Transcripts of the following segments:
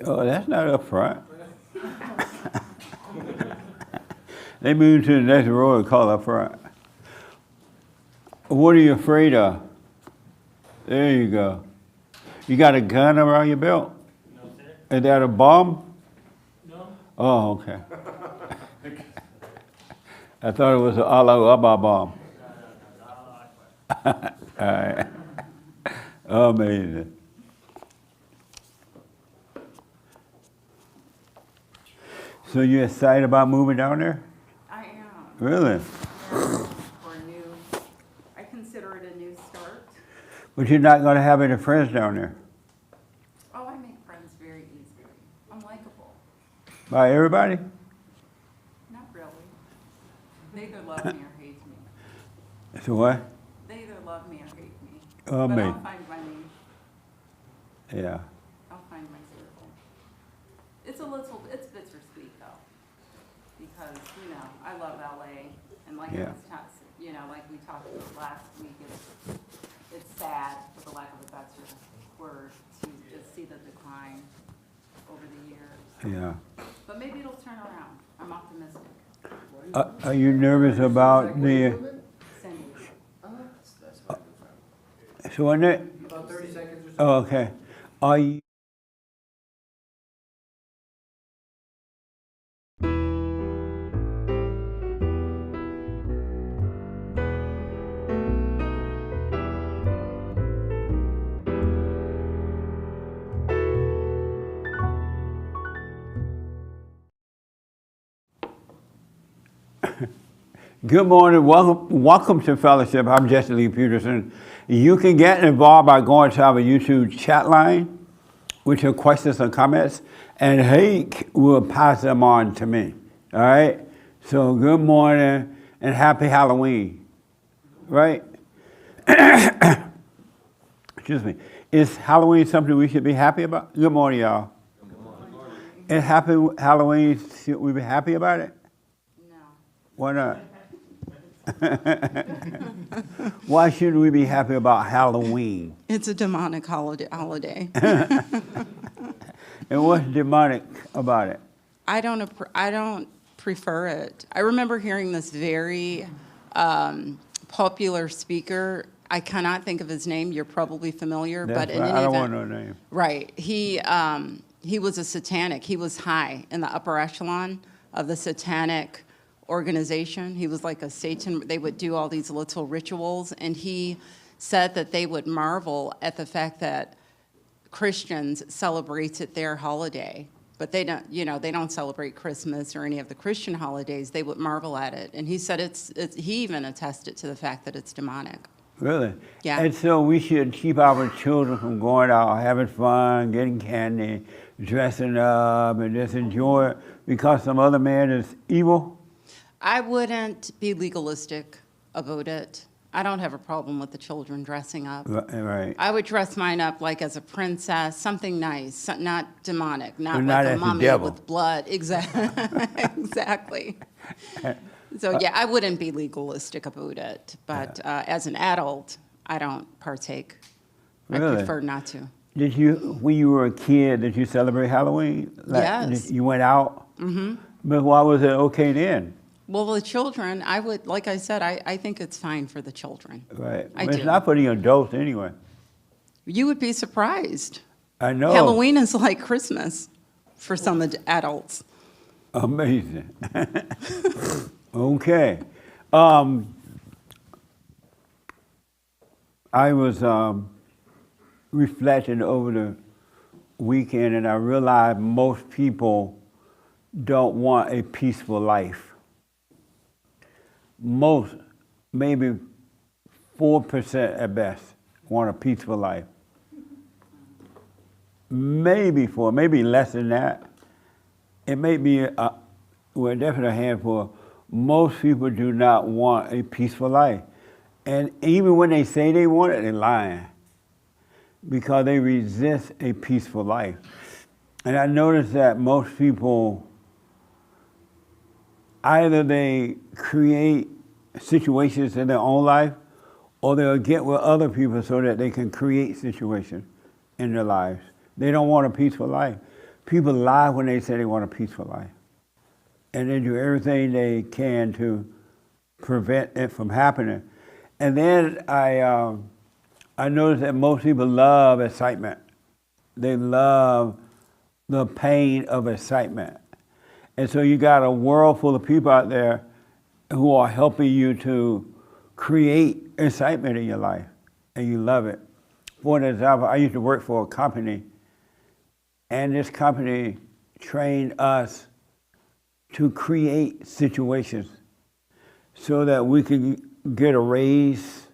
Oh, that's not up front. They moved to the next row and call up front. What are you afraid of? There you go. You got a gun around your belt? No, sir. Is that a bomb? No. Oh, okay. I thought it was an Allah Akbar bomb. All right. Amazing. So you excited about moving down there? I am. Really? Yeah, for a new, I consider it a new start. But you're not going to have any friends down there? Oh, I make friends very easily. I'm likable. By everybody? Not really. They either love me or hate me. So what? They either love me or hate me. Oh, But me. I'll find my niche. Yeah. I'll find my circle. It's bittersweet though. Because, I love LA and like Yeah. like we talked about last week, it's sad, for the lack of a better word, to just see the decline over the years. Yeah. But maybe it'll turn around. I'm optimistic. Are you nervous about the... Cindy. So wasn't it? About 30 seconds or so. Oh, okay. Are you... Good morning. Welcome to Fellowship. I'm Jesse Lee Peterson. You can get involved by going to our YouTube chat line with your questions and comments, and Hank will pass them on to me. All right? So good morning and happy Halloween. Right? Excuse me. Is Halloween something we should be happy about? Good morning, y'all. Good morning. Is happy Halloween, should we be happy about it? No. Why not? Why shouldn't we be happy about Halloween? It's a demonic holiday. And what's demonic about it? I don't prefer it. I remember hearing this very popular speaker. I cannot think of his name. You're probably familiar, but in any I don't event, want no name. right? He was a satanic. He was high in the upper echelon of the satanic organization. He was like a Satan. They would do all these little rituals, and he said that they would marvel at the fact that Christians celebrate it their holiday, but they don't celebrate Christmas or any of the Christian holidays. They would marvel at it, and he said he even attested to the fact that it's demonic. Really? Yeah. And so we should keep our children from going out, having fun, getting candy, dressing up, and just enjoy it because some other man is evil? I wouldn't be legalistic about it. I don't have a problem with the children dressing up. Right. I would dress mine up like as a princess, something nice, not demonic, not But not like a as the mummy devil. with blood. Exactly. So yeah, I wouldn't be legalistic about it. But as an adult, I don't partake. I Really? prefer not to. Did you, when you were a kid, did you celebrate Halloween? Yes. You went out? Mm-hmm. But why was it okay then? Well, the children, like I said, I think it's fine for the children. Right. I But do. it's not for the adults anyway. You would be surprised. I know. Halloween is like Christmas for some adults. Amazing. Okay. I was reflecting over the weekend, and I realized most people don't want a peaceful life. Most, maybe 4% at best, want a peaceful life. Maybe maybe less than that. It may be, definitely a handful. Most people do not want a peaceful life. And even when they say they want it, they're lying because they resist a peaceful life. And I noticed that most people, either they create situations in their own life or they'll get with other people so that they can create situations in their lives. They don't want a peaceful life. people lie when they say they want a peaceful life. And they do everything they can to prevent it from happening. And then I noticed that most people love excitement. They love the pain of excitement. And so you got a world full of people out there who are helping you to create excitement in your life, and you love it. For example, I used to work for a company, and this company trained us to create situations so that we could get a raise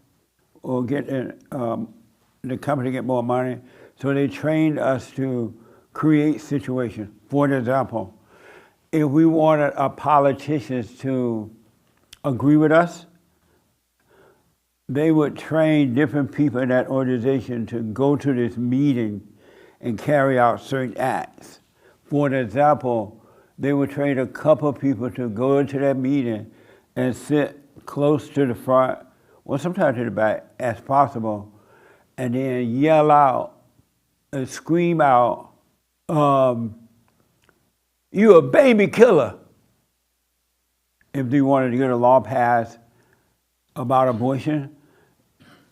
or get the company get more money. So they trained us to create situations. For example, if we wanted our politicians to agree with us, they would train different people in that organization to go to this meeting and carry out certain acts. For example, they would train a couple of people to go into that meeting and sit close to the front, or sometimes to the back as possible, and then yell out and scream out, "You a baby killer," if they wanted to get a law passed about abortion.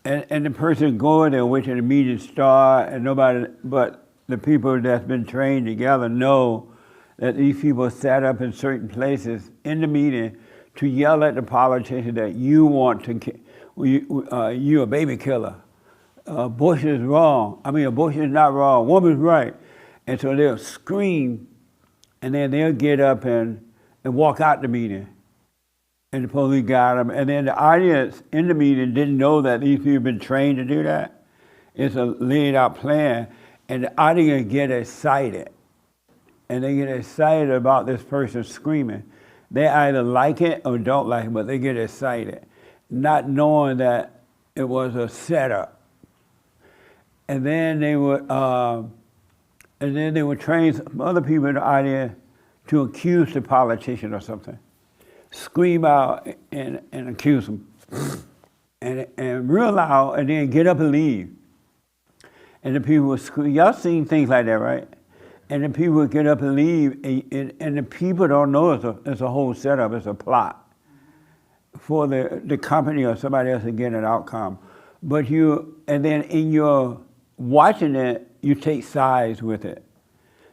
And the person going there, wait till the meeting start, and nobody but the people that's been trained together know that these people sat up in certain places in the meeting to yell at the politician that you want to, you a baby killer. Abortion is wrong. Abortion is not wrong. Woman's right. And so they'll scream, and then they'll get up and walk out the meeting. And the police got them. And then the audience in the meeting didn't know that these people have been trained to do that. It's a laid out plan. And the audience get excited. And they get excited about this person screaming. They either like it or don't like it, but they get excited, not knowing that it was a setup. And then they would train some other people in the audience to accuse the politician or something. Scream out and accuse them, and real loud, and then get up and leave. And the people would scream. Y'all seen things like that, right? And the people would get up and leave, and the people don't know it's a whole setup, it's a plot for the company or somebody else to get an outcome. And then in your watching it, you take sides with it.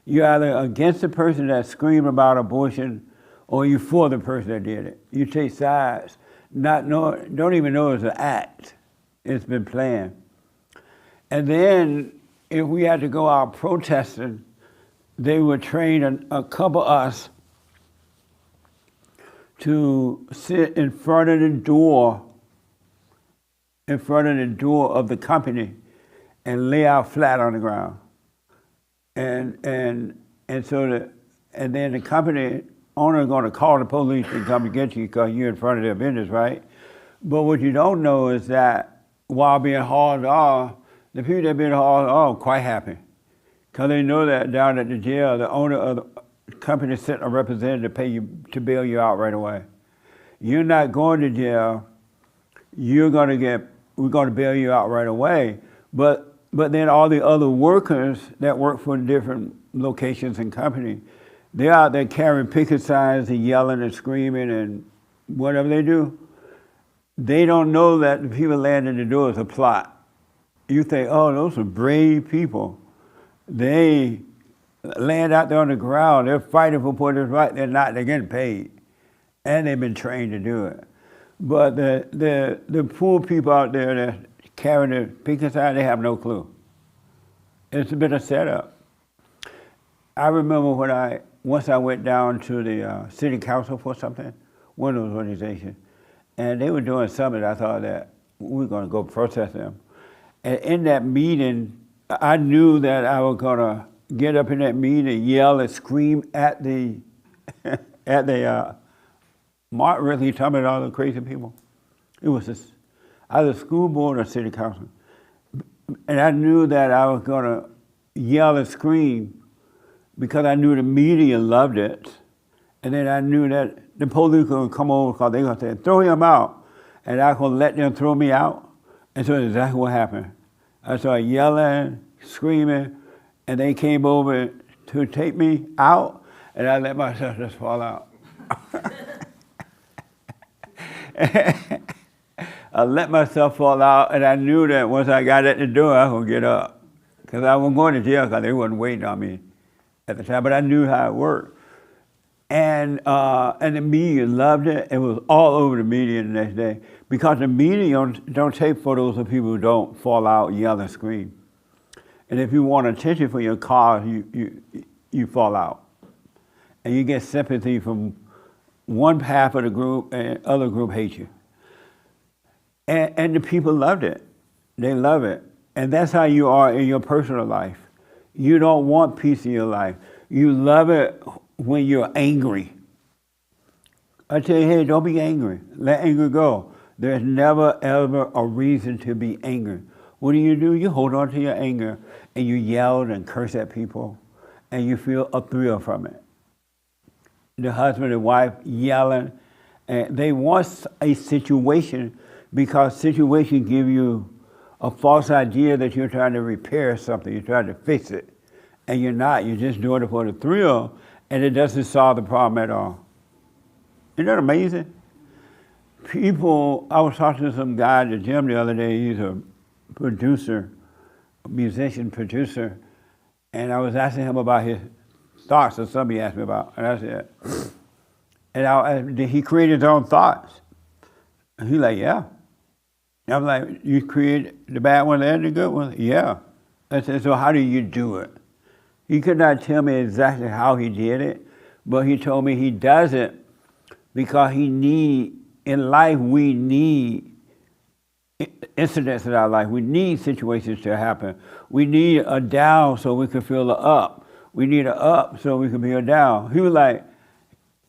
You're either against the person that screamed about abortion, or you for the person that did it. You take sides, don't even know it's an act. It's been planned. And then if we had to go out protesting, they would train a couple of us to sit in front of the door of the company and lay out flat on the ground. And then the company owner is going to call the police to come and get you because you're in front of their business, right? But what you don't know is that while being hauled off, the people that have been hauled off are quite happy because they know that down at the jail, the owner of the company sent a representative to bail you out right away. You're not going to jail. We're going to bail you out right away. But then all the other workers that work for different locations and companies, they're out there carrying picket signs and yelling and screaming and whatever they do. They don't know that the people landing the door is a plot. You think, oh, those are brave people. They land out there on the ground. They're fighting for what is right. They're not. They're getting paid. And they've been trained to do it. But the poor people out there that carrying the picket sign, they have no clue. It's been a setup. I remember once I went down to the city council for something, one of those organizations, and they were doing something. I thought that we were going to go protest them. And in that meeting, I knew that I was going to get up in that meeting, yell and scream at the Martin really talking about all the crazy people. It was either school board or city council. And I knew that I was going to yell and scream because I knew the media loved it. And then I knew that the police were going to come over because they were going to say, throw him out. And I was going to let them throw me out. And so that's exactly what happened. I started yelling, screaming, and they came over to take me out, and I let myself just fall out. I let myself fall out, and I knew that once I got at the door, I was going to get up. Because I wasn't going to jail because they wasn't waiting on me at the time, but I knew how it worked. And the media loved it. It was all over the media the next day because the media don't take photos of people who don't fall out, yell, and scream. And if you want attention for your cause, you fall out. And you get sympathy from one half of the group, and the other group hates you. And the people loved it. They love it. And that's how you are in your personal life. You don't want peace in your life. You love it when you're angry. I tell you, hey, don't be angry. Let anger go. There's never, ever a reason to be angry. What do? You hold on to your anger, and you yell and curse at people, and you feel a thrill from it. The husband and wife yelling, and they want a situation because situations give you a false idea that you're trying to repair something, you're trying to fix it, and you're not. You're just doing it for the thrill, and it doesn't solve the problem at all. Isn't that amazing? People, I was talking to some guy at the gym the other day. He's a producer, a musician producer, and I was asking him about his thoughts, or something he asked me about, and I said, did he create his own thoughts? And he's like, yeah. I'm like, you create the bad one and the good one? Yeah. I said, so how do you do it? He could not tell me exactly how he did it, but he told me he does it because in life we need incidents in our life. We need situations to happen. We need a down so we can feel a up. We need a up so we can be a down. He was like,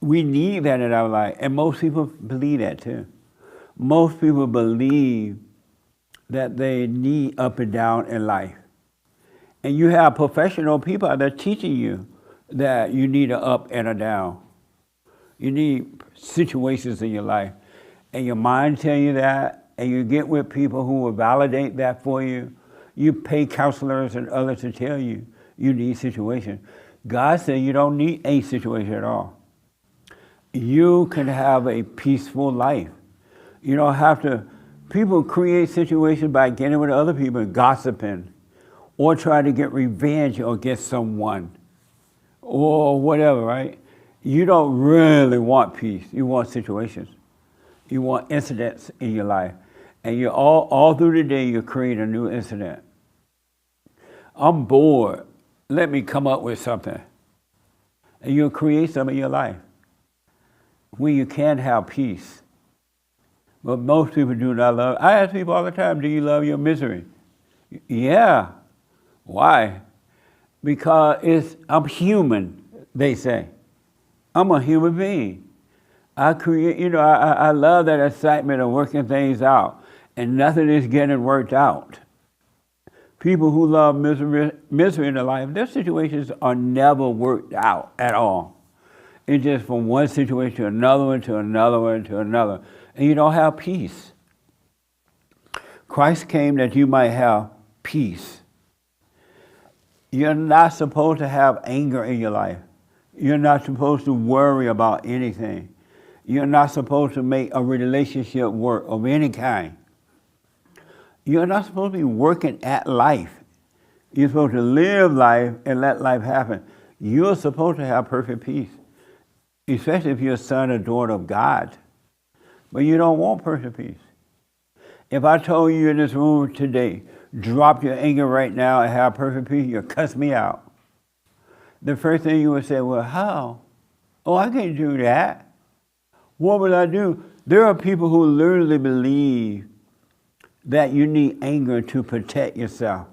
we need that in our life. And most people believe that too. Most people believe that they need up and down in life. And you have professional people that are teaching you that you need an up and a down. You need situations in your life. And your mind tell you that, and you get with people who will validate that for you. You pay counselors and others to tell you you need situations. God said you don't need a situation at all. You can have a peaceful life. You don't have to, people create situations by getting with other people and gossiping, or try to get revenge against someone, or whatever, right? You don't really want peace. You want situations. You want incidents in your life. And you all through the day, you create a new incident. I'm bored. Let me come up with something. And you'll create something in your life when you can't have peace. But most people do not love. I ask people all the time, do you love your misery? Yeah. Why? Because I'm human, they say. I'm a human being. I love that excitement of working things out, and nothing is getting worked out. People who love misery in their life, their situations are never worked out at all. It's just from one situation to another one, to another one, to another. And you don't have peace. Christ came that you might have peace. You're not supposed to have anger in your life. You're not supposed to worry about anything. You're not supposed to make a relationship work of any kind. You're not supposed to be working at life. You're supposed to live life and let life happen. You're supposed to have perfect peace, especially if you're a son or daughter of God. But you don't want perfect peace. If I told you in this room today, drop your anger right now and have perfect peace, you'll cuss me out. The first thing you would say, well, how? Oh, I can't do that. What would I do? There are people who literally believe that you need anger to protect yourself,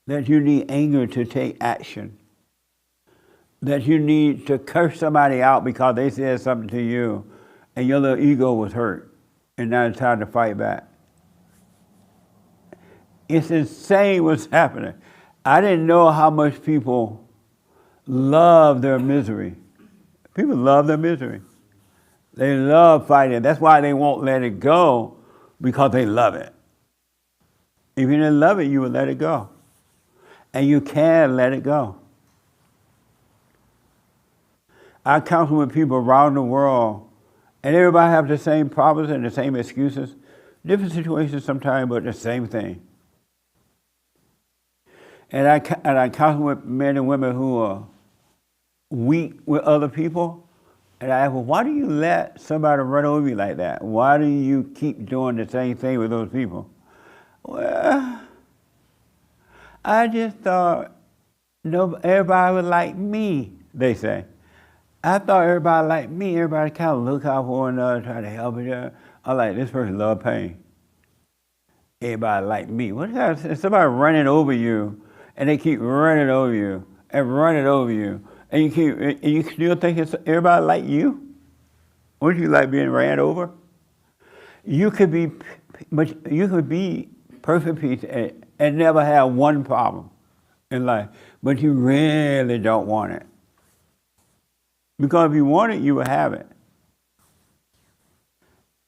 that you need anger to take action, that you need to curse somebody out because they said something to you and your little ego was hurt, and now it's time to fight back. It's insane what's happening. I didn't know how much people love their misery. People love their misery. They love fighting. That's why they won't let it go, because they love it. If you didn't love it, you would let it go. And you can let it go. I counsel with people around the world, and everybody have the same problems and the same excuses. Different situations sometimes, but the same thing. And I counsel with men and women who are weak with other people. And I ask, well, why do you let somebody run over you like that? Why do you keep doing the same thing with those people? Well, I just thought everybody would like me, they say. I thought everybody liked me. Everybody kind of look out for one another, try to help each other. I'm like, this person love pain. Everybody like me. What if somebody running over you, and they keep running over you and running over you, and you still think everybody like you? Wouldn't you like being ran over? You could be perfect peace and never have one problem in life, but you really don't want it. Because if you want it, you will have it.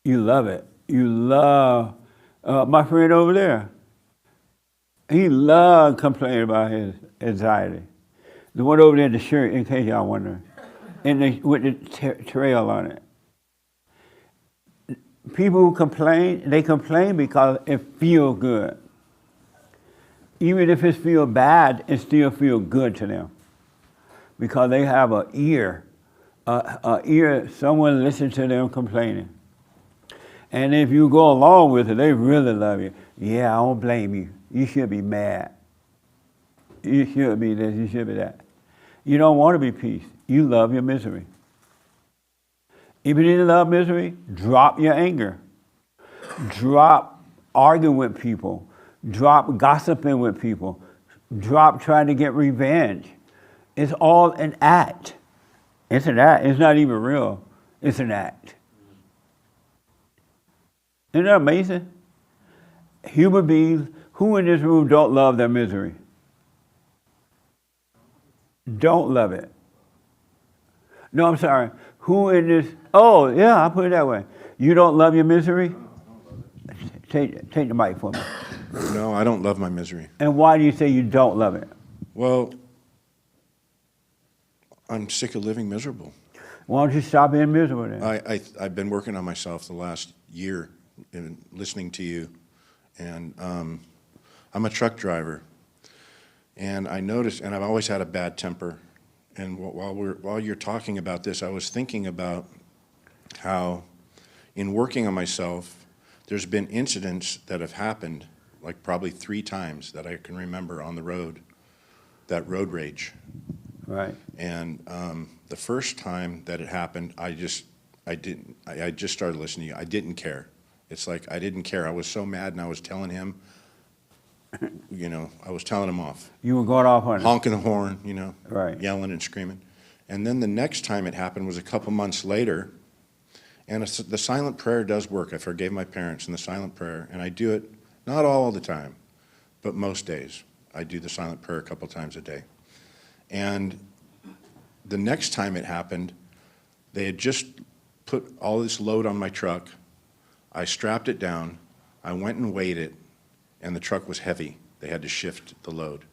You love it. You love my friend over there. He loved complaining about his anxiety. The one over there in the shirt, in case y'all wondering, with the trail on it. People who complain, they complain because it feels good. Even if it feels bad, it still feels good to them. Because they have an ear, someone listens to them complaining. And if you go along with it, they really love you. Yeah, I don't blame you. You should be mad. You should be this, you should be that. You don't want to be peace. You love your misery. If you didn't love misery, drop your anger. Drop arguing with people. Drop gossiping with people. Drop trying to get revenge. It's all an act. It's an act. It's not even real. It's an act. Isn't that amazing? Human beings, who in this room don't love their misery? Don't love it. No, I'm sorry. Who in this, oh, yeah, I'll put it that way. You don't love your misery? Take the mic for me. No, I don't love my misery. And why do you say you don't love it? Well, I'm sick of living miserable. Why don't you stop being miserable then? I've been working on myself the last year in listening to you, and I'm a truck driver, and I noticed, and I've always had a bad temper, and while you're talking about this, I was thinking about how in working on myself, there's been incidents that have happened, like probably 3 times that I can remember on the road, that road rage. Right. And the first time that it happened, I just started listening to you. I didn't care. It's like I didn't care. I was so mad, and I was telling him, I was telling him off. You were going off on it. Honking the horn, Right. yelling and screaming. And then the next time it happened was a couple months later, and the silent prayer does work. I forgave my parents in the silent prayer, and I do it not all the time, but most days. I do the silent prayer a couple times a day. And the next time it happened, they had just put all this load on my truck. I strapped it down. I went and weighed it, and the truck was heavy. They had to shift the load.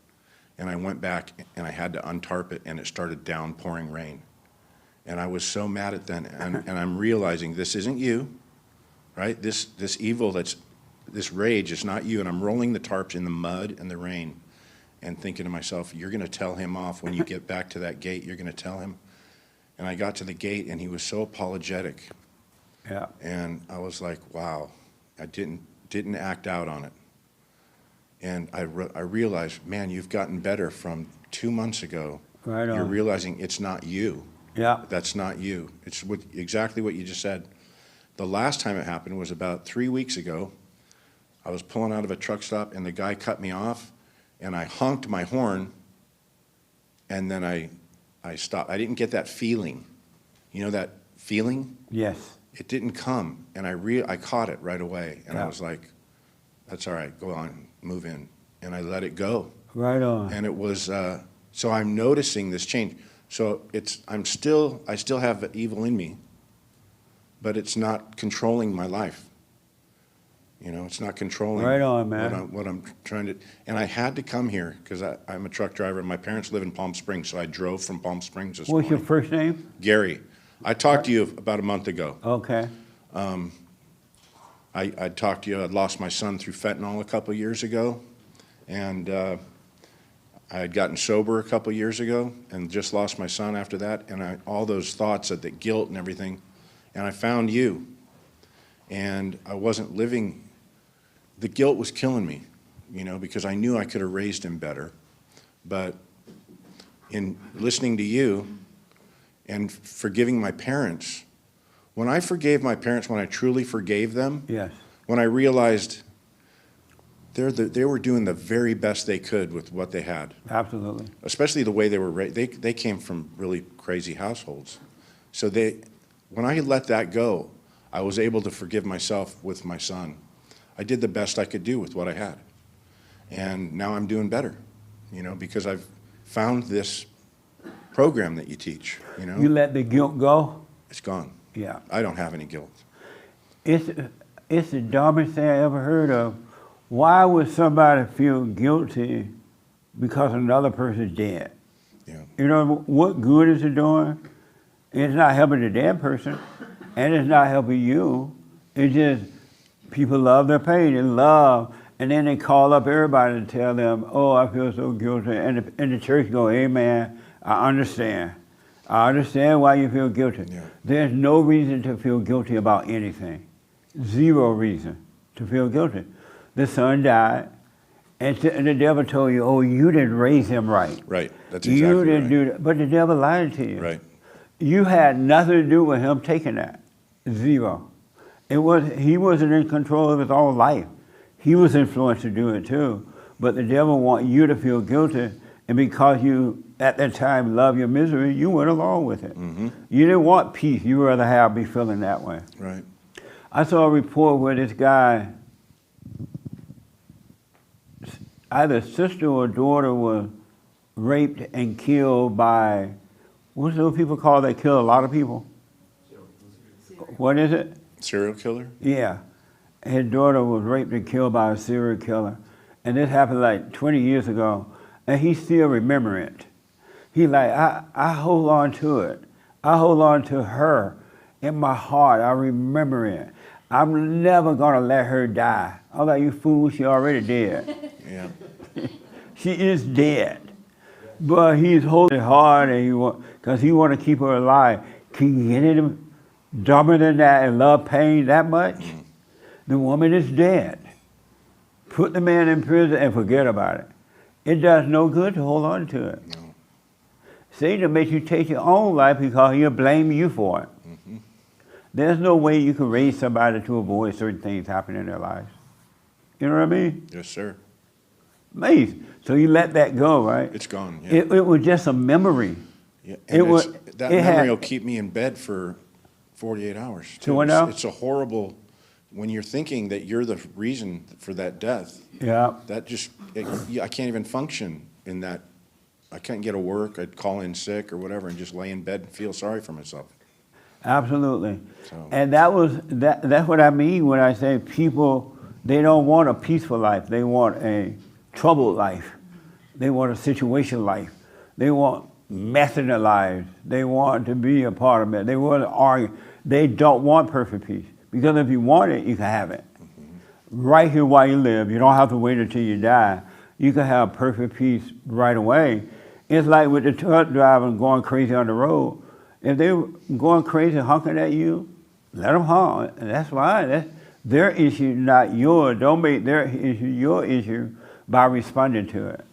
And I went back, and I had to untarp it, and it started downpouring rain. And I was so mad at them, and I'm realizing this isn't you, right? This evil, this rage is not you, and I'm rolling the tarps in the mud and the rain and thinking to myself, you're going to tell him off when you get back to that gate, you're going to tell him. And I got to the gate, and he was so apologetic. Yeah. And I was like, wow, I didn't act out on it. And I realized, man, you've gotten better from 2 months ago. Right on. You're realizing it's not you. Yeah. That's not you. It's exactly what you just said. The last time it happened was about 3 weeks ago. I was pulling out of a truck stop, and the guy cut me off, and I honked my horn, and then I stopped. I didn't get that feeling. You know that feeling? Yes. It didn't come, and I caught it right away, and Yeah. I was like, that's all right, go on, move in. And I let it go. Right on. And it was, so I'm noticing this change. So I still have evil in me, but it's not controlling my life. You know, it's not controlling. Right on, man. What I'm trying to, and I had to come here because I'm a truck driver. My parents live in Palm Springs, so I drove from Palm Springs this What's your morning. first name? Gary, I talked to you about a month ago. Okay. I talked to you, I'd lost my son through fentanyl a couple of years ago, and I had gotten sober a couple of years ago and just lost my son after that, and all those thoughts of the guilt and everything, and I found you, and I wasn't living, the guilt was killing me, you know, because I knew I could have raised him better, but in listening to you and forgiving my parents, when I forgave my parents, when I truly forgave them, Yes. when I realized they were doing the very best they could with what they had, Absolutely. especially the way they were raised. They came from really crazy households. So when I let that go, I was able to forgive myself with my son. I did the best I could do with what I had. And now I'm doing better, you know, because I've found this program that you teach, you know. You let the guilt go? It's gone. Yeah. I don't have any guilt. It's the dumbest thing I ever heard of. Why would somebody feel guilty because another person's dead? Yeah. You know, what good is it doing? It's not helping the dead person, and it's not helping you. It's just people love their pain and love, and then they call up everybody to tell them, oh, I feel so guilty. And the church go, amen, I understand. I understand why you feel guilty. Yeah. There's no reason to feel guilty about anything. Zero reason to feel guilty. The son died, and the devil told you, oh, you didn't raise him right. Right. That's exactly You didn't right. do that. But the devil lied to you. Right. You had nothing to do with him taking that. Zero. He wasn't in control of his own life. He was influenced to do it too. But the devil want you to feel guilty, and because you at that time love your misery, you went along with it. Mm-hmm. You didn't want peace. You would rather be feeling that way. Right. I saw a report where this guy, either sister or daughter, was raped and killed by, what's those people called that kill a lot of people? What is it? Serial killer? Yeah. His daughter was raped and killed by a serial killer. And this happened like 20 years ago. And he still remember it. He like, I hold on to it. I hold on to her in my heart. I remember it. I'm never gonna let her die. I'm like, you fool, she already dead. Yeah. She is dead. But he's holding it hard, and because he want to keep her alive. Can you get any dumber than that and love pain that much? The woman is dead. Put the man in prison and forget about it. It does no good to hold on to it. No. Satan makes you take your own life because he'll blame you for it. Mm-hmm. There's no way you can raise somebody to avoid certain things happening in their lives. You know what I mean? Yes, sir. Amazing. So you let that go, right? It's gone. Yeah. It was just a memory. Yeah. It And was- that it had- memory will keep me in bed for 48 hours. To what now? It's a horrible, when you're thinking that you're the reason for that death, Yeah. that just, I can't even function in that. I can't get to work. I'd call in sick or whatever and just lay in bed and feel sorry for myself. Absolutely. So- And that's what I mean when I say people, they don't want a peaceful life. They want a troubled life. They want a situation life. They want mess in their lives. They want to be a part of it. They want to argue. They don't want perfect peace. Because if you want it, you can have it. Right here while you live. You don't have to wait until you die. You can have perfect peace right away. It's like with the truck driver going crazy on the road. If they're going crazy honking at you, let them honk. And that's fine. That's their issue, not yours. Don't make their issue your issue by responding to it.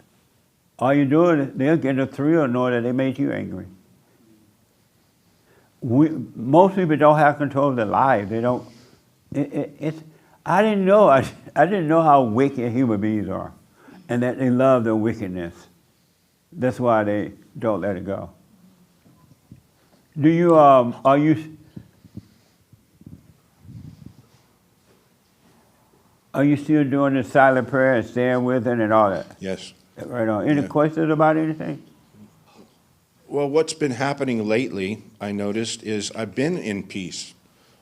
All you're doing is they'll get a thrill knowing that they made you angry. Most people don't have control of their lives. They don't. I didn't know. I didn't know how wicked human beings are, and that they love their wickedness. That's why they don't let it go. Do you? Are you still doing the silent prayer and staying with it and all that? Yes. Right on. Any Yeah. questions about anything? Well, what's been happening lately, I noticed, is I've been in peace.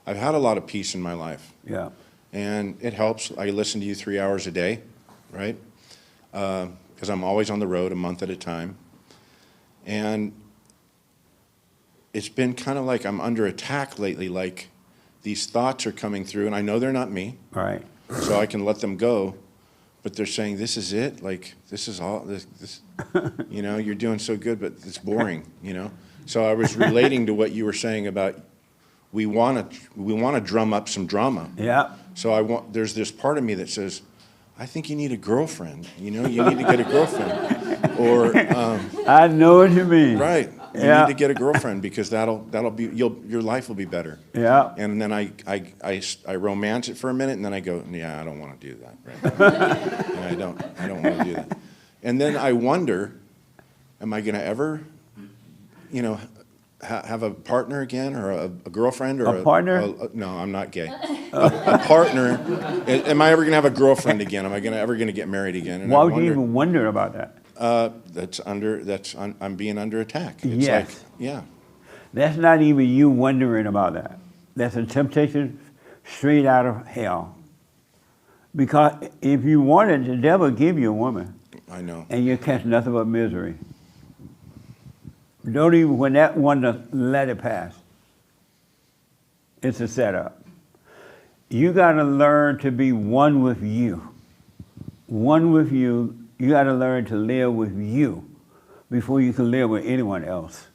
I've had a lot of peace in my life. Yeah. and it helps. I listen to you 3 hours a day, right? Because I'm always on the road a month at a time. And it's been kind of like I'm under attack lately, like these thoughts are coming through, and I know they're not me, Right. so I can let them go. But they're saying, this is it? Like, this is all, this you know, you're doing so good, but it's boring, you know? So I was relating to what you were saying about we want to drum up some drama. Yeah. So there's this part of me that says, I think you need a girlfriend, you know? You need to get a girlfriend. Or, I know what you mean. right, you Yeah. need to get a girlfriend because that'll be, your life will be better. Yeah. And then I romance it for a minute, and then I go, yeah, I don't want to do that. Right? And I don't want to do that. And then I wonder, am I going to ever, you know, have a partner again, or a girlfriend, or A partner? No, I'm not gay. A partner. Am I ever going to have a girlfriend again? Am I ever going to get married again? And Why I would you wonder, even wonder about that? I'm being under attack. It's Yes. like, yeah. That's not even you wondering about that. That's a temptation straight out of hell. Because if you wanted, the devil give you a woman, I know. and you catch nothing but misery. Don't even, when that one, let it pass. It's a setup. You got to learn to be one with you. One with you. You got to learn to live with you before you can live with anyone else.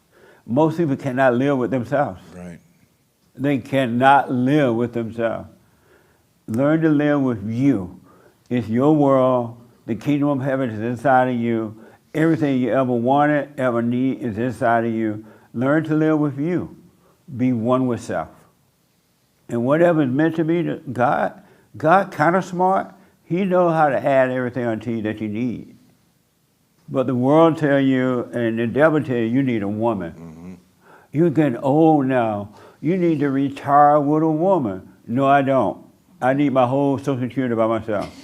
Most people cannot live with themselves. Right. They cannot live with themselves. Learn to live with you. It's your world. The kingdom of heaven is inside of you. Everything you ever wanted, ever need is inside of you. Learn to live with you. Be one with self. And whatever is meant to be, God kind of smart. He knows how to add everything unto you that you need. But the world tell you, and the devil tell you need a woman. Mm-hmm. You're getting old now. You need to retire with a woman. No, I don't. I need my whole Social Security by myself.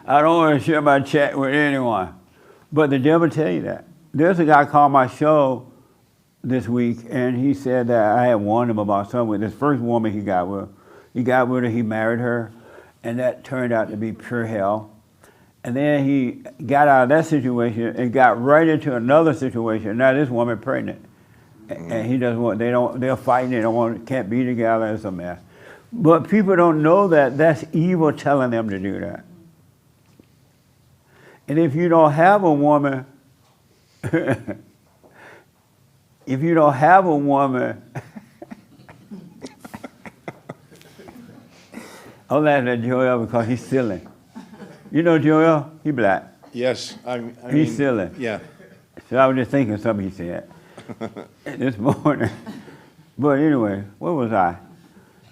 I don't want to share my check with anyone. But the devil tell you that. There's a guy called my show this week, and he said that I had warned him about something with this first woman he got with. He got with her, he married her, and that turned out to be pure hell. And then he got out of that situation and got right into another situation. Now this woman pregnant, and he doesn't want. They're fighting. They don't want. Can't be together. It's a mess. But people don't know that that's evil telling them to do that. And if you don't have a woman, I'm laughing at Joel because he's silly. You know Joel? He black. Yes. He's silly. Yeah. So I was just thinking something he said this morning. But anyway, where was I?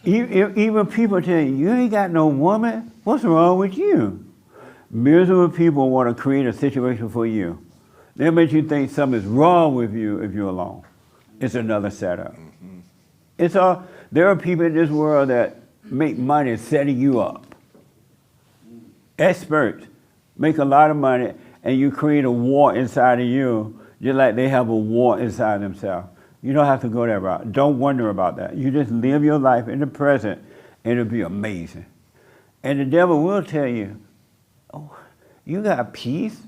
Even people tell you, you ain't got no woman. What's wrong with you? Miserable people want to create a situation for you. They make you think something's wrong with you if you're alone. It's another setup. Mm-hmm. There are people in this world that make money setting you up. Experts make a lot of money, and you create a war inside of you, just like they have a war inside themselves. You don't have to go that route. Don't wonder about that. You just live your life in the present, and it'll be amazing. And the devil will tell you, oh, you got peace?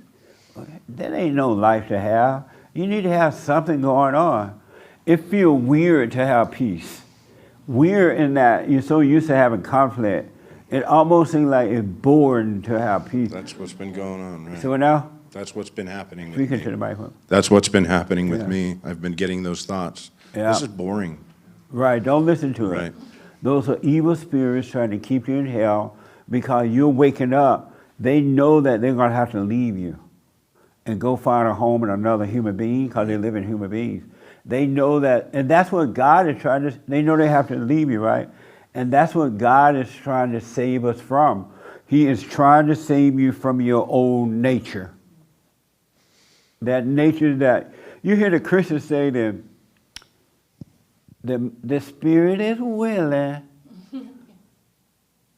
That ain't no life to have. You need to have something going on. It feels weird to have peace. Weird in that you're so used to having conflict. It almost seems like it's boring to have peace. That's what's been going on, right? So now? That's what's been happening with Speaking me. to the microphone. That's what's been happening with Yeah. me. I've been getting those thoughts. Yeah. This is boring. Right, don't listen to Right. it. Those are evil spirits trying to keep you in hell because you're waking up. They know that they're going to have to leave you and go find a home in another human being because they live in human beings. They know that, and that's what God is trying to, they know they have to leave you, right? And that's what God is trying to save us from. He is trying to save you from your old nature. That nature that, you hear the Christians say that the spirit is willing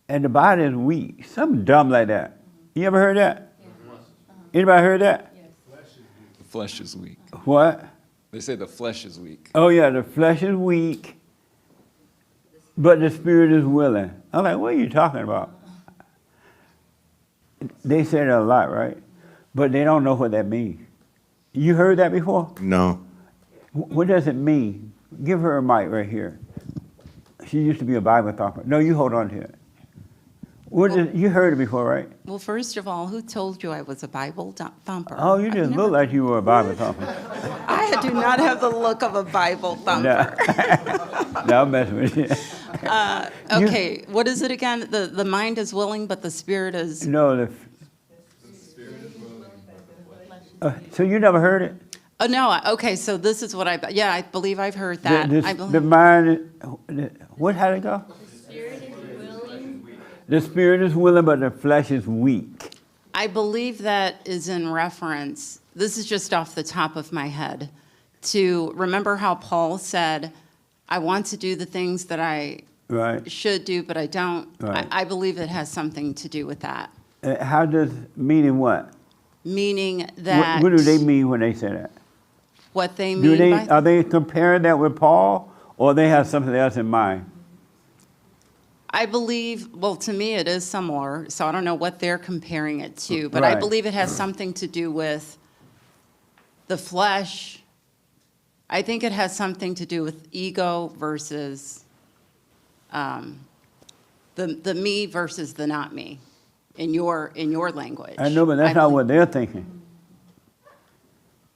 and the body is weak. Something dumb like that. You ever heard that? Anybody heard that? The flesh is weak. What? They say the flesh is weak. Oh yeah, the flesh is weak. but the spirit is willing. I'm like, what are you talking about? They say that a lot, right? But they don't know what that means. You heard that before? No. What does it mean? Give her a mic right here. She used to be a Bible thumper. No, you hold on to it. You heard it before, right? Well, first of all, who told you I was a Bible thumper? Oh, you I've just never- look like you were a Bible thumper. I do not have the look of a Bible thumper. No, I'm messing with you. Okay, what is it again? The mind is willing, but the spirit is. No, so you never heard it? Oh no. Okay, so this is what I believe I've heard that. I believe, The mind, what, how'd it go? The spirit is willing, but the flesh is weak. I believe that is in reference. This is just off the top of my head. To remember how Paul said, "I want to do the things that I Right. should do, but I don't." Right. I believe it has something to do with that. How does, meaning what? Meaning that. What do they mean when they say that? What they mean by. Are they comparing that with Paul, or they have something else in mind? I believe, well, to me, it is similar, so I don't know what they're comparing it to, but I Right. believe it has something to do with the flesh. I think it has something to do with ego versus the me versus the not me in your language. I know, but that's not what they're thinking.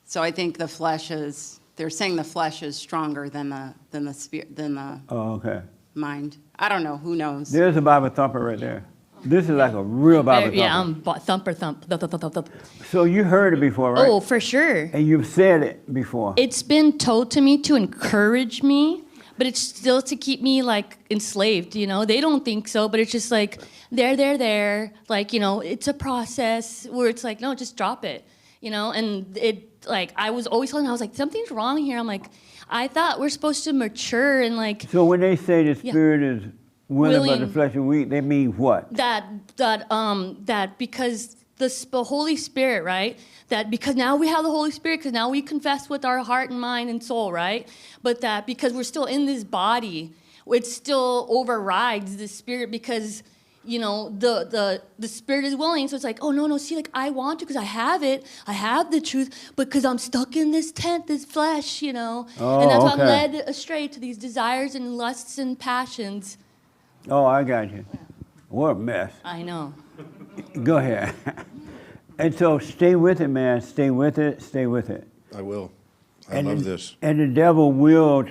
So I think the flesh is, they're saying the flesh is stronger than the spirit, than the Oh, okay. mind. I don't know, who knows? There's a Bible thumper right there. This is like a real Bible thumper. Yeah, thumper thump. Thump. So you heard it before, right? Oh, for sure. And you've said it before. It's been told to me to encourage me, but it's still to keep me like enslaved, you know? They don't think so, but it's just like, there. Like, you know, it's a process where it's like, no, just drop it, you know? And it, like, I was always telling them, I was like, something's wrong here. I'm like, I thought we're supposed to mature and like, So when they say the Yeah. spirit is willing, but the Willing. flesh is weak, they mean what? that because the Holy Spirit, right? That because now we have the Holy Spirit, because now we confess with our heart and mind and soul, right? But that because we're still in this body, it still overrides the Spirit because, you know, the Spirit is willing. So it's like, oh, no, see, like I want to because I have it. I have the truth, but because I'm stuck in this tent, this flesh, you know? Oh, and that's why I'm okay. led astray to these desires and lusts and passions. Oh, I got you. What a mess. I know. Go ahead. And so stay with it, man. Stay with it. Stay with it. I will. I love this. And the devil will,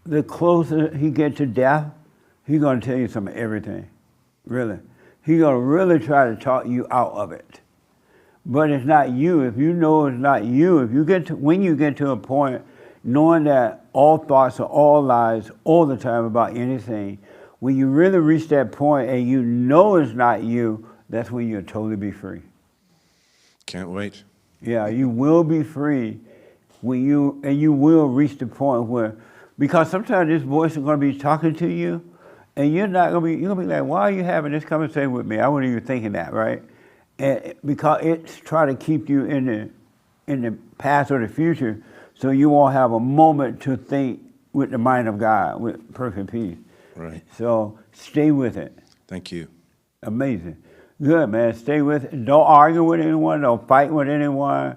the closer he gets to death, he's going to tell you some of everything. Really. He's going to really try to talk you out of it. But it's not you. If you know it's not you, when you get to a point knowing that all thoughts are all lies all the time about anything, when you really reach that point and you know it's not you, that's when you'll totally be free. Can't wait. Yeah, you will be free when you will reach the point where, because sometimes this voice is going to be talking to you, and you're going to be like, why are you having this conversation with me? I wasn't even thinking that, right? And because it's trying to keep you in the past or the future, so you won't have a moment to think with the mind of God, with perfect peace. Right. So stay with it. Thank you. Amazing. Good, man. Stay with it. Don't argue with anyone. Don't fight with anyone.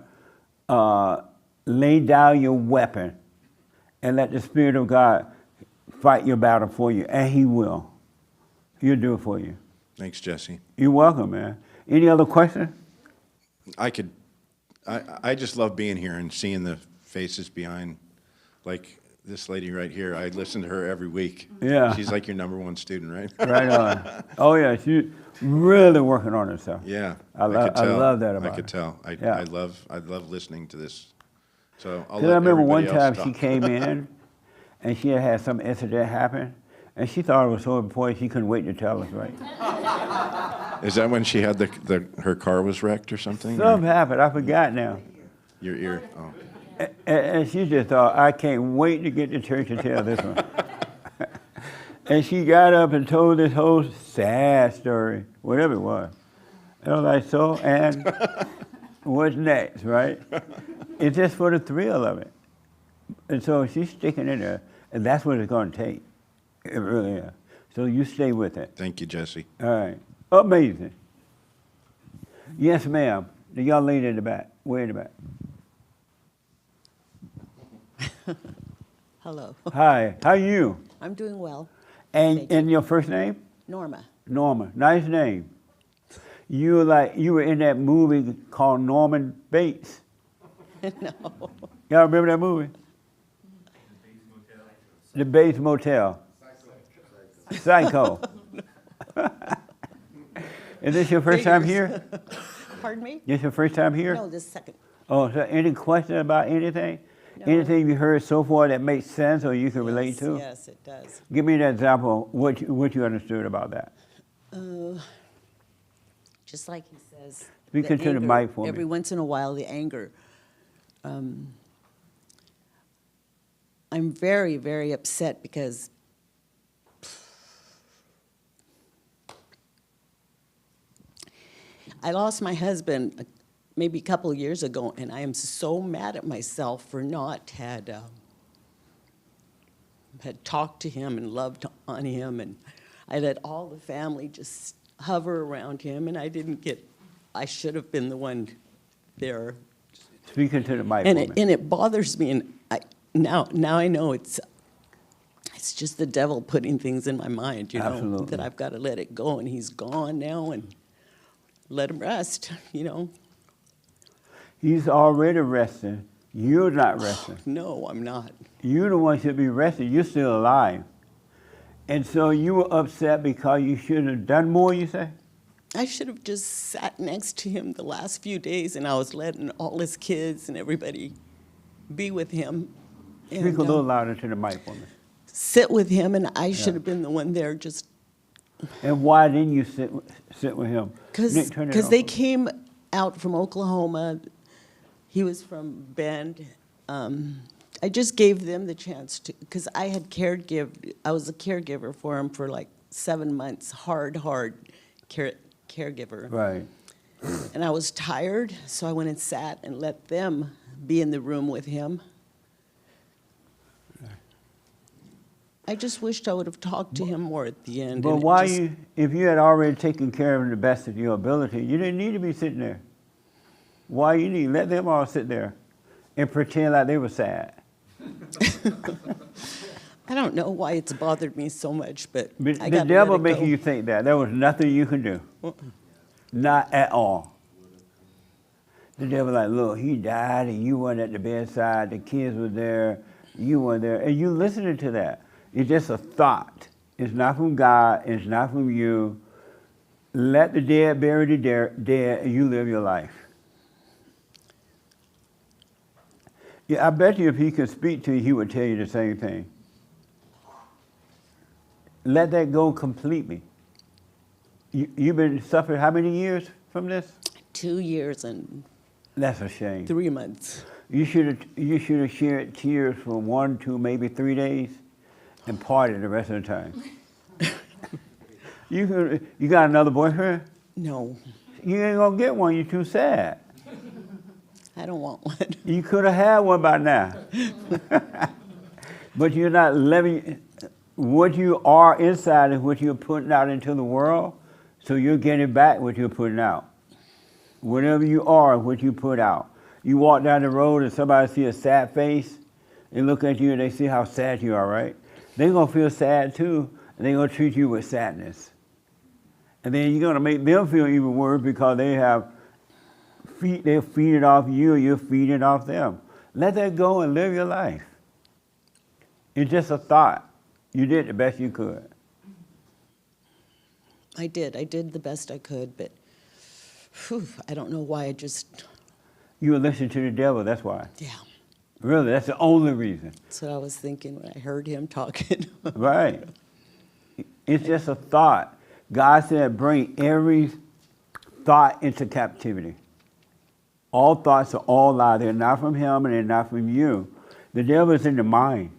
Lay down your weapon and let the Spirit of God fight your battle for you. And He will. He'll do it for you. Thanks, Jesse. You're welcome, man. Any other questions? I just love being here and seeing the faces behind, like this lady right here. I listen to her every week. Yeah. She's like your number one student, right? Right on. Oh, yeah. She's really working on herself. Yeah. I could tell. love that about I could her. tell. Yeah. I love listening to this. So I'll Because let I remember one everybody else time she talk. came in and she had some incident happen, and she thought it was so important she couldn't wait to tell us, right? Is that when she had her car was wrecked or something? Something Or happened. I forgot now. your ear? Oh. And she just thought, I can't wait to get to church and tell this one. And she got up and told this whole sad story, whatever it was. And I was like, so, and what's next, right? It's just for the thrill of it. And so she's sticking in there, and that's what it's going to take. It really is. So you stay with it. Thank you, Jesse. All right. Amazing. Yes, ma'am. The young lady in the back. Way in the back. Hello. Hi. How are you? I'm doing well. And Thank you. and your first name? Norma. Norma. Nice name. You were in that movie called Norman Bates. No. Y'all remember that movie? The Bates Motel. Psycho. Is this your first time here? Pardon me? This your first time here? No, this second. Oh, so any question about anything? No. Anything you heard so far that makes sense or you can relate Yes, to? Yes, it does. Give me an example of what you understood about that. Just like he says. Speak into the anger, mic for me. Every once in a while, the anger. I'm very, very upset because I lost my husband maybe a couple of years ago, and I am so mad at myself for not had talked to him and loved on him, and I let all the family just hover around him, and I should have been the one there. Speak into the mic And for it, me. and it bothers me, and now I know it's just the devil putting things in my mind, you know, Absolutely. that I've got to let it go, and he's gone now, and let him rest, you know. He's already resting. You're not resting. No, I'm not. You're the one should be resting. You're still alive. And so you were upset because you should have done more, you say? I should have just sat next to him the last few days, and I was letting all his kids and everybody be with him. Speak and, a little louder to the mic for me. sit with him, and I should have been the one there just And why didn't you sit with him? Nick, turn it because off. they came out from Oklahoma. He was from Bend. I just gave them the chance to, because I was a caregiver for him for like 7 months, hard caregiver. Right. And I was tired, so I went and sat and let them be in the room with him. I just wished I would have talked to him more at the end. But and it why just- if you had already taken care of him the best of your ability, you didn't need to be sitting there. Why you need let them all sit there and pretend like they were sad. I don't know why it's bothered me so much, but But I the got devil to let it making go. you think that. There was nothing you could do. Not at all. The devil like, look, he died and you weren't at the bedside, the kids were there, you weren't there, and you listening to that. It's just a thought. It's not from God, it's not from you. Let the dead bury the dead and you live your life. Yeah, I bet you if he could speak to you, he would tell you the same thing. Let that go completely. You've been suffering how many years from this? 2 years and That's a shame. 3 months. You should have shared tears for 1, 2, maybe 3 days, and partied the rest of the time. You got another boyfriend? No, You ain't gonna get one. You're too sad. I don't want one. You could have had one by now. But you're not living. What you are inside is what you're putting out into the world. So you're getting back what you're putting out. Whatever you are, what you put out. You walk down the road and somebody see a sad face, they look at you and they see how sad you are, right? They're gonna feel sad too, and they're gonna treat you with sadness. And then you're gonna make them feel even worse because they're feeding off you, you're feeding off them. Let that go and live your life. It's just a thought. You did the best you could. I did the best I could, but I don't know why. You were listening to the devil, that's why. Yeah, Really, that's the only reason. that's what I was thinking when I heard him talking. Right. It's just a thought. God said, bring every thought into captivity. All thoughts are all lie. They're not from him and they're not from you. The devil is in the mind.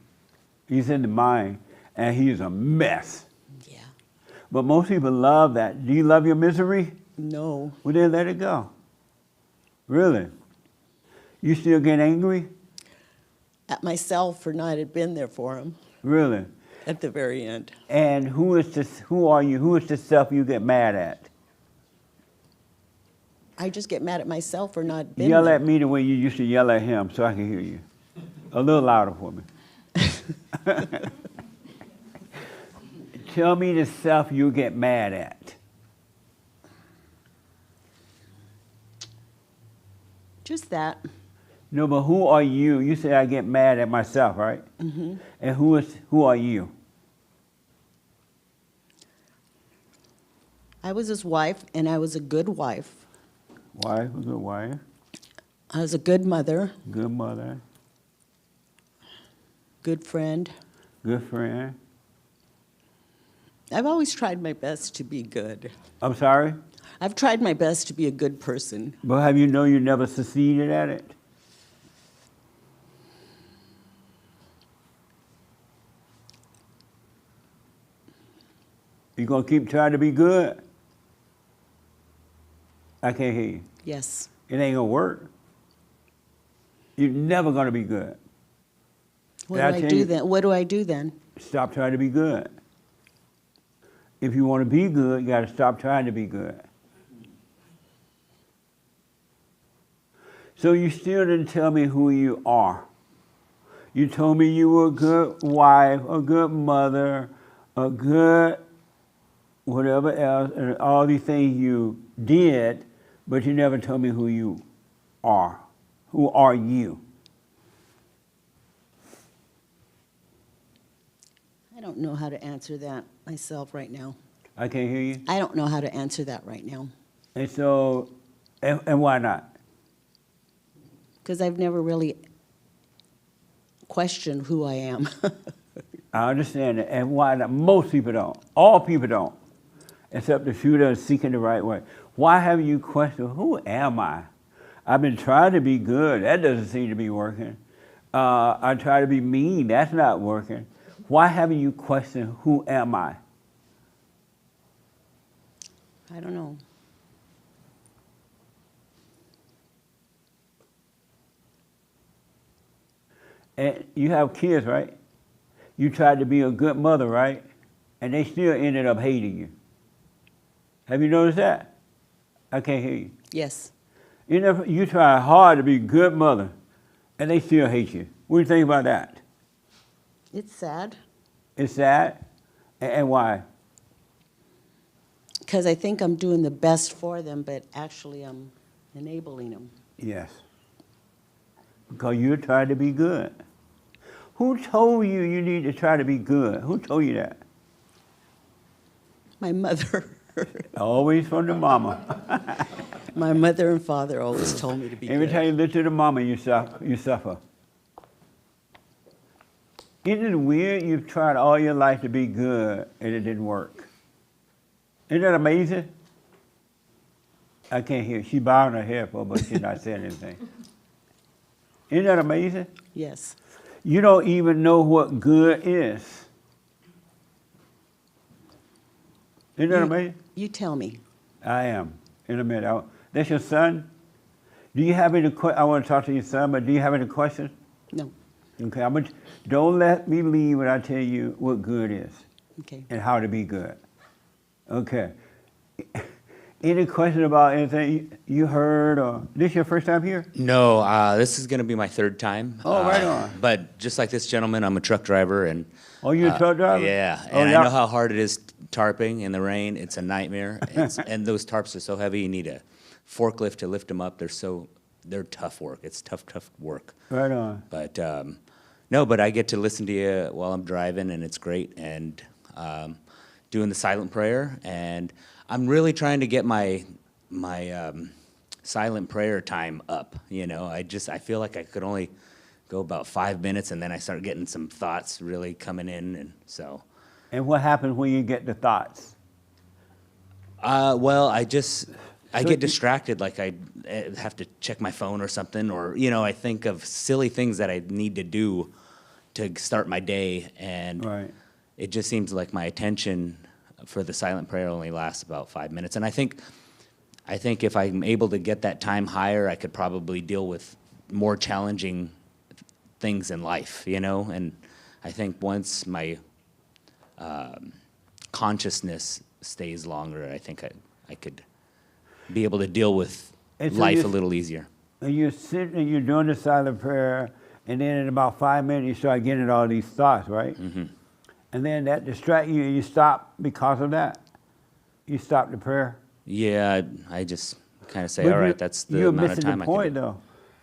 He's in the mind, and he's a mess. Yeah, But most people love that. Do you love your misery? no, Well, then let it go. Really? You still get angry? at myself for not had been there for him. Really? at the very end. And who are you? Who is the self you get mad at? I just get mad at myself for not being Yell there. at me the way you used to yell at him so I can hear you. A little louder for me. Tell me the self you get mad at. Just that. No, but who are you? You say I get mad at myself, right? Mm-hmm. And who are you? I was his wife, and I was a good wife. Wife, a good wife, I was a good mother, good mother, good friend. good friend. I've always tried my best to be good. I'm sorry, I've tried my best to be a good person. but have you known you never succeeded at it? You gonna keep trying to be good? I can't hear you. Yes. It ain't gonna work. You're never gonna be good. What Did I do I tell do you- then? What do I do then? Stop trying to be good. If you want to be good, you got to stop trying to be good. So you still didn't tell me who you are. You told me you were a good wife, a good mother, a good whatever else, and all these things you did, but you never told me who you are. Who are you? I don't know how to answer that myself right now. I can't hear you. I don't know how to answer that right now And so, and why not? because I've never really questioned who I am. I understand that, and why not? Most people don't. All people don't, except the few that are seeking the right way. Why have you questioned, who am I? I've been trying to be good. That doesn't seem to be working. I try to be mean. That's not working. Why haven't you questioned, who am I? I don't know. And you have kids, right? You tried to be a good mother, right? And they still ended up hating you. Have you noticed that? I can't hear you. Yes. You try hard to be a good mother, and they still hate you. What do you think about that? It's sad It's sad? And why? because I think I'm doing the best for them, but actually I'm enabling them. Yes. Because you're trying to be good. Who told you you need to try to be good? Who told you that? My mother, Always from the mama. my mother and father always told me to be Every good. time you listen to the mama, you suffer. Isn't it weird you've tried all your life to be good and it didn't work? Isn't that amazing? I can't hear. She bowed her head for, but she's not saying anything. Isn't that amazing? Yes. You don't even know what good is. Isn't that amazing? You tell me. I am. In a minute. That's your son? Do you have any I want to talk to your son, but do you have any questions? No. Okay, don't let me leave when I tell you what good is Okay. and how to be good. Okay. Any question about anything you heard, or this your first time here? No, this is going to be my third time. Oh, right on. But just like this gentleman, I'm a truck driver, and Oh, you're a truck driver? yeah, Oh, and yeah. I know how hard it is tarping in the rain. It's a nightmare, and those tarps are so heavy. You need a forklift to lift them up. They're tough work. It's tough work. Right on. But no, but I get to listen to you while I'm driving, and it's great. And doing the silent prayer, and I'm really trying to get my silent prayer time up. You know, I feel like I could only go about 5 minutes, and then I start getting some thoughts really coming in, and so. And what happens when you get the thoughts? Well, I get distracted, like I have to check my phone or something, or, you know, I think of silly things that I need to do to start my day, and Right. it just seems like my attention for the silent prayer only lasts about 5 minutes. And I think if I'm able to get that time higher, I could probably deal with more challenging things in life, you know? And I think once my consciousness stays longer, I think I could be able to deal with And so life you- a little easier. And you're sitting and you're doing the silent prayer, and then in about 5 minutes you start getting all these thoughts, right? Mm-hmm. And then that distract you, and you stop because of that. You stop the prayer. Yeah, I just kind of say, But all you- right, that's the you're amount of missing time the I can point, do. though.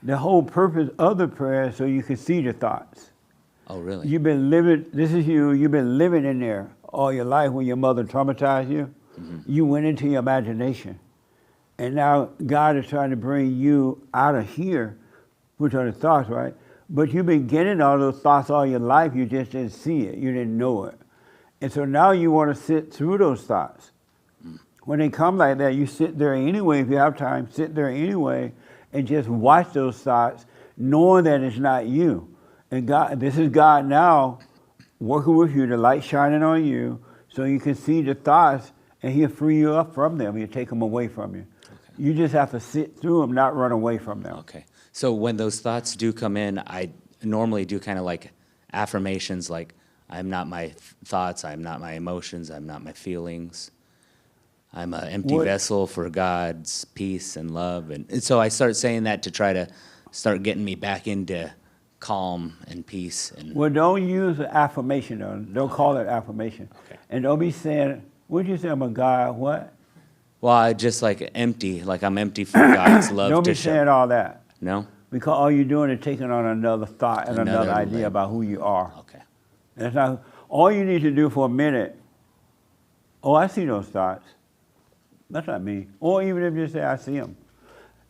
The whole purpose of the prayer is so you can see the thoughts. Oh, really? You've been living. This is you. You've been living in there all your life. When your mother traumatized you, you went into your imagination, and now God is trying to bring you out of here, which are the thoughts, right? But you've been getting all those thoughts all your life. You just didn't see it. You didn't know it, and so now you want to sit through those thoughts. When they come like that, you sit there anyway. If you have time, sit there anyway, and just watch those thoughts, knowing that it's not you. And God, this is God now working with you, the light shining on you, so you can see the thoughts, and He'll free you up from them. He'll take them away from you. You just have to sit through them, not run away from them. Okay. So when those thoughts do come in, I normally do kind of like affirmations like, I'm not my thoughts, I'm not my emotions, I'm not my feelings. I'm an empty What- vessel for God's peace and love. And so I start saying that to try to start getting me back into calm and peace. And Well, don't use an affirmation, though. Don't call it affirmation. Okay. And don't be saying, what'd you say, I'm a God, what? well, I just like empty, like I'm empty for God's love Don't to be show. saying all that. No? Because all you're doing is taking on another thought and Another another idea label. about who you are. Okay. That's not, all you need to do for a minute, oh, I see those thoughts. That's not me. Or even if you say, I see them.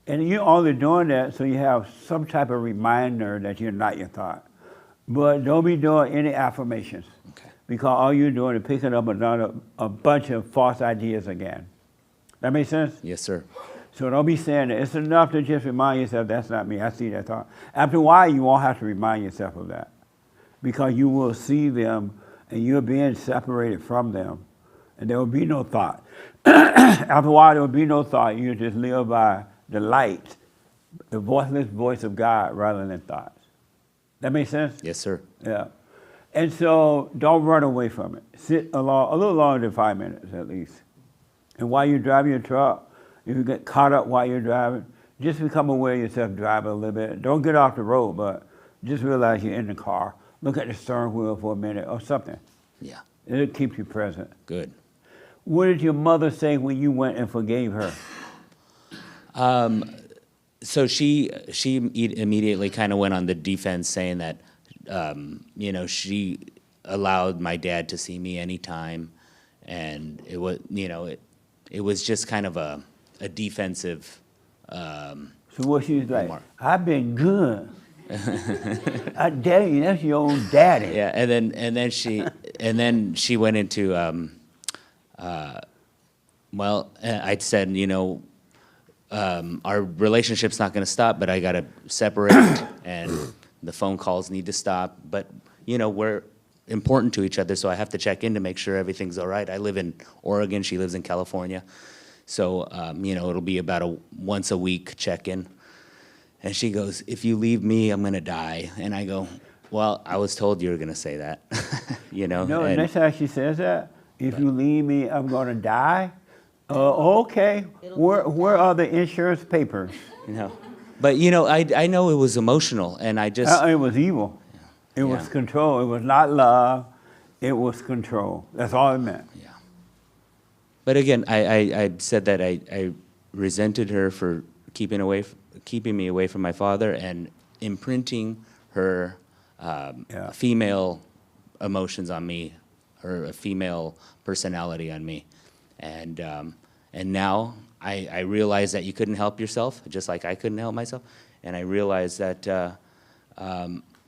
And you're only doing that so you have some type of reminder that you're not your thought. But don't be doing any affirmations. Okay. Because all you're doing is picking up a bunch of false ideas again. That make sense? Yes, sir. So don't be saying that. It's enough to just remind yourself, that's not me, I see that thought. After a while, you won't have to remind yourself of that. Because you will see them, and you're being separated from them. And there will be no thought. After a while, there will be no thought. You just live by the light, the voiceless voice of God, rather than thoughts. That makes sense? Yes, sir. Yeah. And so don't run away from it. Sit a little longer than 5 minutes at least. And while you're driving your truck, if you get caught up while you're driving, just become aware of yourself driving a little bit. Don't get off the road, but just realize you're in the car. Look at the steering wheel for a minute or something. Yeah. It'll keep you present. Good. What did your mother say when you went and forgave her? So she immediately kind of went on the defense, saying that she allowed my dad to see me anytime, and it was it was just kind of a defensive. So what she was like, Remark. I've been good. I dare you, that's your own daddy. Yeah, and then she went into I said, our relationship's not going to stop, but I got to separate, and the phone calls need to stop. But we're important to each other, so I have to check in to make sure everything's all right. I live in Oregon; she lives in California, so it'll be about a once a week check-in. And she goes, "If you leave me, I'm going to die." And I go, "Well, I was told you were going to say that," No, and- next time she says that, if you leave me, I'm going to die. Okay. Where are the insurance papers? But I know it was emotional, and I just It was evil. It was Yeah. control. It was not love. It was control. That's all it meant. yeah. But again, I said that I resented her for keeping me away from my father and imprinting her Yeah. female emotions on me, her female personality on me, and now I realize that you couldn't help yourself, just like I couldn't help myself, and I realize that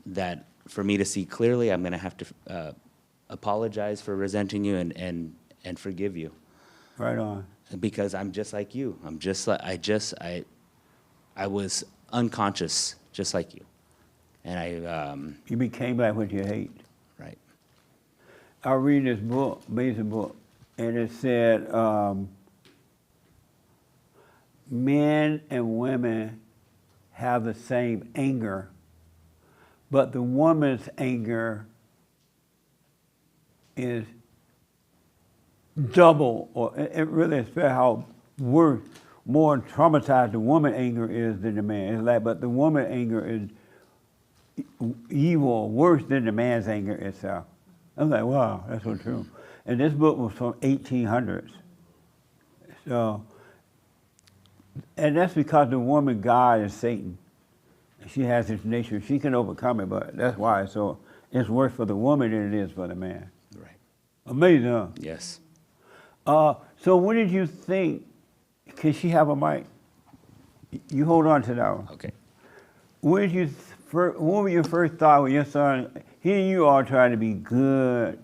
that for me to see clearly, I'm going to have to apologize for resenting you and forgive you, Right on. because I'm just like you. I'm just like I was unconscious, just like you, and You became like what you hate. right. I read this book, amazing book, and it said men and women have the same anger, but the woman's anger is double, or it really is fair how worse, more traumatized the woman anger is than the man. It's like, but the woman anger is evil, worse than the man's anger itself. I was like, wow, that's so true. And this book was from 1800s. So, and that's because the woman God is Satan. She has this nature. She can overcome it, but that's why. So it's worse for the woman than it is for the man. Right. Amazing, huh? Yes. So when did you think, can she have a mic? You hold on to that one. Okay. When did you, what were your first thought with your son? Here you are trying to be good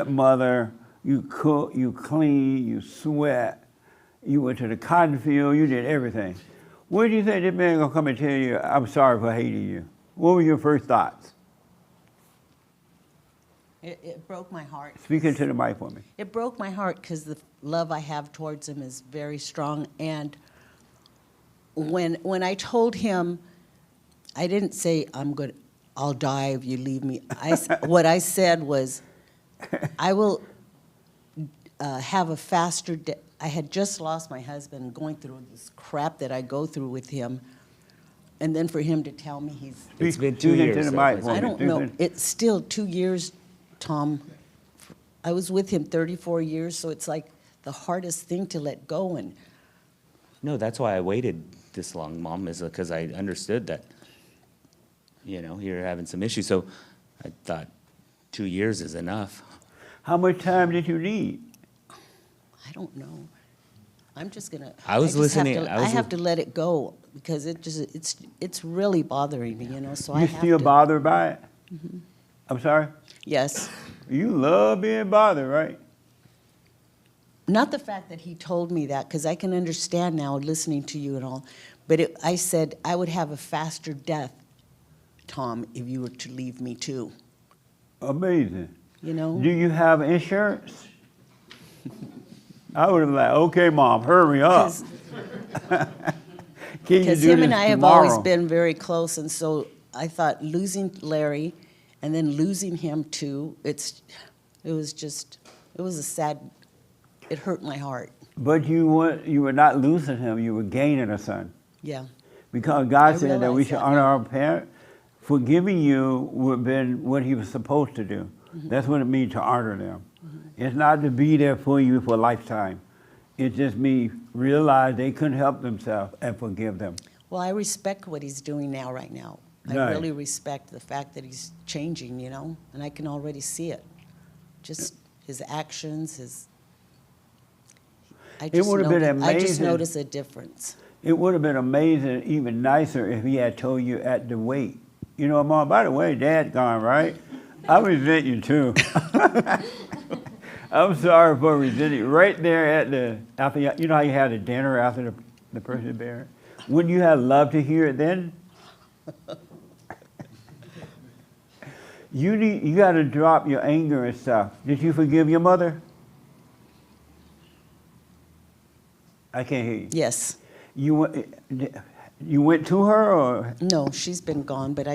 mother. You cook, you clean, you sweat. You went to the cotton field, you did everything. When did you think this man gonna come and tell you, I'm sorry for hating you? What were your first thoughts? It broke my heart. Speak into the mic for me. It broke my heart because the love I have towards him is very strong. And when I told him, I didn't say, I'll die if you leave me. What I said was, I will have a faster death. I had just lost my husband, going through this crap that I go through with him. And then for him to tell me he's, It's been 2 Speak years. into the though. mic for I me. don't know, it's still 2 years, Tom. I was with him 34 years, so it's like the hardest thing to let go. And No, that's why I waited this long, Mom, is because I understood that, you're having some issues. So I thought 2 years is enough. How much time did you need? I don't know. I'm just gonna. I was just listening- Have to, I was I have li- to let it go because it's really bothering me, So I You have still to. bothered by it? I'm sorry? Yes. You love being bothered, right? Not the fact that he told me that, because I can understand now listening to you and all, but I said I would have a faster death, Tom, if you were to leave me too. Amazing. You know? Do you have insurance? I would have been like, okay, Mom, hurry up. Can you Because do him this and I have always tomorrow? been very close, and so I thought losing Larry and then losing him too, it was a sad, it hurt my heart. But you were not losing him, you were gaining a son. Yeah. Because God I said that we realize should that honor now. our parent. Forgiving you would have been what he was supposed to do. Mm-hmm. That's what it means to honor them. It's not to be there for you for a lifetime. It just means realize they couldn't help themselves and forgive them. Well, I respect what he's doing now, right now. I Right. really respect the fact that he's changing, and I can already see it. Just his actions, I just would have been I just amazing. notice a difference. It would have been amazing, even nicer, if he had told you at the wake. Mom, by the way, Dad gone, right? I resent you too. I'm sorry for resenting you. Right there after how you had a dinner after the person buried? Wouldn't you have loved to hear it then? You got to drop your anger and stuff. Did you forgive your mother? I can't hear you. Yes. You went to her, or No, she's been gone, but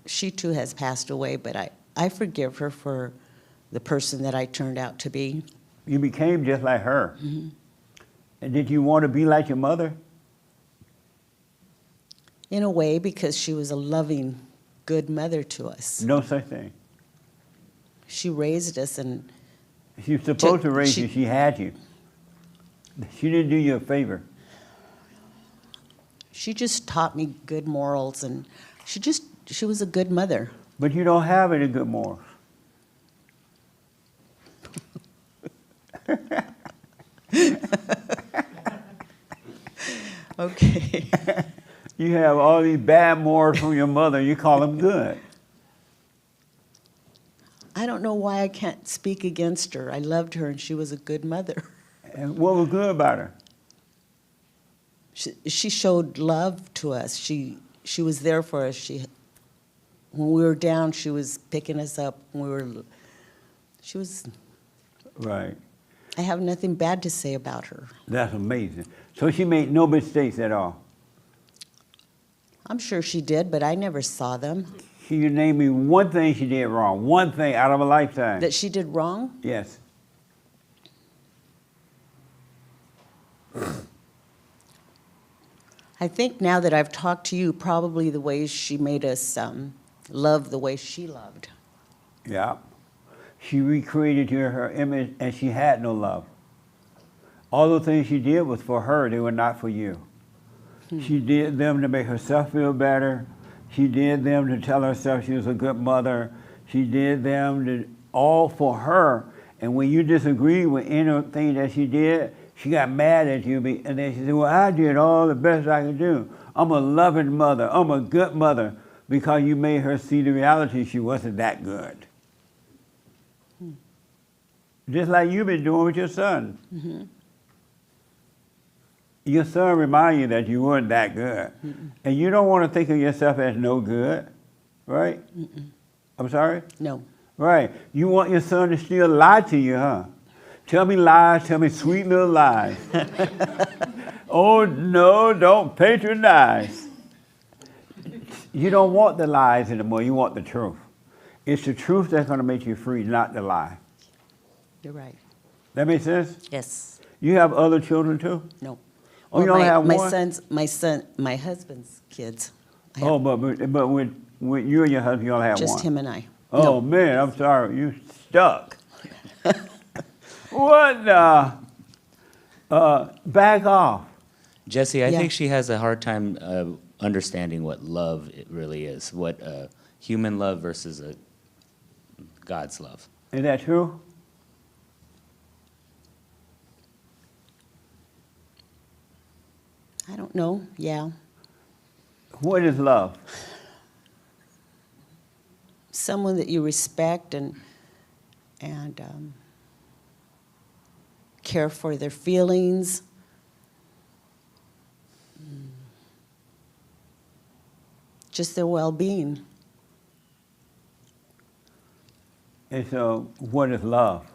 she too has passed away, but I forgive her for the person that I turned out to be. you became just like her? Mm-hmm. And did you want to be like your mother? In a way, because she was a loving, good mother to us. No such thing. She raised us, and She was supposed to raise she- you. She had you. She didn't do you a favor. she just taught me good morals, and she was a good mother. But you don't have any good morals. Okay. You have all these bad morals from your mother. You call them good. I don't know why I can't speak against her. I loved her, and she was a good mother. And what was good about her? She showed love to us. She was there for us. When we were down, she was picking us up. She was. Right. I have nothing bad to say about her. That's amazing. So she made no mistakes at all. I'm sure she did, but I never saw them. Can you name me one thing she did wrong? One thing out of a lifetime. That she did wrong? Yes. I think now that I've talked to you, probably the ways she made us love the way she loved. Yeah. She recreated to her image and she had no love. All the things she did was for her, they were not for you. She did them to make herself feel better. She did them to tell herself she was a good mother. She did them to, all for her. And when you disagreed with anything that she did, she got mad at you. And then she said, well, I did all the best I could do. I'm a loving mother. I'm a good mother. Because you made her see the reality she wasn't that good. Just like you've been doing with your son. Mm-hmm. Your son reminds you that you weren't that good. And you don't want to think of yourself as no good, right? I'm sorry? No. Right. You want your son to still lie to you, huh? Tell me lies, tell me sweet little lies. Oh, no, don't patronize. You don't want the lies anymore, you want the truth. It's the truth that's going to make you free, not the lie. You're right. That makes sense? Yes. You have other children too? No. Oh, you only have my one? my husband's kids. I Oh, have but with you and your husband, you only have just one. him and I. Oh, No. man, I'm sorry. You stuck. What the? Back off. Jesse, I Yeah. think she has a hard time understanding what love it really is, what human love versus God's love. Is that true? I don't know. Yeah. What is love? Someone that you respect and care for their feelings. Just their well-being. And so, what is love?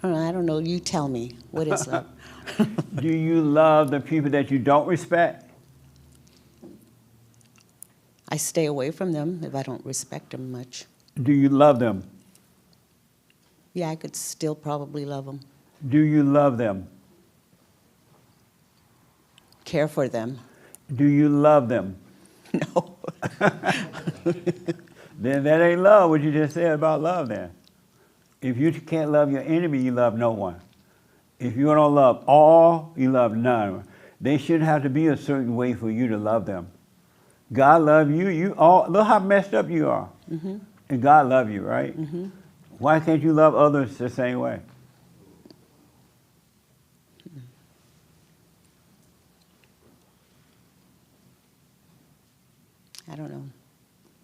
I don't know. You tell me. What is love? Do you love the people that you don't respect? I stay away from them if I don't respect them much. Do you love them? Yeah, I could still probably love them. Do you love them? Care for them. Do you love them? No. Then that ain't love, what you just said about love then. If you can't love your enemy, you love no one. If you don't love all, you love none. They shouldn't have to be a certain way for you to love them. God love you. You all look how messed up you are. Mm-hmm. And God love you, right? Mm-hmm. Why can't you love others the same way? I don't know.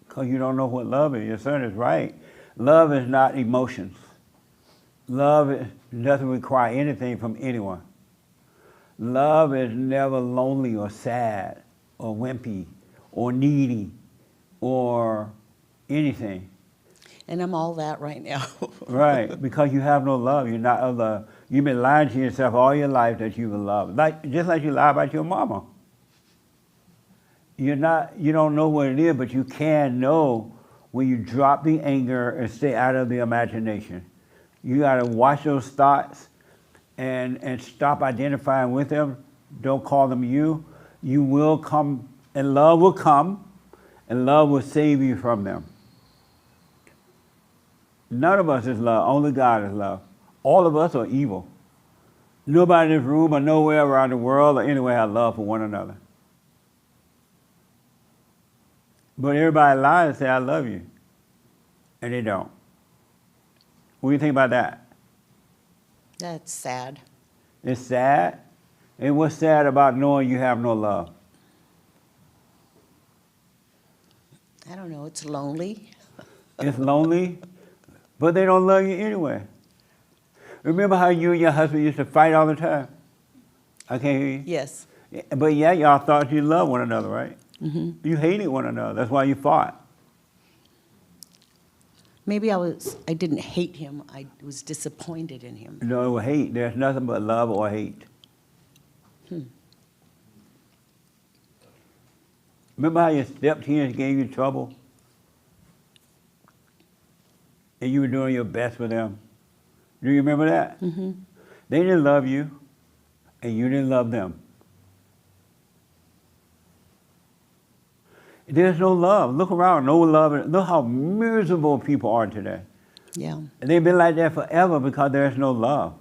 Because you don't know what love is. Your son is right. Love is not emotions. Love doesn't require anything from anyone. Love is never lonely or sad or wimpy or needy or anything. And I'm all that right now. Right, because you have no love. You're not of love. You've been lying to yourself all your life that you will love. Just like you lie about your mama. You don't know what it is, but you can know when you drop the anger and stay out of the imagination. You got to watch those thoughts and stop identifying with them. Don't call them you. You will come, and love will come, and love will save you from them. None of us is love. Only God is love. All of us are evil. Nobody in this room or nowhere around the world or anywhere has love for one another. But everybody lies and say, I love you. And they don't. What do you think about that? That's sad. It's sad. And what's sad about knowing you have no love? I don't know. It's lonely. It's lonely, but they don't love you anyway. Remember how you and your husband used to fight all the time? I can't hear you. Yes. But yeah, y'all thought you loved one another, right? Mm-hmm. You hated one another. That's why you fought. Maybe I didn't hate him. I was disappointed in him. No, it was hate. There's nothing but love or hate. Remember how your step-kids gave you trouble? And you were doing your best for them? Do you remember that? Mm-hmm. They didn't love you, and you didn't love them. There's no love. Look around, no love. Look how miserable people are today. Yeah. And they've been like that forever because there's no love.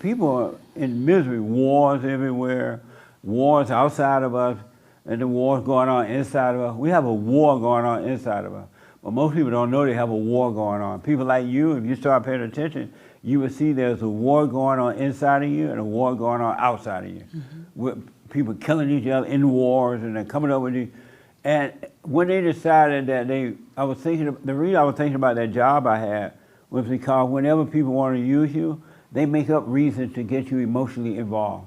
People are in misery, wars everywhere, wars outside of us, and the wars going on inside of us. We have a war going on inside of us. But most people don't know they have a war going on. People like you, if you start paying attention, you will see there's a war going on inside of you and a war going on outside of you. With people killing each other in wars, and they're coming up with these. And when they decided that the reason I was thinking about that job I had was because whenever people want to use you, they make up reasons to get you emotionally involved.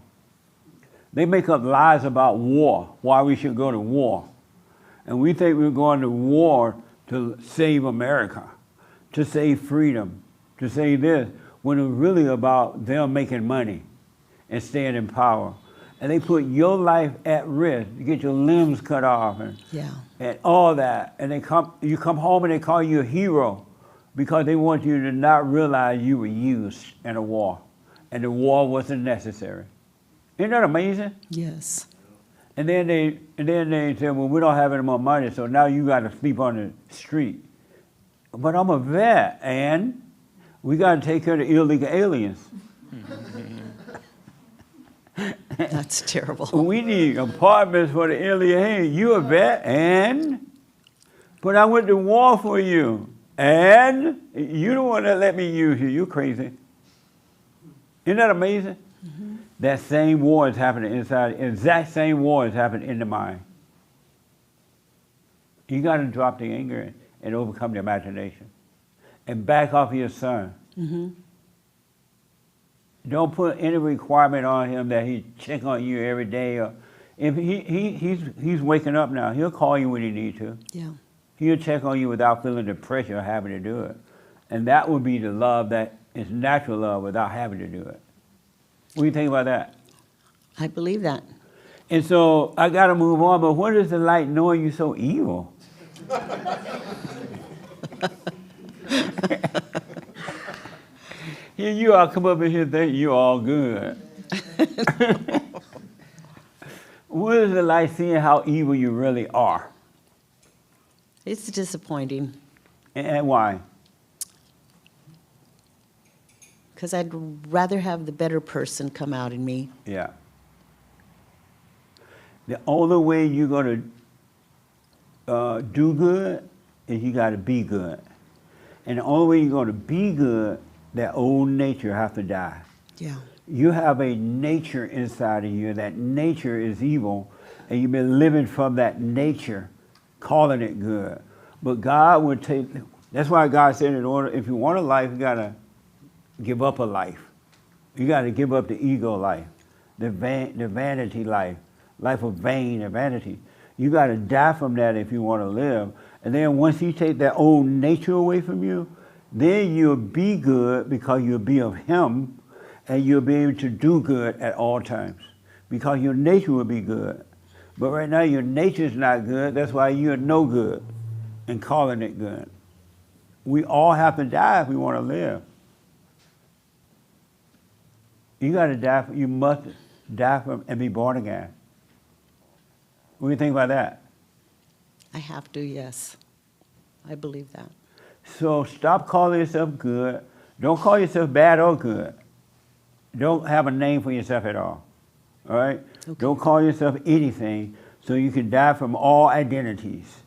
They make up lies about war, why we should go to war. And we think we're going to war to save America, to save freedom, to save this, when it's really about them making money and staying in power. And they put your life at risk. You get your limbs cut off and all that. And you come home and they call you a hero because they want you to not realize you were used in a war. And the war wasn't necessary. Isn't that amazing? Yes. And then they said, well, we don't have any more money, so now you got to sleep on the street. But I'm a vet, and we got to take care of the illegal aliens. That's terrible. We need apartments for the illegal aliens. You a vet, and? But I went to war for you, and? You the one that let me use you. You crazy. Isn't that amazing? Mm-hmm. That same war is happening inside, exact same war is happening in the mind. You got to drop the anger and overcome the imagination. And back off your son. Mm-hmm. Don't put any requirement on him that he check on you every day. Or if he's waking up now, he'll call you when he needs to. Yeah. He'll check on you without feeling the pressure of having to do it. And that would be the love that is natural love without having to do it. What do you think about that? I believe that. And so I got to move on, but what is it like knowing you're so evil? Here you are, come up in here thinking you're all good. What is it like seeing how evil you really are? It's disappointing And why? because I'd rather have the better person come out in me. Yeah. The only way you're going to do good is you got to be good. And the only way you're going to be good, that old nature has to die. Yeah. You have a nature inside of you, and that nature is evil, and you've been living from that nature, calling it good. But God would take, that's why God said in order, if you want a life, you got to give up a life. You got to give up the ego life, the vanity life of vain and vanity. You got to die from that if you want to live. And then once you take that old nature away from you, then you'll be good because you'll be of Him, and you'll be able to do good at all times because your nature will be good. But right now your nature's not good. That's why you're no good and calling it good. We all have to die if we want to live. You got to die. You must die from and be born again. What do you think about that? I have to, yes. I believe that. So stop calling yourself good. Don't call yourself bad or good. Don't have a name for yourself at all. All right? Okay. Don't call yourself anything, so you can die from all identities,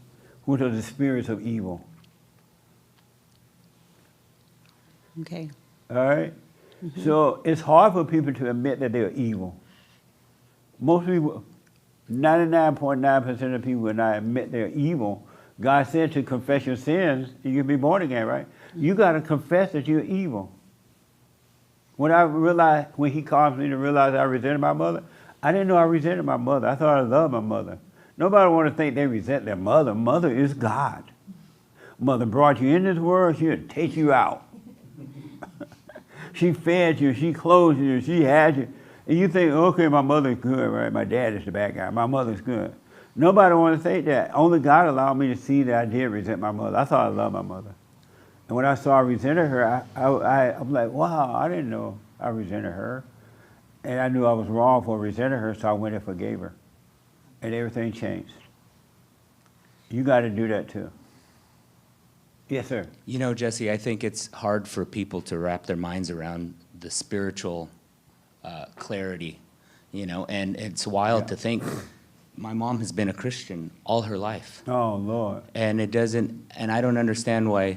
which are the spirits of evil. Okay. All right? Mm-hmm. So it's hard for people to admit that they're evil. Most people, 99.9% of people will not admit they're evil. God said to confess your sins, you can be born again, right? You got to confess that you're evil. When I realized, when He caused me to realize I resented my mother, I didn't know I resented my mother. I thought I loved my mother. Nobody want to think they resent their mother. Mother is God. Mother brought you in this world, she'll take you out. She fed you, she clothed you, she had you. And you think, okay, my mother's good, right? My dad is the bad guy. My mother's good. Nobody want to think that. Only God allowed me to see that I did resent my mother. I thought I loved my mother. And when I saw I resented her, I'm like, wow, I didn't know I resented her. And I knew I was wrong for resenting her, so I went and forgave her. And everything changed. You got to do that too. Yes, sir. You know, Jesse, I think it's hard for people to wrap their minds around the spiritual clarity, you know, and it's wild to think my mom has been a Christian all her life. Oh, Lord. And it doesn't, and I don't understand why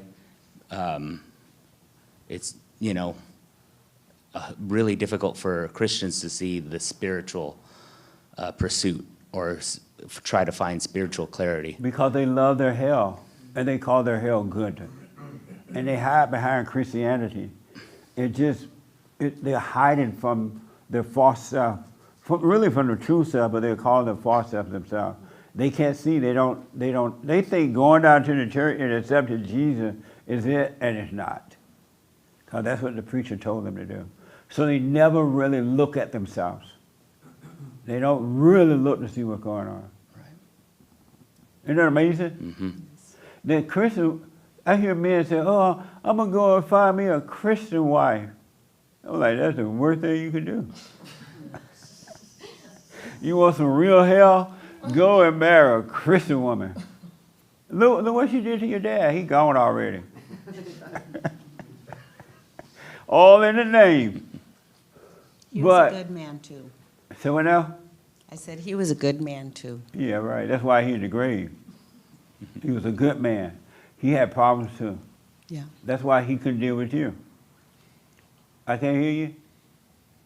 it's, you know, really difficult for Christians to see the spiritual pursuit or try to find spiritual clarity. Because they love their hell, and they call their hell good. And they hide behind Christianity. They're hiding from their false self, really from the true self, but they're calling them false self themselves. They can't see, they think going down to the church and accepting Jesus is it, and it's not. Because that's what the preacher told them to do. So they never really look at themselves. They don't really look to see what's going on. Right. Isn't that amazing? Mm-hmm. The Christian, I hear men say, oh, I'm going to go and find me a Christian wife. I'm like, that's the worst thing you can do. You want some real hell? Go and marry a Christian woman. Look what she did to your dad. He gone already. All in the name. He was But- a good man, too. So what now? I said he was a good man, too. Yeah, right. That's why he's in the grave. He was a good man. He had problems too. Yeah. That's why he couldn't deal with you. I can't hear you.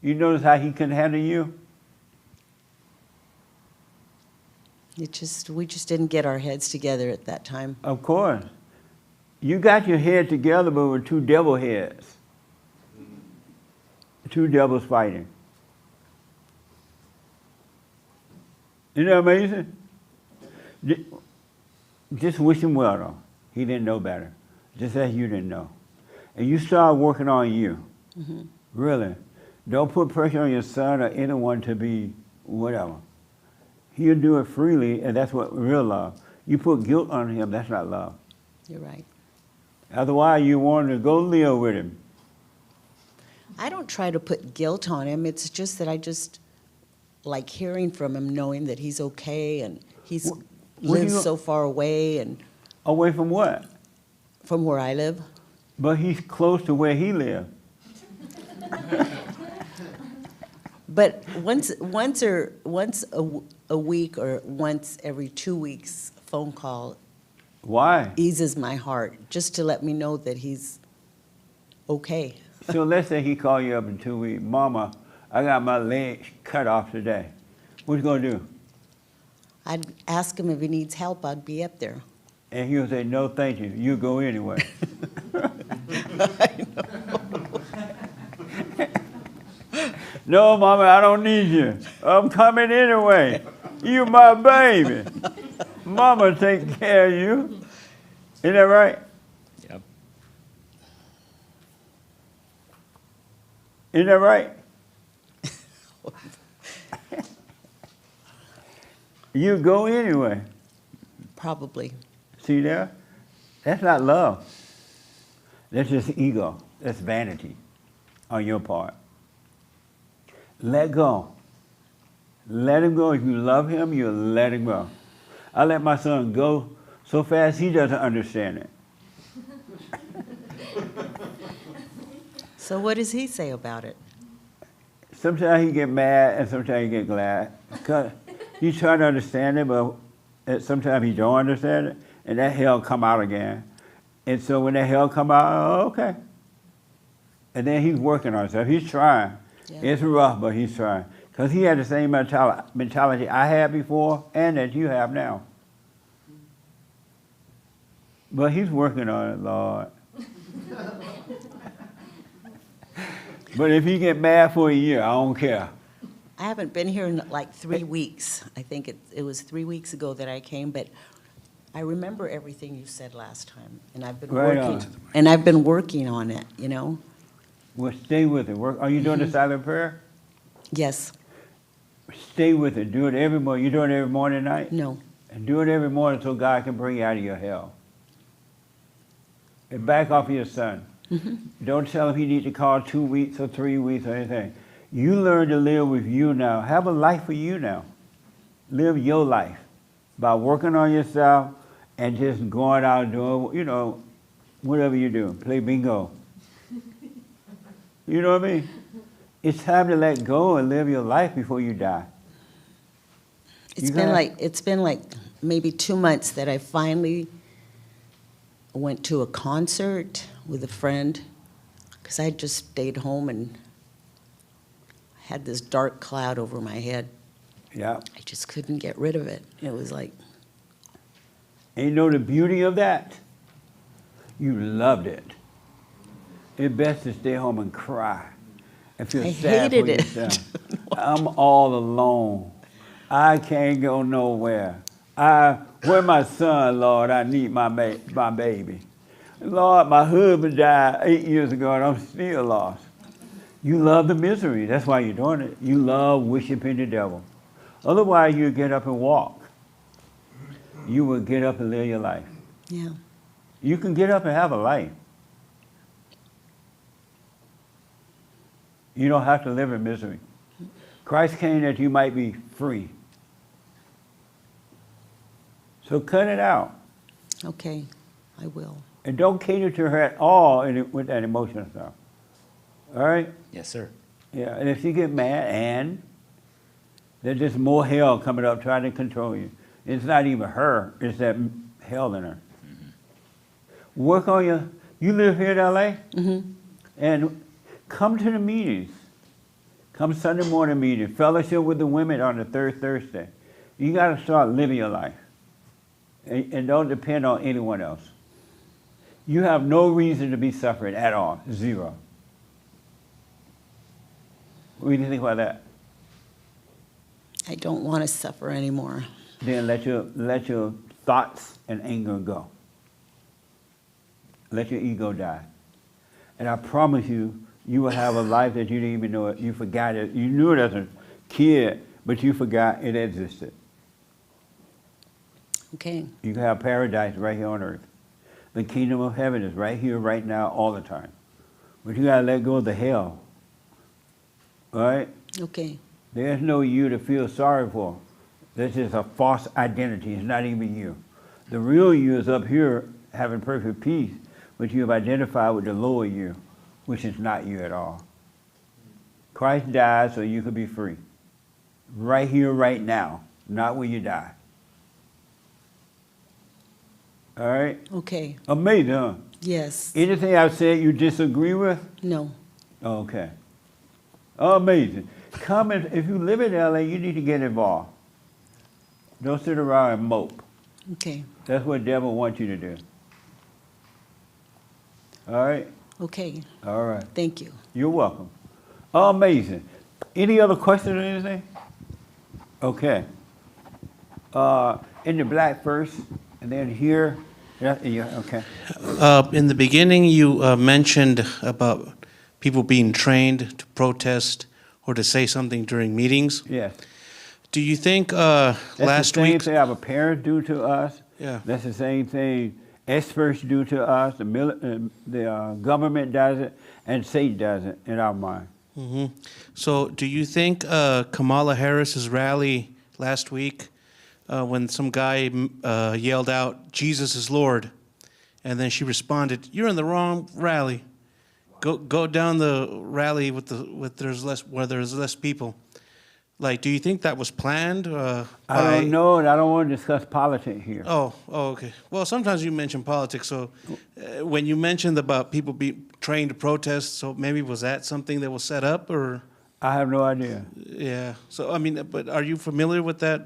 You notice how he couldn't handle you? We just didn't get our heads together at that time. Of course. You got your head together, but with two devil heads. Two devils fighting. Isn't that amazing? Just wish him well, though. He didn't know better, just as you didn't know. And you start working on you. Mm-hmm. Really. Don't put pressure on your son or anyone to be whatever. He'll do it freely, and that's what real love. You put guilt on him, that's not love. You're right. Otherwise, you want to go live with him. I don't try to put guilt on him. It's just that I just like hearing from him, knowing that he's okay and he's What do lives you- so far away and Away from what? from where I live. But he's close to where he lived. But once a week or once every 2 weeks, phone call Why? eases my heart, just to let me know that he's okay. So let's say he called you up in 2 weeks. Mama, I got my leg cut off today. What you gonna do? I'd ask him if he needs help. I'd be up there. And he'll say, no, thank you. You go anyway. No, Mama, I don't need you. I'm coming anyway. You my baby. Mama take care of you. Isn't that right? Yep. Isn't that right? You go anyway. Probably. See there? That's not love. That's just ego. That's vanity on your part. Let go. Let him go. If you love him, you let him go. I let my son go so fast he doesn't understand it. So what does he say about it? Sometimes he get mad and sometimes he get glad. 'Cause he's trying to understand it, but sometimes he don't understand it, and that hell come out again. And so when that hell come out, oh, okay. And then he's working on himself. He's trying. Yeah. It's rough, but he's trying. Because he had the same mentality I had before and that you have now. But he's working on it, Lord. But if he get mad for a year, I don't care. I haven't been here in like 3 weeks. I think it was 3 weeks ago that I came, but I remember everything you said last time, and I've been Right working. on. And I've been working on it, you know. Well, stay with it. Are you doing the silent prayer? Yes. Stay with it. Do it every morning. You do it every morning and night? No. And do it every morning so God can bring you out of your hell. And back off your son. Don't tell him he needs to call 2 weeks or 3 weeks or anything. You learn to live with you now. Have a life for you now. Live your life by working on yourself and just going out and doing, you know, whatever you do. Play bingo. You know what I mean? It's time to let go and live your life before you die. It's You been like maybe 2 months that I finally went to a concert with a friend because I just stayed home and had this dark cloud over my head. Yeah. I just couldn't get rid of it. It was like, And you know the beauty of that? You loved it. It's best to stay home and cry and feel I sad hated for it. yourself. I'm all alone. I can't go nowhere. Where my son, Lord? I need my baby. Lord, my husband died 8 years ago and I'm still lost. You love the misery. That's why you're doing it. You love worshiping the devil. Otherwise, you get up and walk. You will get up and live your life. yeah. You can get up and have a life. You don't have to live in misery. Christ came that you might be free. So cut it out. Okay, I will. And don't cater to her at all with that emotional stuff. All right? Yes, sir. Yeah, and if you get mad, and there's just more hell coming up trying to control you. It's not even her, it's that hell in her. Work on you live here in LA? And come to the meetings. Come Sunday morning meeting, fellowship with the women on the third Thursday. You got to start living your life. And don't depend on anyone else. You have no reason to be suffering at all, zero. What do you think about that? I don't want to suffer anymore. Then let your thoughts and anger go. Let your ego die. And I promise you, you will have a life that you didn't even know it. You forgot it. You knew it as a kid, but you forgot it existed. Okay, You can have paradise right here on earth. The kingdom of heaven is right here, right now, all the time. But you gotta let go of the hell. All right? okay, There's no you to feel sorry for. This is a false identity. It's not even you. The real you is up here having perfect peace, but you have identified with the lower you, which is not you at all. Christ died so you could be free. Right here, right now, not when you die. All right? okay, Amazing, huh? yes, Anything I've said you disagree with? no, Okay. Amazing. Come and, if you live in LA, you need to get involved. Don't sit around and mope. okay, That's what the devil wants you to do. All right? okay, All right. thank you. You're welcome. Amazing. Any other questions or anything? Okay. In the black first, and then here. Yeah, okay. In the beginning, you mentioned about people being trained to protest or to say something during meetings. Yes. Do you think That's last the same week? thing our parents do to us. Yeah. That's the same thing experts do to us. The government does it, and Satan does it in our mind. So, do you think Kamala Harris's rally last week, when some guy yelled out, "Jesus is Lord," and then she responded, "You're in the wrong rally. Go down the rally where there's less people." Like, do you think that was planned? I don't know, and I don't want to discuss politics here. Oh, okay. Well, sometimes you mention politics, so when you mentioned about people being trained to protest, so maybe was that something that was set up, or? I have no idea. Yeah. So, I mean, but are you familiar with that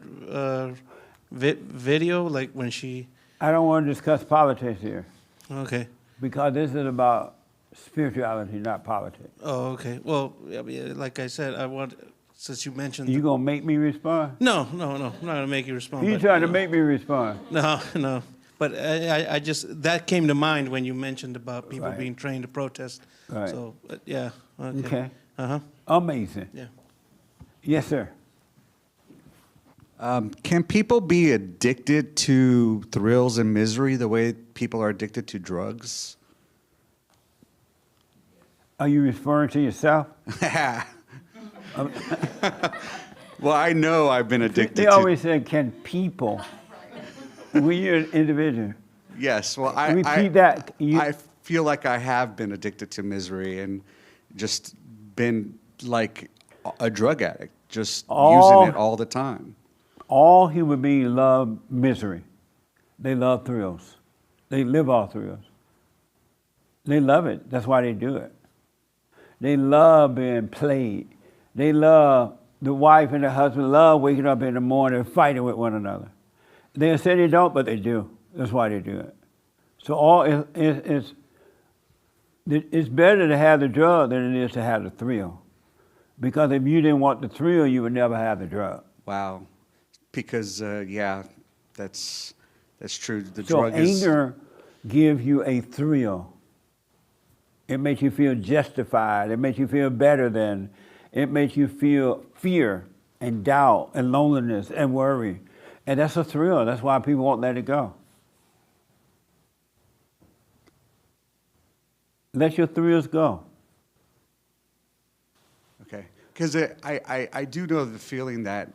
video, like when she? I don't want to discuss politics here Okay. because this is about spirituality, not politics. Oh, okay. Well, I mean, like I said, since you mentioned. You gonna make me respond? No. I'm not gonna make you respond. You but, trying to know. make me respond? No. But I just, that came to mind when you mentioned about people Right. being trained to protest. Right. So, yeah. Okay. Okay. Uh-huh. Amazing. Yeah. Yes, sir. Can people be addicted to thrills and misery the way people are addicted to drugs? Are you referring to yourself? Well, I know I've been addicted They to. always say, can people? When you're an individual. Yes, well, Repeat that. I feel like I have been addicted to misery and just been like a drug addict, just using it all the time. All human beings love misery. They love thrills. They live off thrills. They love it. That's why they do it. They love being played. They love, the wife and the husband love waking up in the morning and fighting with one another. They say they don't, but they do. That's why they do it. So it's better to have the drug than it is to have the thrill. Because if you didn't want the thrill, you would never have the drug. Wow. Because, yeah, that's true. The So drug is... anger gives you a thrill. It makes you feel justified. It makes you feel better than. It makes you feel fear and doubt and loneliness and worry. And that's a thrill. That's why people won't let it go. Let your thrills go. Okay. Because I do know the feeling that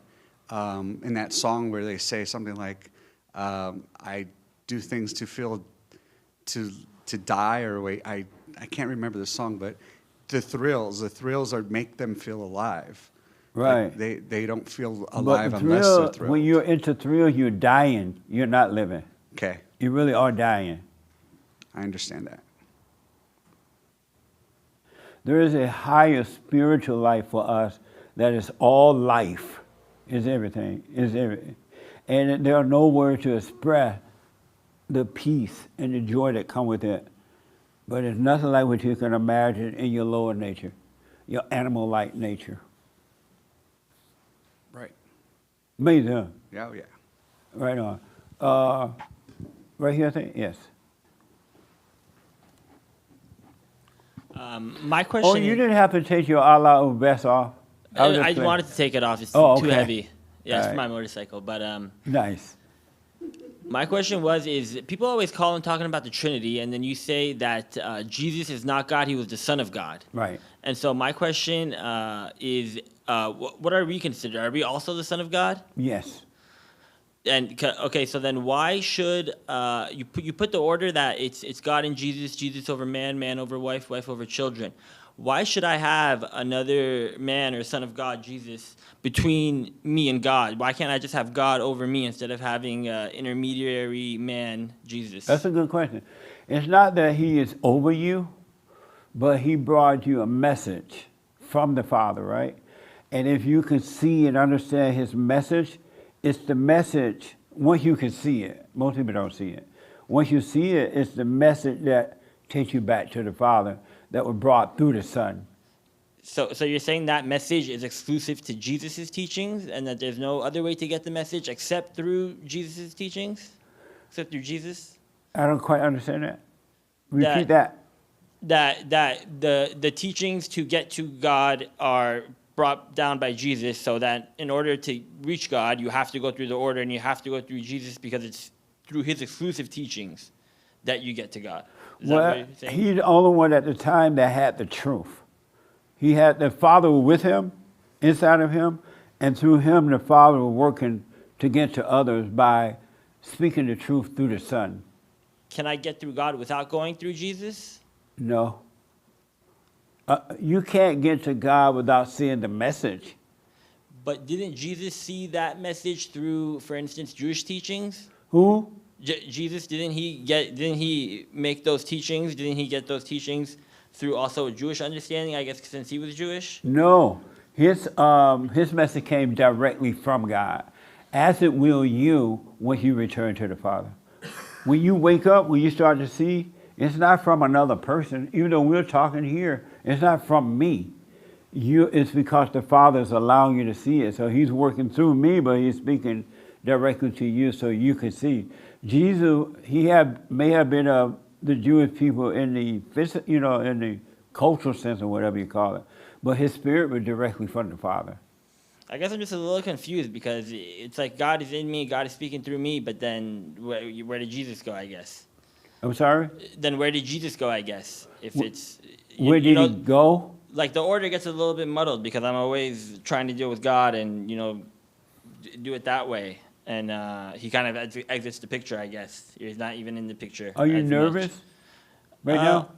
in that song where they say something like, I do things to feel, to die, or wait, I can't remember the song, but the thrills are make them feel alive. Right. Like they don't feel But alive the unless thrill, they're thrilled. when you're into thrill, you're dying. You're not living. Okay. You really are dying. I understand that. There is a higher spiritual life for us that is all life, is everything, is everything. And there are no words to express the peace and the joy that come with it. But it's nothing like what you can imagine in your lower nature, your animal-like nature. Right. Amazing, huh? Yeah, oh, yeah. Right on. Right here, I think? Yes. My question. Oh, you didn't have to take your Allah vest off? was just I playing. wanted to take it off. It's Oh, too okay. heavy. Yeah, it's for Alright. my motorcycle. But Nice. my question is people always call and talking about the Trinity, and then you say that Jesus is not God; he was the Son of God. Right. And so my question is, what are we considered? Are we also the Son of God? Yes. And okay, so then why should you put the order that it's God and Jesus, Jesus over man, man over wife, wife over children? Why should I have another man or son of God, Jesus, between me and God? Why can't I just have God over me instead of having intermediary man, Jesus? That's a good question. It's not that he is over you, but he brought you a message from the Father, right? And if you can see and understand his message, it's the message, once you can see it, most people don't see it. Once you see it, it's the message that takes you back to the Father that was brought through the Son. So you're saying that message is exclusive to Jesus' teachings and that there's no other way to get the message except through Jesus' teachings? Except through Jesus? I don't quite understand that. Repeat that. That the teachings to get to God are brought down by Jesus, so that in order to reach God, you have to go through the order and you have to go through Jesus because it's through his exclusive teachings that you get to God. Is that what Well, you're saying? he's the only one at the time that had the truth. He had the Father with him, inside of him, and through him the Father was working to get to others by speaking the truth through the Son. Can I get through God without going through Jesus? No. You can't get to God without seeing the message. But didn't Jesus see that message through, for instance, Jewish teachings? Who? Jesus, didn't he make those teachings? Didn't he get those teachings through also a Jewish understanding, I guess, since he was Jewish? No. His message came directly from God, as it will you when you return to the Father. When you wake up, when you start to see, it's not from another person. Even though we're talking here, it's not from me. It's because the Father is allowing you to see it. So he's working through me, but he's speaking directly to you so you can see. Jesus, may have been the Jewish people in the in the cultural sense or whatever you call it, but his spirit was directly from the Father. I guess I'm just a little confused because it's like God is in me, God is speaking through me, but then where did Jesus go, I guess? I'm sorry? Then where did Jesus go, I guess? If it's, Where did he go? like the order gets a little bit muddled because I'm always trying to deal with God and, do it that way. And he kind of exits the picture, I guess. He's not even in the picture. Are you as much. nervous right now?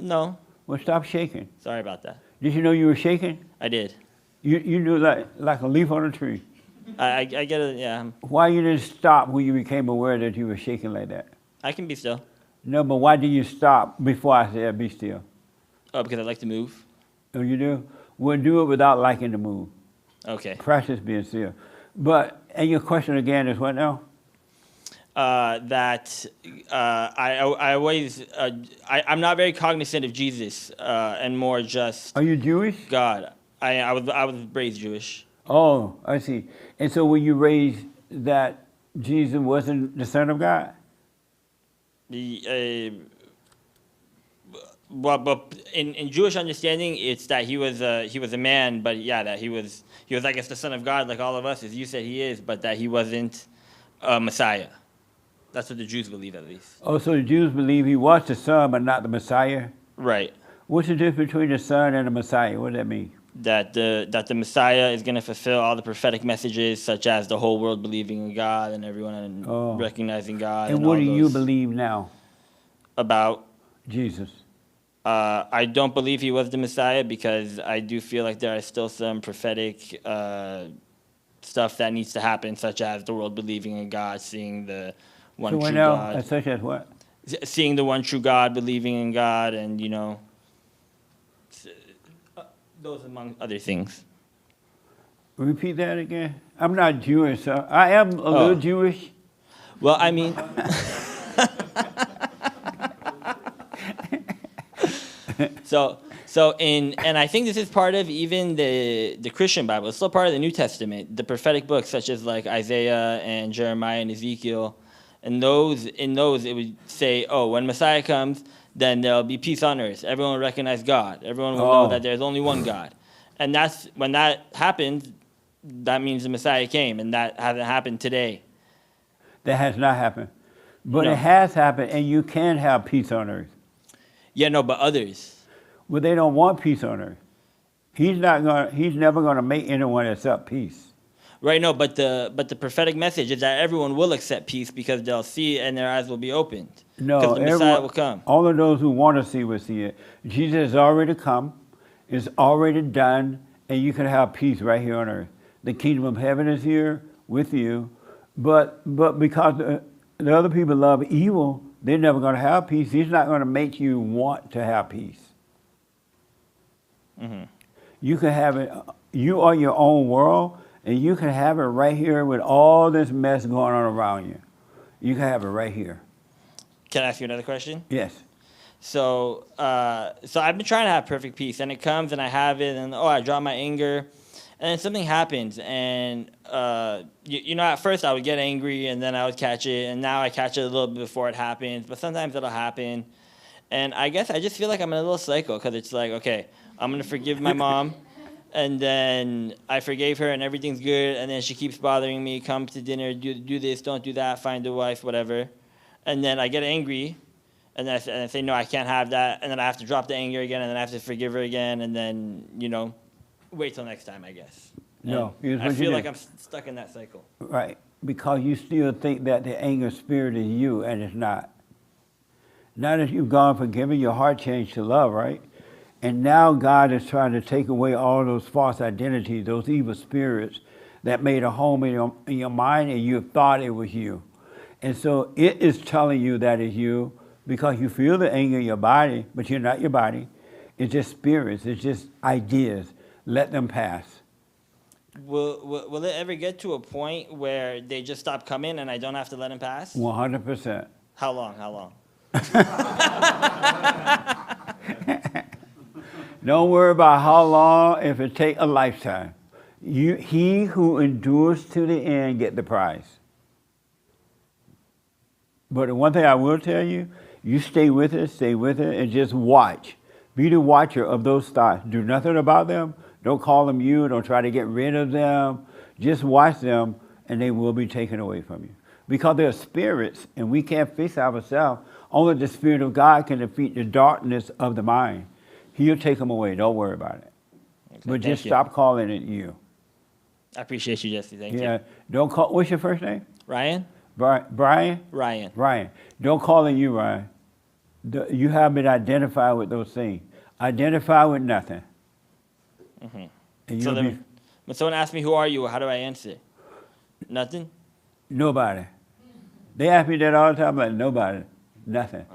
No. Well, stop shaking. Sorry about that. Did you know you were shaking? I did. You knew like a leaf on a tree. I get it, yeah. Why you didn't stop when you became aware that you were shaking like that? I can be still. No, but why did you stop before I said be still? Oh, because I like to move? Oh, you do? Well, do it without liking to move. Okay. Practice being still. But, and your question again is what now? That I always, I'm not very cognizant of Jesus and more just Are you Jewish? God. I was raised Jewish. Oh, I see. And so were you raised that Jesus wasn't the Son of God? Well, but in Jewish understanding, it's that he was a man, but yeah, that he was I guess the Son of God like all of us, as you said he is, but that he wasn't a Messiah. That's what the Jews believe, at least. Oh, so the Jews believe he was the Son, but not the Messiah? Right. What's the difference between the Son and the Messiah? What does that mean? That the Messiah is going to fulfill all the prophetic messages, such as the whole world believing in God and everyone recognizing God. And And what all do you those believe now? about? Jesus. I don't believe he was the Messiah because I do feel like there are still some prophetic stuff that needs to happen, such as the world believing in God, seeing the one So true now, God, such as what? seeing the one true God, believing in God, and those among other things. Repeat that again. I'm not Jewish, so I am a little Jewish. Well, I mean, and I think this is part of even the Christian Bible. It's still part of the New Testament, the prophetic books such as like Isaiah and Jeremiah and Ezekiel. And in those it would say, oh, when Messiah comes, then there'll be peace on earth. Everyone will recognize God. Everyone will know that there's only one God. And that's when that happens, that means the Messiah came, and that hasn't happened today. That has not happened. But No. it has happened, and you can have peace on earth. Yeah, no, but others. Well, they don't want peace on earth. He's never gonna make anyone accept peace. Right, no, but the prophetic message is that everyone will accept peace because they'll see it and their eyes will be opened. No, because the Messiah will come. all of those who want to see will see it. Jesus has already come, it's already done, and you can have peace right here on earth. The kingdom of heaven is here with you, but because the other people love evil, they're never going to have peace. He's not going to make you want to have peace. Mm-hmm. You can have it. You are your own world, and you can have it right here with all this mess going on around you. You can have it right here. Can I ask you another question? Yes. So I've been trying to have perfect peace, and it comes, and I have it, and I drop my anger, and then something happens, and at first I would get angry, and then I would catch it, and now I catch it a little bit before it happens, but sometimes it'll happen, and I guess I just feel like I'm in a little cycle, because it's like, okay, I'm gonna forgive my mom, and then I forgave her, and everything's good, and then she keeps bothering me, come to dinner, do this, don't do that, find a wife, whatever, and then I get angry. And then I say, no, I can't have that. And then I have to drop the anger again, and then I have to forgive her again, and then, wait till next time, I guess. No, And here's I what you feel do. like I'm stuck in that cycle. Right, because you still think that the anger spirit is you, and it's not. Now that you've gone forgiven, your heart changed to love, right? And now God is trying to take away all those false identities, those evil spirits that made a home in your mind, and you thought it was you. And so it is telling you that it's you, because you feel the anger in your body, but you're not your body. It's just spirits. It's just ideas. Let them pass. Will it ever get to a point where they just stop coming and I don't have to let them pass? 100%. How long? How long? Don't worry about how long, if it take a lifetime. He who endures to the end get the prize. But the one thing I will tell you, you stay with it, and just watch. Be the watcher of those thoughts. Do nothing about them. Don't call them you. Don't try to get rid of them. Just watch them, and they will be taken away from you. Because they're spirits, and we can't fix ourselves. Only the Spirit of God can defeat the darkness of the mind. He'll take them away. Don't worry about it. Okay, But thank just you. stop calling it you. I appreciate you, Jesse. Thank Yeah. you. Don't call. What's your first name? Ryan? Brian. Ryan. Ryan. Don't call it you, Ryan. You have been identified with those things. Identify with nothing. And So you'll be then, when someone asks me, who are you, how do I answer? Nothing? nobody. They ask me that all the time. I'm like, nobody. Nothing.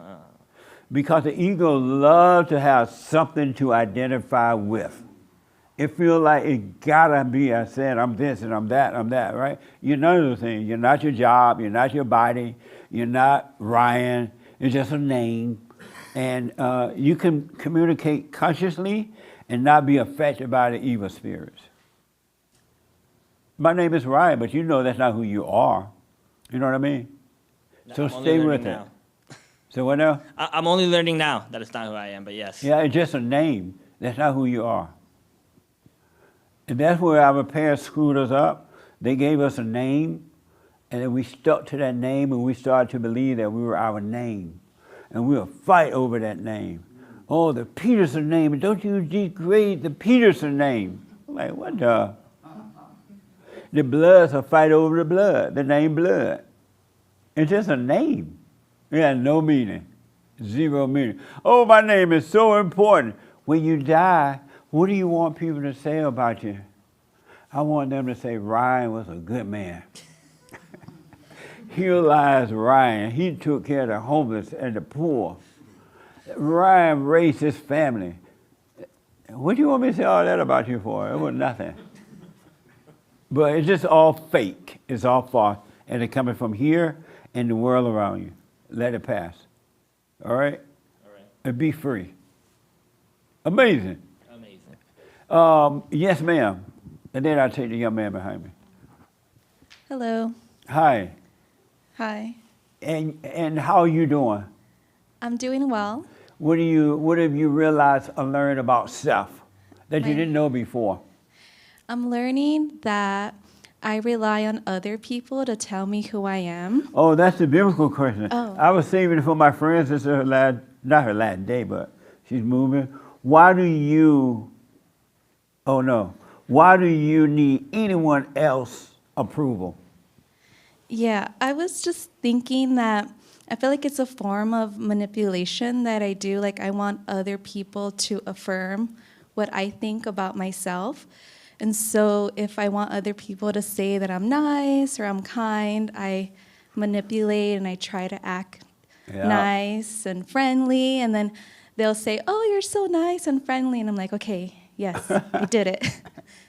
Because the ego loves to have something to identify with. It feels like it gotta be, I said, I'm this and I'm that, right? You're none of those things. You're not your job, you're not your body, you're not Ryan, it's just a name. And you can communicate consciously and not be affected by the evil spirits. My name is Ryan, but you know that's not who you are. You know what I mean? So I'm only stay learning with it. now. So what now? I'm only learning now that it's not who I am, but yes. Yeah, it's just a name. That's not who you are. And that's where our parents screwed us up. They gave us a name, and then we stuck to that name, and we started to believe that we were our name. And we'll fight over that name. Oh, the Peterson name. Don't you degrade the Peterson name. I'm like, what the? The Bloods will fight over the blood, the name Blood. It's just a name. It has no meaning. Zero meaning. Oh, my name is so important. When you die, what do you want people to say about you? I want them to say Ryan was a good man. Here lies Ryan. He took care of the homeless and the poor. Ryan raised his family. What do you want me to say all that about you for? It was nothing. But it's just all fake. It's all false. And it's coming from here and the world around you. Let it pass. All right? All right. And be free. Amazing. Amazing. Yes, ma'am. And then I'll take the young man behind me. Hello. Hi. Hi. And how are you doing? I'm doing well. What have you realized or learned about self that you didn't know before? I'm learning that I rely on other people to tell me who I am. Oh, that's the biblical question. Oh. I was saving it for my friends. It's not her last day, but she's moving. Why do you need anyone else's approval? Yeah, I was just thinking that I feel like it's a form of manipulation that I do. Like, I want other people to affirm what I think about myself. And so if I want other people to say that I'm nice or I'm kind, I manipulate and I try to act nice and friendly. And then they'll say, oh, you're so nice and friendly. And I'm like, okay, yes, you did it.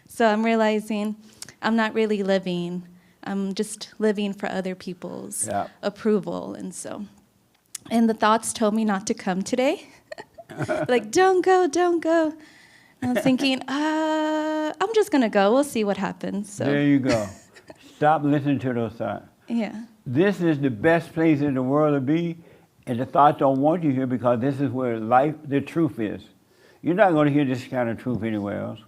So I'm realizing I'm not really living. I'm just living for other people's approval. And the thoughts told me not to come today. Like, don't go, don't go. And I was thinking, I'm just going to go. We'll see what happens. So. There you go. Stop listening to those thoughts. Yeah. This is the best place in the world to be, and the thoughts don't want you here because this is where the truth is. You're not going to hear this kind of truth anywhere else.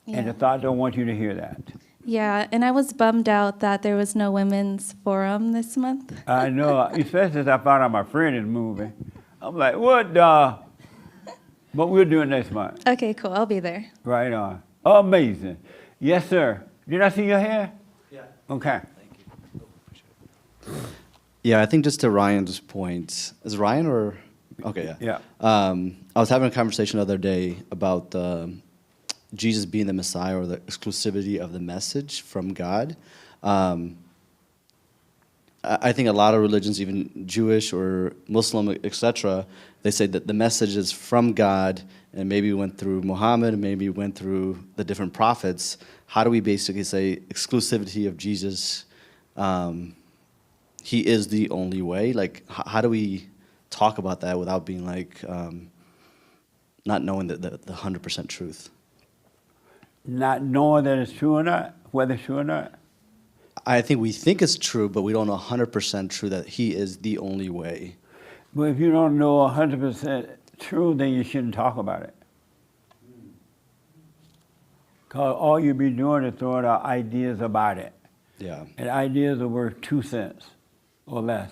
Yeah. And the thought don't want you to hear that. Yeah, and I was bummed out that there was no women's forum this month. I know, especially as I found out my friend is moving. I'm like, what the? But we'll do it next month. Okay, cool. I'll be there. Right on. Amazing. Yes, sir. Did I see your hair? Yeah. Okay. Yeah, I think just to Ryan's point, is Ryan or? Okay, yeah. Yeah. I was having a conversation the other day about Jesus being the Messiah or the exclusivity of the message from God. I think a lot of religions, even Jewish or Muslim, etc., they say that the message is from God and maybe went through Muhammad, maybe went through the different prophets. How do we basically say exclusivity of Jesus? He is the only way. Like, how do we talk about that without being like, not knowing the 100% truth? Not knowing that it's true or not, whether it's true or not. I think we think it's true, but we don't know 100% true that he is the only way. But if you don't know 100% true, then you shouldn't talk about it. Because all you'll be doing is throwing out ideas about it. Yeah. And ideas are worth 2 cents or less.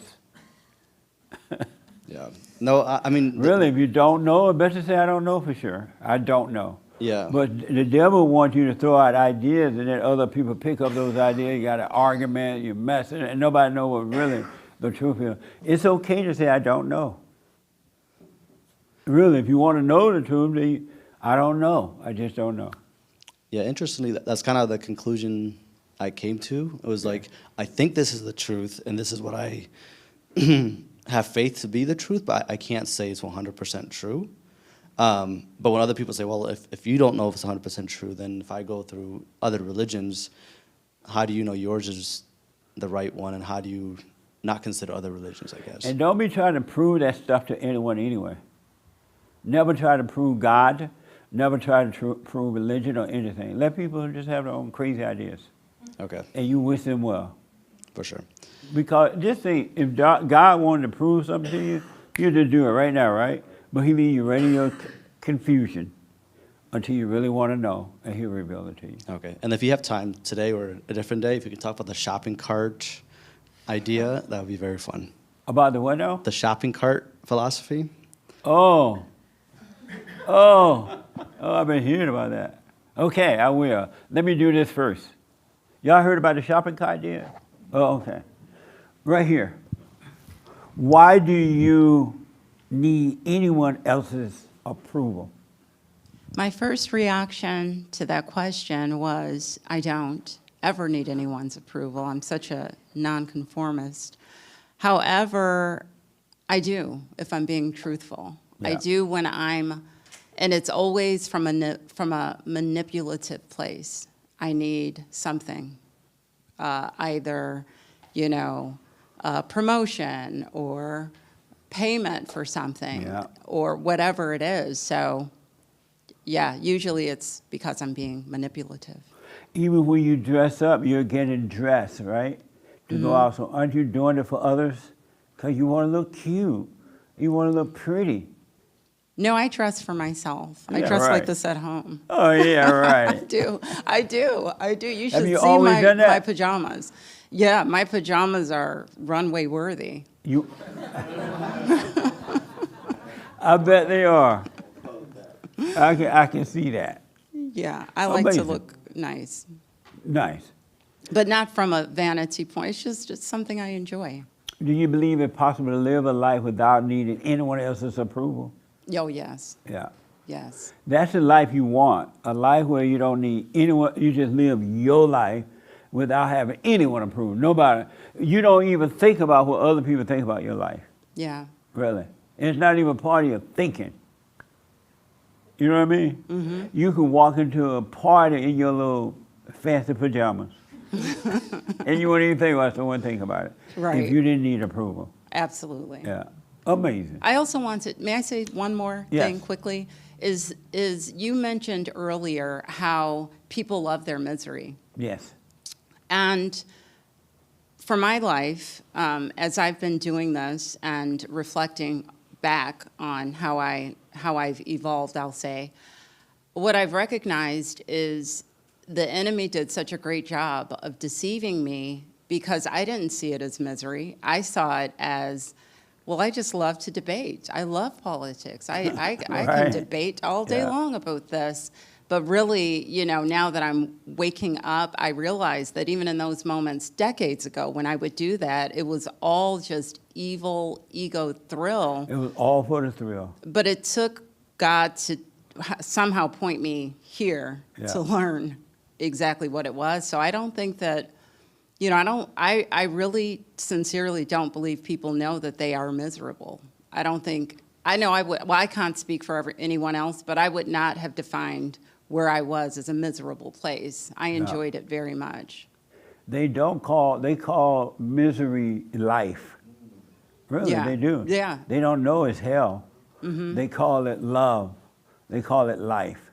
Yeah. No, I mean. Really, if you don't know, it's better to say, I don't know for sure. I don't know. Yeah. But the devil wants you to throw out ideas and then other people pick up those ideas. You got an argument, you're messing, and nobody knows what really the truth is. It's okay to say, I don't know. Really, if you want to know the truth, then I don't know. I just don't know. Yeah, interestingly, that's kind of the conclusion I came to. It was like, I think this is the truth, and this is what I have faith to be the truth, but I can't say it's 100% true. But when other people say, well, if you don't know if it's 100% true, then if I go through other religions, how do you know yours is the right one, and how do you not consider other religions, I guess? And don't be trying to prove that stuff to anyone anyway. Never try to prove God. Never try to prove religion or anything. Let people just have their own crazy ideas. Okay, And you wish them well. for sure. Because just think, if God wanted to prove something to you, he'll just do it right now, right? But he leave you right in your confusion until you really want to know, and he'll reveal it to you. Okay, and if you have time today or a different day, if you can talk about the shopping cart idea, that would be very fun. About the what now? The shopping cart philosophy. Oh, I've been hearing about that. Okay, I will. Let me do this first. Y'all heard about the shopping cart idea? Oh, okay. Right here. Why do you need anyone else's approval? My first reaction to that question was, I don't ever need anyone's approval. I'm such a nonconformist. However, I do, if I'm being truthful. I Yeah. do when and it's always from a manipulative place. I need something, either, promotion or payment for something, Yeah. or whatever it is. So, yeah, usually it's because I'm being manipulative. Even when you dress up, you're getting dressed, right? To go out. So aren't you doing it for others? Because you want to look cute. You want to look pretty. No, I dress for myself. I Yeah, dress right. like this at home. Oh, yeah, I right. do. You should you see always done that? my pajamas. Yeah, my pajamas are runway worthy. You. I bet they are. I can see that. Yeah, I like to Amazing. look nice, Nice. but not from a vanity point. It's just something I enjoy. Do you believe it's possible to live a life without needing anyone else's approval? Oh, yes, Yeah. yes. That's the life you want. A life where you don't need anyone. You just live your life without having anyone approve. Nobody. You don't even think about what other people think about your life. Yeah. Really. It's not even part of your thinking. You know what I mean? Mm-hmm. You can walk into a party in your little fancy pajamas. And you wouldn't even think about someone think about it. Right. If you didn't need approval. Absolutely. Yeah. Amazing. I also wanted, may I say one more Yes. thing quickly? Is you mentioned earlier how people love their misery. Yes. And for my life, as I've been doing this and reflecting back on how I've evolved, I'll say, what I've recognized is the enemy did such a great job of deceiving me because I didn't see it as misery. I saw it as, well, I just love to debate. I love politics. I can Right. debate all day Yeah. long about this. But really, now that I'm waking up, I realize that even in those moments decades ago when I would do that, it was all just evil ego thrill. It was all for the thrill. But it took God to somehow point me here Yeah. to learn exactly what it was. So I don't think that, I really sincerely don't believe people know that they are miserable. I don't think, I can't speak for anyone else, but I would not have defined where I was as a miserable place. I enjoyed it very much. They call misery life. Really, Yeah. they do. Yeah. They don't know it's hell. Mm-hmm. They call it love. They call it life.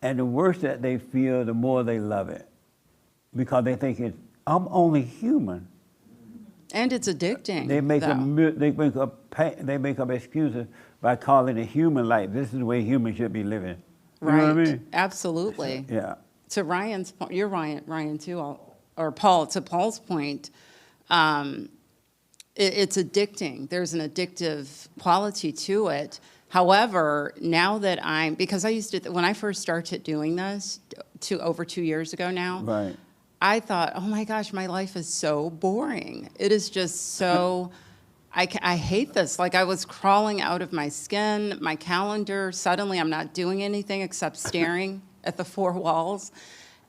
And the worse that they feel, the more they love it. Because they think I'm only human. And it's addicting. They make though. they make up excuses by calling it human life. This is the way humans should be living. You Right. know what I mean? Absolutely. Yeah. to Ryan's point, you're Ryan too, or Paul, to Paul's point, it's addicting. There's an addictive quality to it. However, now that because I used to, when I first started doing this, over 2 years ago now, Right. I thought, oh my gosh, my life is so boring. It is just so, I hate this. Like I was crawling out of my skin, my calendar, suddenly I'm not doing anything except staring at the four walls.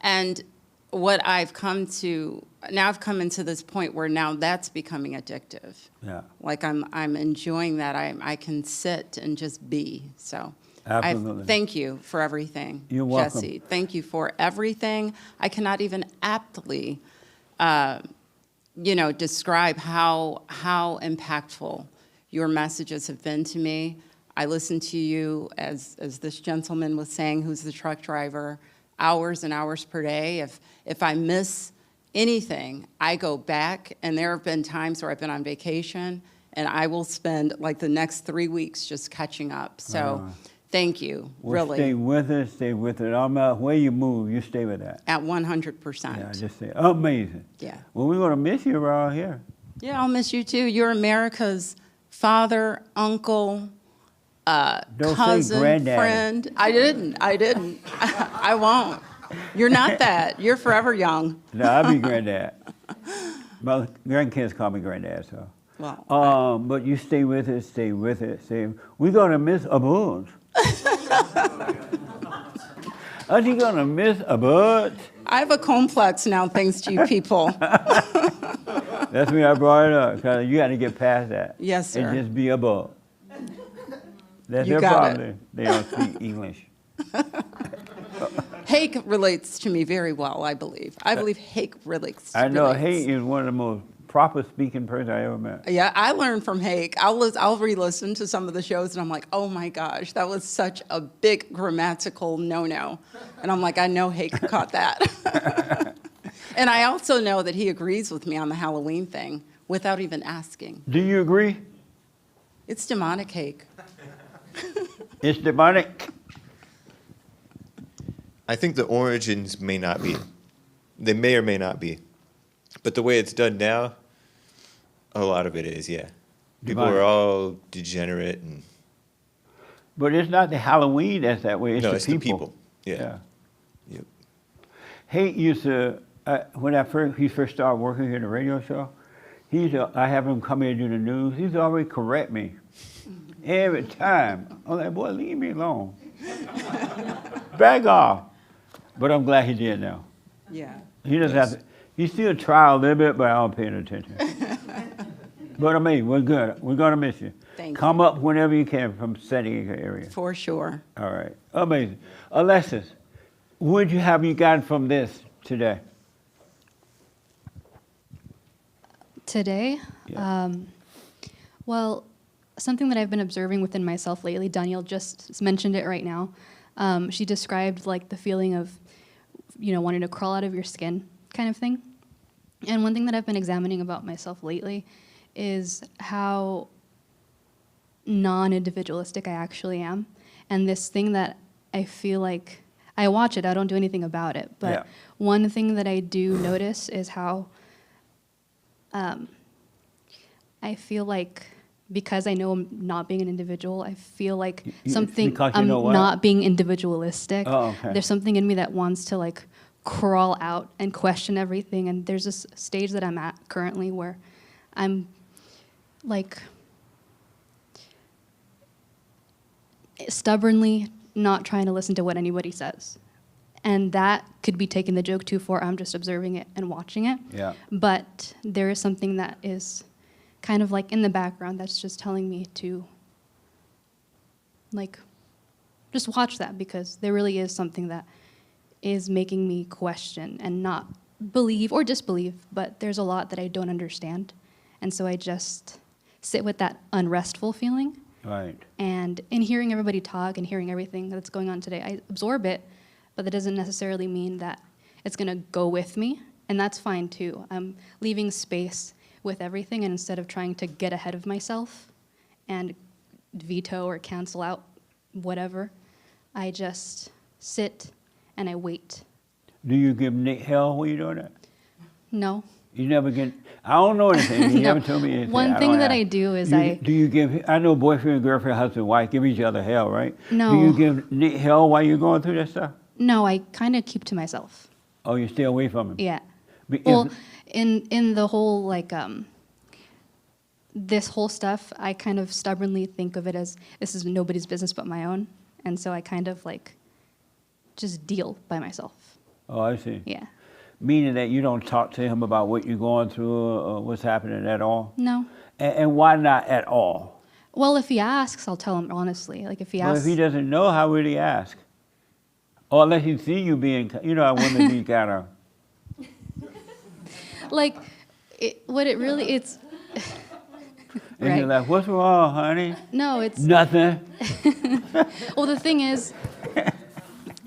And what I've come to, now I've come into this point where now that's becoming addictive. Yeah. Like I'm enjoying that. I can sit and just be. So Absolutely. thank you for everything, You're welcome. Jesse. Thank you for everything. I cannot even aptly, describe how impactful your messages have been to me. I listen to you, as this gentleman was saying, who's the truck driver, hours and hours per day. If I miss anything, I go back, and there have been times where I've been on vacation, and I will spend like the next 3 weeks just catching up. So thank you, Well, really. stay with it, stay with it. I'm out, where you move, you stay with that. At 100%. Yeah, just say, amazing. Yeah. Well, we're going to miss you around here. Yeah, I'll miss you too. You're America's father, uncle, Don't say cousin, granddaddy. friend. I didn't. I won't. You're not that. You're forever young. No, I'll be granddad. My grandkids call me granddad, so. Well, But you stay with it, stay with it. We're going to miss a bud. Aren't you going to miss a bud? I have a complex now, thanks to you people. That's why I brought it up, because you got to get past that. Yes, sir. And just be a bud. That's You their got problem. it. They don't speak English. Hake relates to me very well, I believe. I believe Hake relates. I know relates. Hake is one of the most proper speaking person I ever met. Yeah, I learned from Hake. I'll re-listen to some of the shows, and I'm like, oh my gosh, that was such a big grammatical no-no. And I'm like, I know Hake caught that. And I also know that he agrees with me on the Halloween thing without even asking. Do you agree? It's demonic, Hake. It's demonic. I think the origins may not be. They may or may not be. But the way it's done now, a lot of it is, yeah. People Demonic. are all degenerate and But it's not the Halloween that's that way. It's no, the it's people. the people. Yeah. Yep. Hate used to, when he first started working here in the radio show, I have him come in and do the news. He's always correct me every time. I'm like, boy, leave me alone. Back off. But I'm glad he did now. Yeah. He doesn't have to. He still try a little bit, but I don't pay attention. But I mean, we're good. We're gonna miss you. Thank Come up whenever you can from San Diego area. For sure. All right, amazing. Alexis, what have you gotten from this today? Today? Yeah. Well, something that I've been observing within myself lately, Donyale just mentioned it right now. She described like the feeling of, wanting to crawl out of your skin kind of thing. And one thing that I've been examining about myself lately is how non-individualistic I actually am. And this thing that I feel like, I watch it, I don't do anything about it. But Yeah. one thing that I do notice is how I feel like, because I know I'm not being an individual, I feel like something, because you I'm know what? not being individualistic. Oh, okay. There's something in me that wants to like crawl out and question everything. And there's this stage that I'm at currently where I'm like stubbornly not trying to listen to what anybody says. And that could be taking the joke too far. I'm just observing it and watching it. Yeah. But there is something that is kind of like in the background that's just telling me to like just watch that, because there really is something that is making me question and not believe or disbelieve, but there's a lot that I don't understand. And so I just sit with that unrestful feeling. Right. And in hearing everybody talk and hearing everything that's going on today, I absorb it, but that doesn't necessarily mean that it's going to go with me, and that's fine too. I'm leaving space with everything, and instead of trying to get ahead of myself and veto or cancel out whatever, I just sit and I wait. Do you give Nick hell when you're doing that? No. You never get. I don't know anything. You No. never told me anything. One I thing don't that ask. I do is Do you give? I know boyfriend, girlfriend, husband, wife give each other hell, right? No. Do you give Nick hell while you're going through that stuff? No, I kind of keep to myself. Oh, you stay away from him. Yeah. Because- Well, in the whole like this whole stuff, I kind of stubbornly think of it as this is nobody's business but my own, and so I kind of like just deal by myself. Oh, I see. Yeah. Meaning that you don't talk to him about what you're going through or what's happening at all? No. And why not at all? Well, if he asks, I'll tell him honestly. Like if he Well, asks, if he doesn't know, how would he ask? Or unless he see you being, you know how women be kind of. like, what it really it's. And Right. you're like, what's wrong, honey? No, it's Nothing. well. The thing is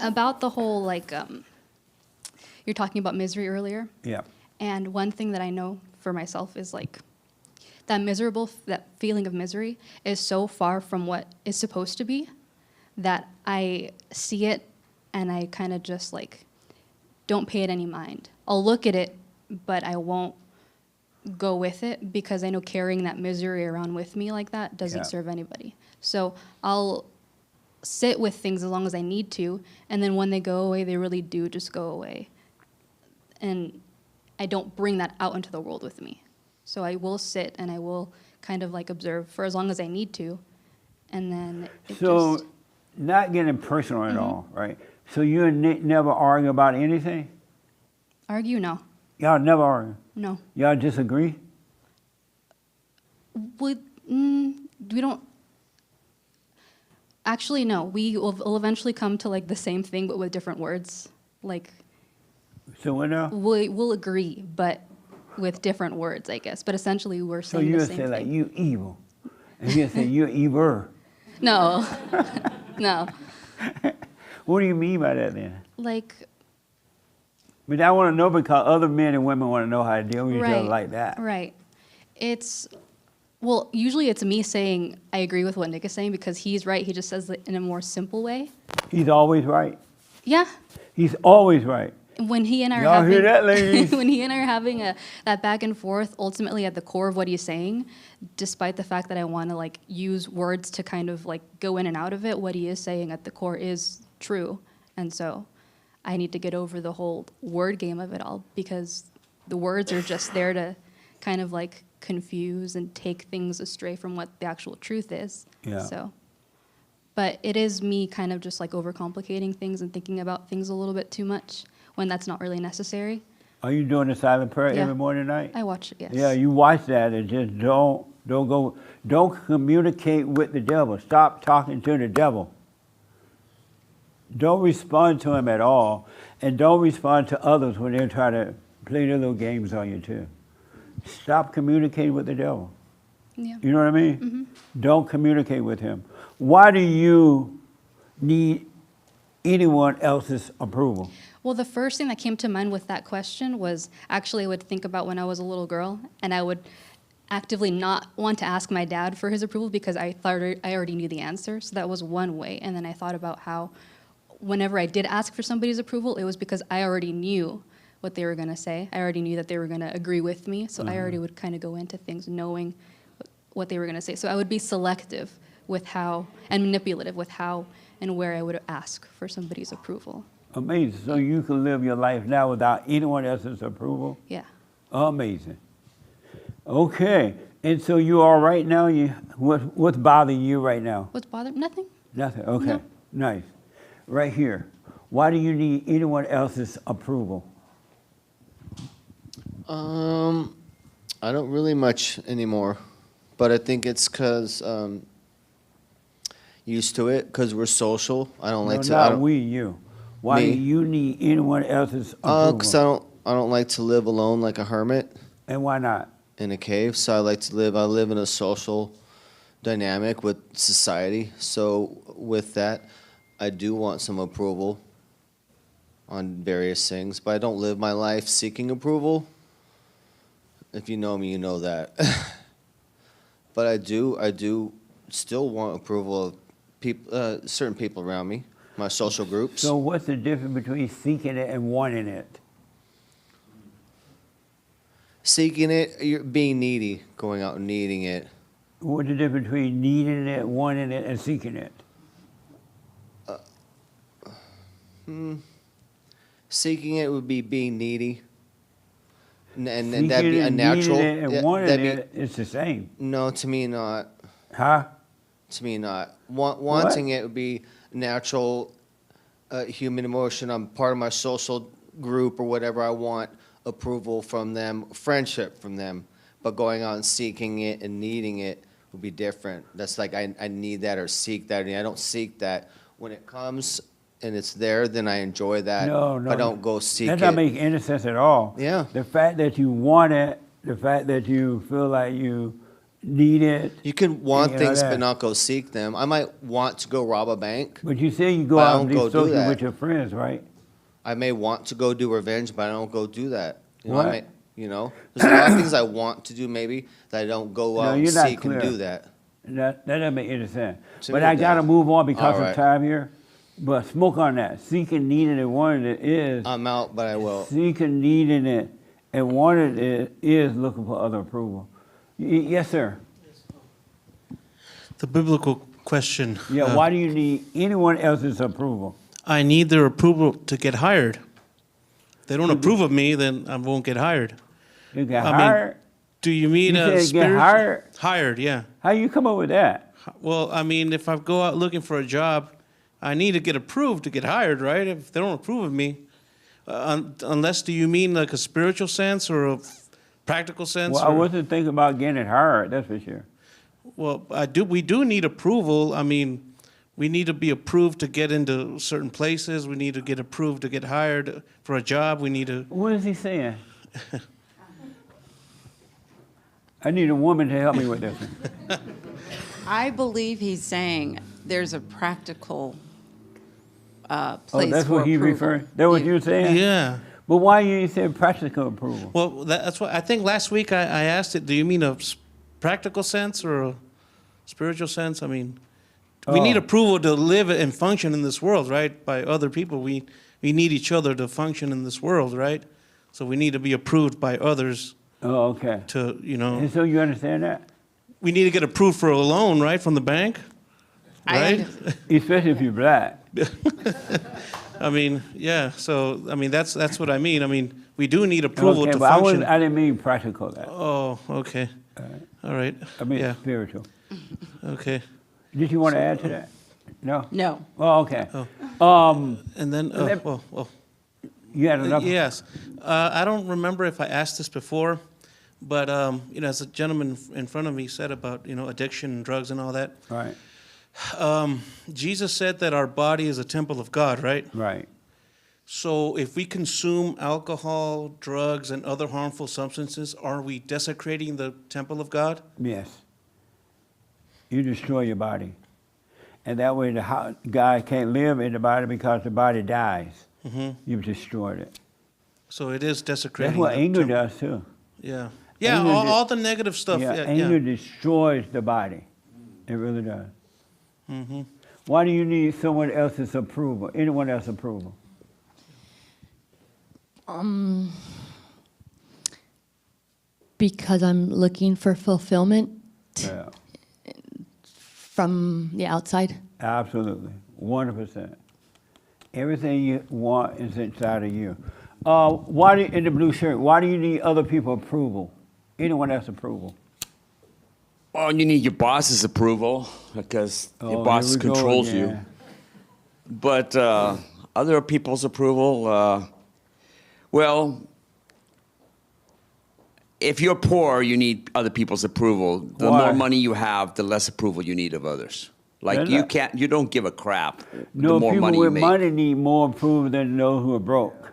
about the whole like you're talking about misery earlier. Yeah. And one thing that I know for myself is like that feeling of misery is so far from what is supposed to be that I see it and I kind of just like don't pay it any mind. I'll look at it, but I won't go with it because I know carrying that misery around with me like that doesn't Yeah. serve anybody. So I'll sit with things as long as I need to, and then when they go away, they really do just go away. And I don't bring that out into the world with me. So I will sit and I will kind of like observe for as long as I need to, and then it So, just, not getting personal at Mhm. all, right? So you and Nick never argue about anything? argue, no. Y'all never argue? No. Y'all disagree? We don't. Actually, no. We'll eventually come to like the same thing, but with different words. Like So what now? we'll agree, but with different words, I guess. But essentially, we're So saying you'll the same say thing. like, you evil. And he'll say, you're evil. No, no. What do you mean by that then? Like But I want to know because other men and women want to know how to deal with each other right, like that. right. It's well, usually it's me saying I agree with what Nick is saying because he's right. He just says it in a more simple way. He's always right. Yeah. He's always right. When he and I are Y'all having hear that, ladies? when he and I are having that back and forth, ultimately at the core of what he's saying, despite the fact that I want to like use words to kind of like go in and out of it, what he is saying at the core is true. And so I need to get over the whole word game of it all because the words are just there to kind of like confuse and take things astray from what the actual truth is. Yeah. So, but it is me kind of just like overcomplicating things and thinking about things a little bit too much when that's not really necessary. Are you doing the silent prayer Yeah. every morning and night? I watch it, yes. Yeah, you watch that and just don't communicate with the devil. Stop talking to the devil. Don't respond to him at all, and don't respond to others when they try to play their little games on you too. Stop communicating with the devil. Yeah. You know what I mean? Mm-hmm. Don't communicate with him. Why do you need anyone else's approval? Well, the first thing that came to mind with that question was actually I would think about when I was a little girl, and I would actively not want to ask my dad for his approval because I thought I already knew the answer. So that was one way. And then I thought about how whenever I did ask for somebody's approval, it was because I already knew what they were going to say. I already knew that they were going to agree with me. So I already would kind of go into things knowing what they were going to say. So I would be selective with how, and manipulative with how and where I would ask for somebody's approval. Amazing. So you can live your life now without anyone else's approval? Yeah. Amazing. Okay. And so you are right now, what's bothering you right now? What's bothering? Nothing. Nothing. Okay. No. Nice. Right here. Why do you need anyone else's approval? I don't really much anymore, but I think it's because used to it because we're social. I don't like No, to. I not don't, we, you. Why Me? do you need anyone else's approval? because I don't like to live alone like a hermit And why not? in a cave. So I like to live. I live in a social dynamic with society. So with that, I do want some approval on various things, but I don't live my life seeking approval. If you know me, you know that. But I do still want approval of people, certain people around me. my social groups. So what's the difference between seeking it and wanting it? Seeking it, you're being needy, going out and needing it. What's the difference between needing it, wanting it, and seeking it? Seeking it would be being needy. And Seeking that'd be it, a natural. needing it, and yeah, wanting that'd be- it, it's the same. No, to me not. Huh? To me not. Wanting it would be natural human emotion. I'm part of my social group or whatever. I want approval from them, friendship from them. But going out and seeking it and needing it would be different. That's like I need that or seek that. And I don't seek that. When it comes and it's there, then I enjoy that. No, no. I don't go seek That's it. not making any sense at all. Yeah. The fact that you want it, the fact that you feel like you need it. You can want you know things that. but not go seek them. I might want to go rob a bank. But you say you go But I out don't and be go do social that. with your friends, right? I may want to go do revenge, but I don't go do that. You know, What? there's a lot of things I want to do maybe that I don't go No, out and you're not seek and clear. do that. That doesn't make any sense. To But me, I it got to does. move on because All of right. time here. But smoke on that. Seeking, needing, and wanting it is. I'm out, but I will. Seeking, needing it, and wanting it is looking for other approval. Yes, sir. The biblical question. Yeah, why do you need anyone else's approval? I need their approval to get hired. If they don't approve of me, then I won't get hired. You get I mean, hired? Do you mean You a said get spiritual? hired? Hired, yeah. How you come up with that? Well, I mean, if I go out looking for a job, I need to get approved to get hired, right? If they don't approve of me, unless do you mean like a spiritual sense or a practical sense? Well, I or- wasn't thinking about getting hired, that's for sure. Well, we do need approval. I mean, we need to be approved to get into certain places. We need to get approved to get hired for a job. We need to. What is he saying? I need a woman to help me with this one. I believe he's saying there's a practical place Oh, that's for what he's approval. referring? That's what you're saying? Yeah. But why you say practical approval? Well, that's what I think. Last week I asked it. Do you mean a practical sense or a spiritual sense? I mean, we need Oh. approval to live and function in this world, right? By other people, we need each other to function in this world, right? So we need to be approved by others. Oh, okay. To And so you understand that? we need to get approved for a loan, right, from the bank, right? Especially if you're black. I mean, yeah. So I mean, that's what I mean. I mean, we do need approval Okay, to but function. I didn't mean practical. That. Oh, okay. All right. I mean yeah. spiritual. Okay. Did you want to add to that? No? No. Oh, okay. And then, well, you had another? yes. I don't remember if I asked this before, but as a gentleman in front of me said about addiction and drugs and all that. Right. Jesus said that our body is a temple of God, right? Right. So if we consume alcohol, drugs, and other harmful substances, are we desecrating the temple of God? Yes. You destroy your body. And that way God can't live in the body because the body dies. Mhm. You've destroyed it. So it is desecrating. That's what the anger temple. does too. Yeah. Yeah, Anger all the negative stuff. Yeah, Yeah, anger destroys the body. It really does. Mm-hmm. Why do you need someone else's approval, anyone else's approval? Because I'm looking for fulfillment Yeah, from the outside. absolutely, 100%. Everything you want is inside of you. Why do you, in the blue shirt, why do you need other people's approval? Anyone else's approval? Well, you need your boss's approval because Oh, your boss here we go controls again. you. But other people's approval, well, if you're poor, you need other people's approval. The Why? more money you have, the less approval you need of others. Like They're you don't give a crap. No, the more people money with you make. money need more approval than those who are broke.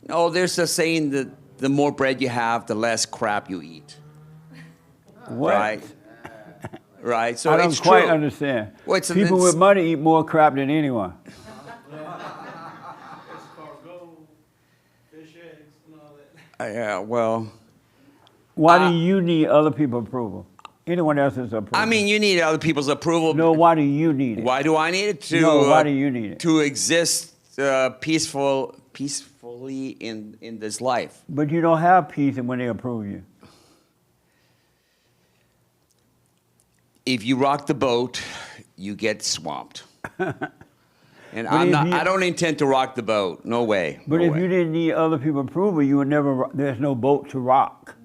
No, there's a saying that the more bread you have, the less crap you eat. What? Right. Right. So I don't it's quite true. understand. Well, it's- People it's- with money eat more crap than anyone. Yeah. Well. Why do you need other people's approval? anyone else's approval. I mean, you need other people's approval. No, why do you need it? Why do I need it to? No, why do you need it? To exist peacefully in this life. But you don't have peace when they approve you. If you rock the boat, you get swamped. And But if I don't intend to rock the boat. No way. But no if way. you didn't need other people's approval, you would never. There's no boat to rock.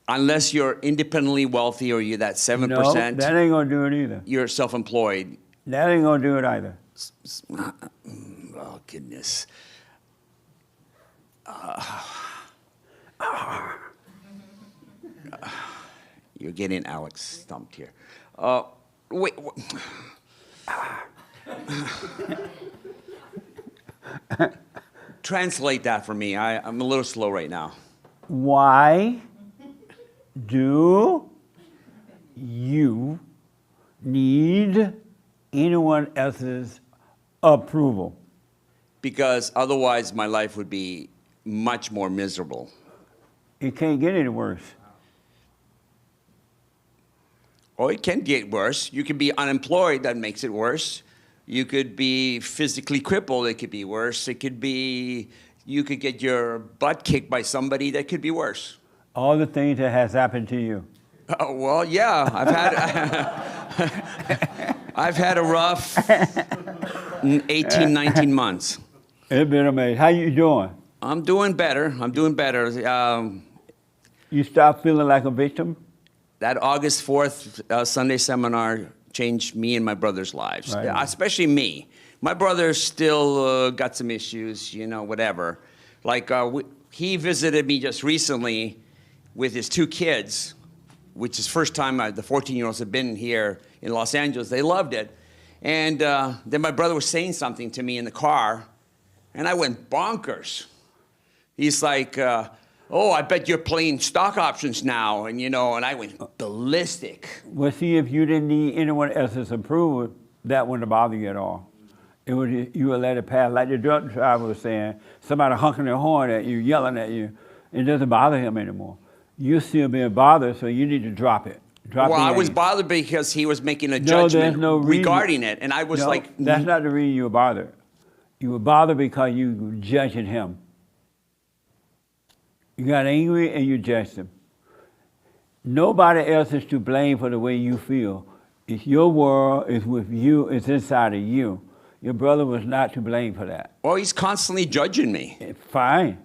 Unless you're independently wealthy or you're that 7%. No, that ain't gonna do it either. You're self-employed. That ain't gonna do it either. Oh, goodness. You're getting Alex stumped here. Wait. Translate that for me. I'm a little slow right now. Why do you need anyone else's approval? Because otherwise my life would be much more miserable. It can't get any worse. Oh, it can get worse. You could be unemployed, that makes it worse. You could be physically crippled, it could be worse. It could be, you could get your butt kicked by somebody, that could be worse. All the things that has happened to you. Oh, well, yeah, I've had a rough 18, 19 months. It's been amazing. How you doing? I'm doing better. You stop feeling like a victim? That August 4th Sunday seminar changed me and my brother's lives, Right. Especially me. My brother still got some issues, whatever. Like, he visited me just recently with his 2 kids, which is first time the 14-year-olds have been here in Los Angeles. They loved it. And then my brother was saying something to me in the car, and I went bonkers. He's like, oh, I bet you're playing stock options now. And, and I went ballistic. Well, see, if you didn't need anyone else's approval, that wouldn't bother you at all. You would let it pass. Like the drug driver was saying, somebody honking their horn at you, yelling at you, it doesn't bother him anymore. You're still being bothered, so you need to drop it. Well, I was bothered because he was making a No, judgment there's no reason. regarding it. And I was No, like... that's not the reason you were bothered. You were bothered because you were judging him. You got angry and you judged him. Nobody else is to blame for the way you feel. It's your world, it's with you, it's inside of you. Your brother was not to blame for that. Well, he's constantly judging me. Fine.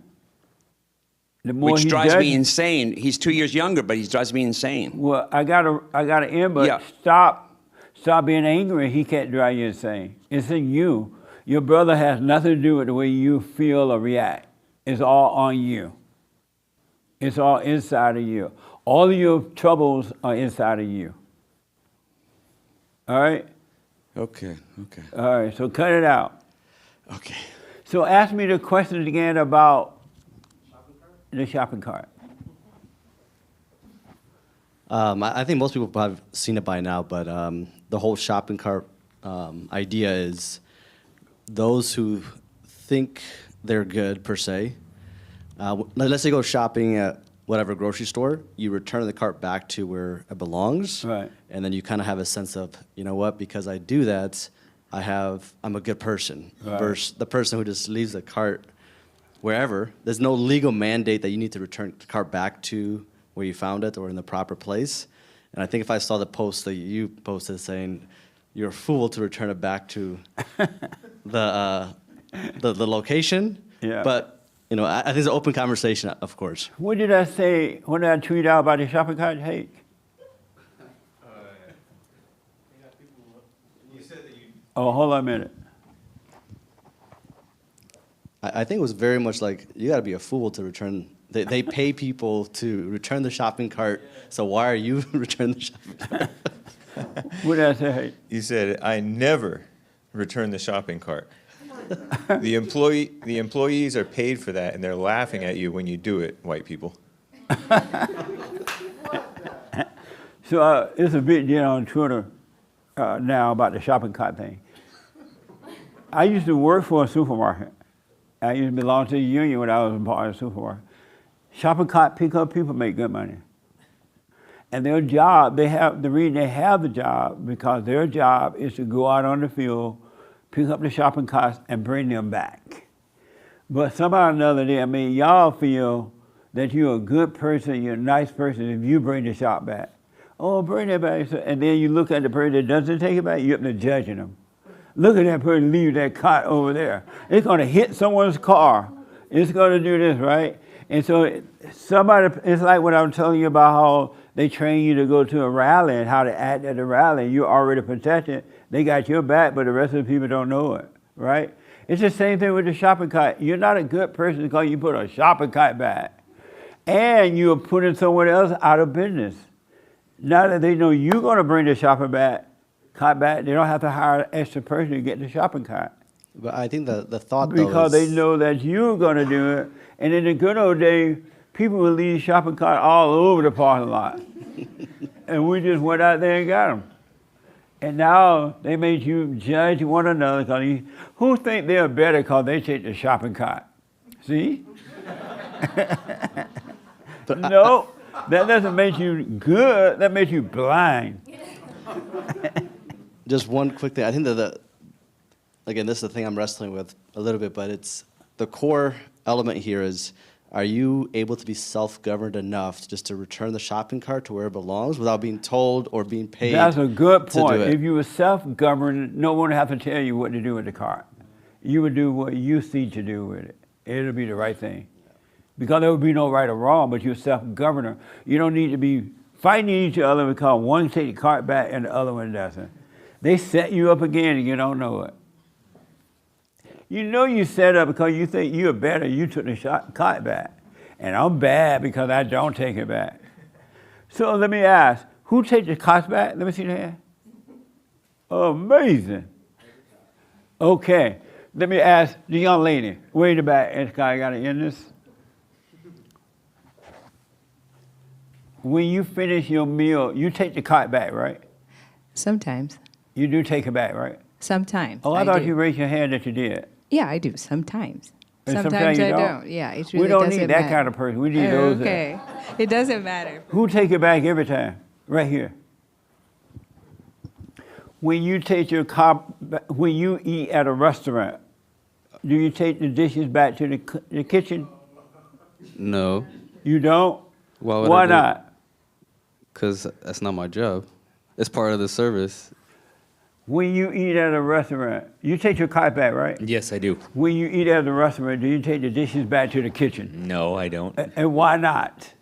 The more Which he drives me judges- insane. He's 2 years younger, but he drives me insane. Well, I gotta end, but Yeah. stop being angry. He can't drive you insane. It's in you. Your brother has nothing to do with the way you feel or react. It's all on you. It's all inside of you. All of your troubles are inside of you. All right? Okay. All right, so cut it out. Okay. So ask me the question again about the shopping cart. I think most people have seen it by now, but the whole shopping cart idea is those who think they're good per se. Let's say you go shopping at whatever grocery store, you return the cart back to where it belongs, Right. and then you kind of have a sense of, you know what, because I do that, I'm a good person. Right. Versus the person who just leaves the cart wherever. There's no legal mandate that you need to return the cart back to where you found it or in the proper place. And I think if I saw the post that you posted saying you're a fool to return it back to the location, Yeah. but I think it's an open conversation, of course. What did I say when I tweet out about the shopping cart hate? Oh, hold on a minute. I think it was very much like you got to be a fool to return. They pay people to return the shopping cart, so why are you returning the shopping cart? What did I say? You said, I never return the shopping cart. The employees are paid for that, and they're laughing at you when you do it, white people. So it's a big deal on Twitter now about the shopping cart thing. I used to work for a supermarket, I used to belong to the union when I was a part of the supermarket. Shopping cart pickup people make good money. And their job, the reason they have the job, because their job is to go out on the field, pick up the shopping carts, and bring them back. But somehow or another, y'all feel that you're a good person, you're a nice person if you bring the shop back. Oh, bring it back. And then you look at the person that doesn't take it back, you're up there judging them. Look at that person leave that cart over there. It's going to hit someone's car. It's going to do this, right? And so it's like what I was telling you about how they train you to go to a rally and how to act at the rally. You're already protected. They got your back, but the rest of the people don't know it, right? It's the same thing with the shopping cart. You're not a good person because you put a shopping cart back. And you're putting someone else out of business. Now that they know you're going to bring the shopping cart back, they don't have to hire an extra person to get the shopping cart. But I think the thought, because they know that you're going to do it. And in the good old days, people would leave shopping carts all over the parking lot. And we just went out there and got them. And now they made you judge one another. Because who think they're better because they take the shopping cart? See? No, that doesn't make you good. That makes you blind. Just one quick thing. I think that again, this is the thing I'm wrestling with a little bit, but it's the core element here is, are you able to be self-governed enough just to return the shopping cart to where it belongs without being told or being paid? That's a good point. To do it? If you were self-governed, no one would have to tell you what to do with the cart. You would do what you see to do with it. It'll be the right thing. Because there would be no right or wrong, but you're self-governor. You don't need to be fighting each other because one takes the cart back and the other one doesn't. They set you up again and you don't know it. You know you set up because you think you're better, you took the cart back. And I'm bad because I don't take it back. So let me ask, who takes the cart back? Let me see the hand. Amazing. Okay, let me ask the young lady, way in the back, and I got to end this. When you finish your meal, you take the cart back, right? Sometimes. You do take it back, right? Sometimes. Oh, I thought do. you raised your hand that you did. Yeah, I do. Sometimes. And Sometimes you I don't. Yeah, it really we don't doesn't need that matter. kind of person. We need those. Okay. It doesn't matter. Who take it back every time? Right here. When you take your when you eat at a restaurant, do you take the dishes back to the kitchen? No. You don't? Why not? Because that's not my job. It's part of the service. When you eat at a restaurant, you take your cart back, right? Yes, I do. When you eat at a restaurant, do you take the dishes back to the kitchen? No, I don't. And why not?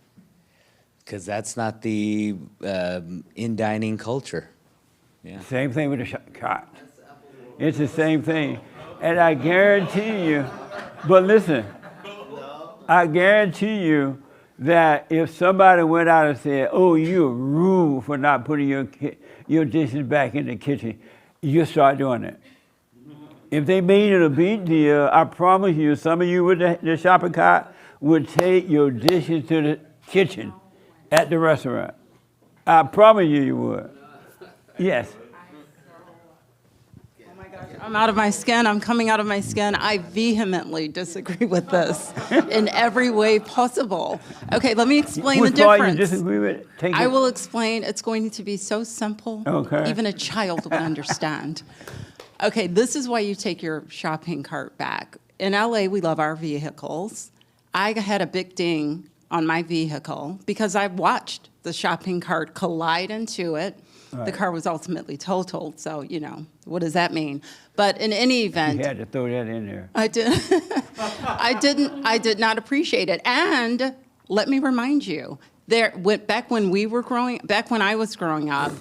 Because that's not the in-dining culture. Yeah. Same thing with the cart. It's the same thing. And I guarantee you, but listen, I guarantee you that if somebody went out and said, oh, you're rude for not putting your dishes back in the kitchen, you'll start doing it. If they made it a big deal, I promise you, some of you with the shopping cart would take your dishes to the kitchen at the restaurant. I promise you would. Yes. I'm out of my skin. I'm coming out of my skin. I vehemently disagree with this in every way possible. Okay, let me explain the Which part difference. you disagree with? I will explain. It's going to be so simple. Okay. Even a child would understand. Okay, this is why you take your shopping cart back. In LA, we love our vehicles. I had a big ding on my vehicle because I watched the shopping cart collide into it. Right. The car was ultimately totaled, so, what does that mean? But in any event, You had to throw that in there. I did. I did not appreciate it. And let me remind you, back when I was growing up,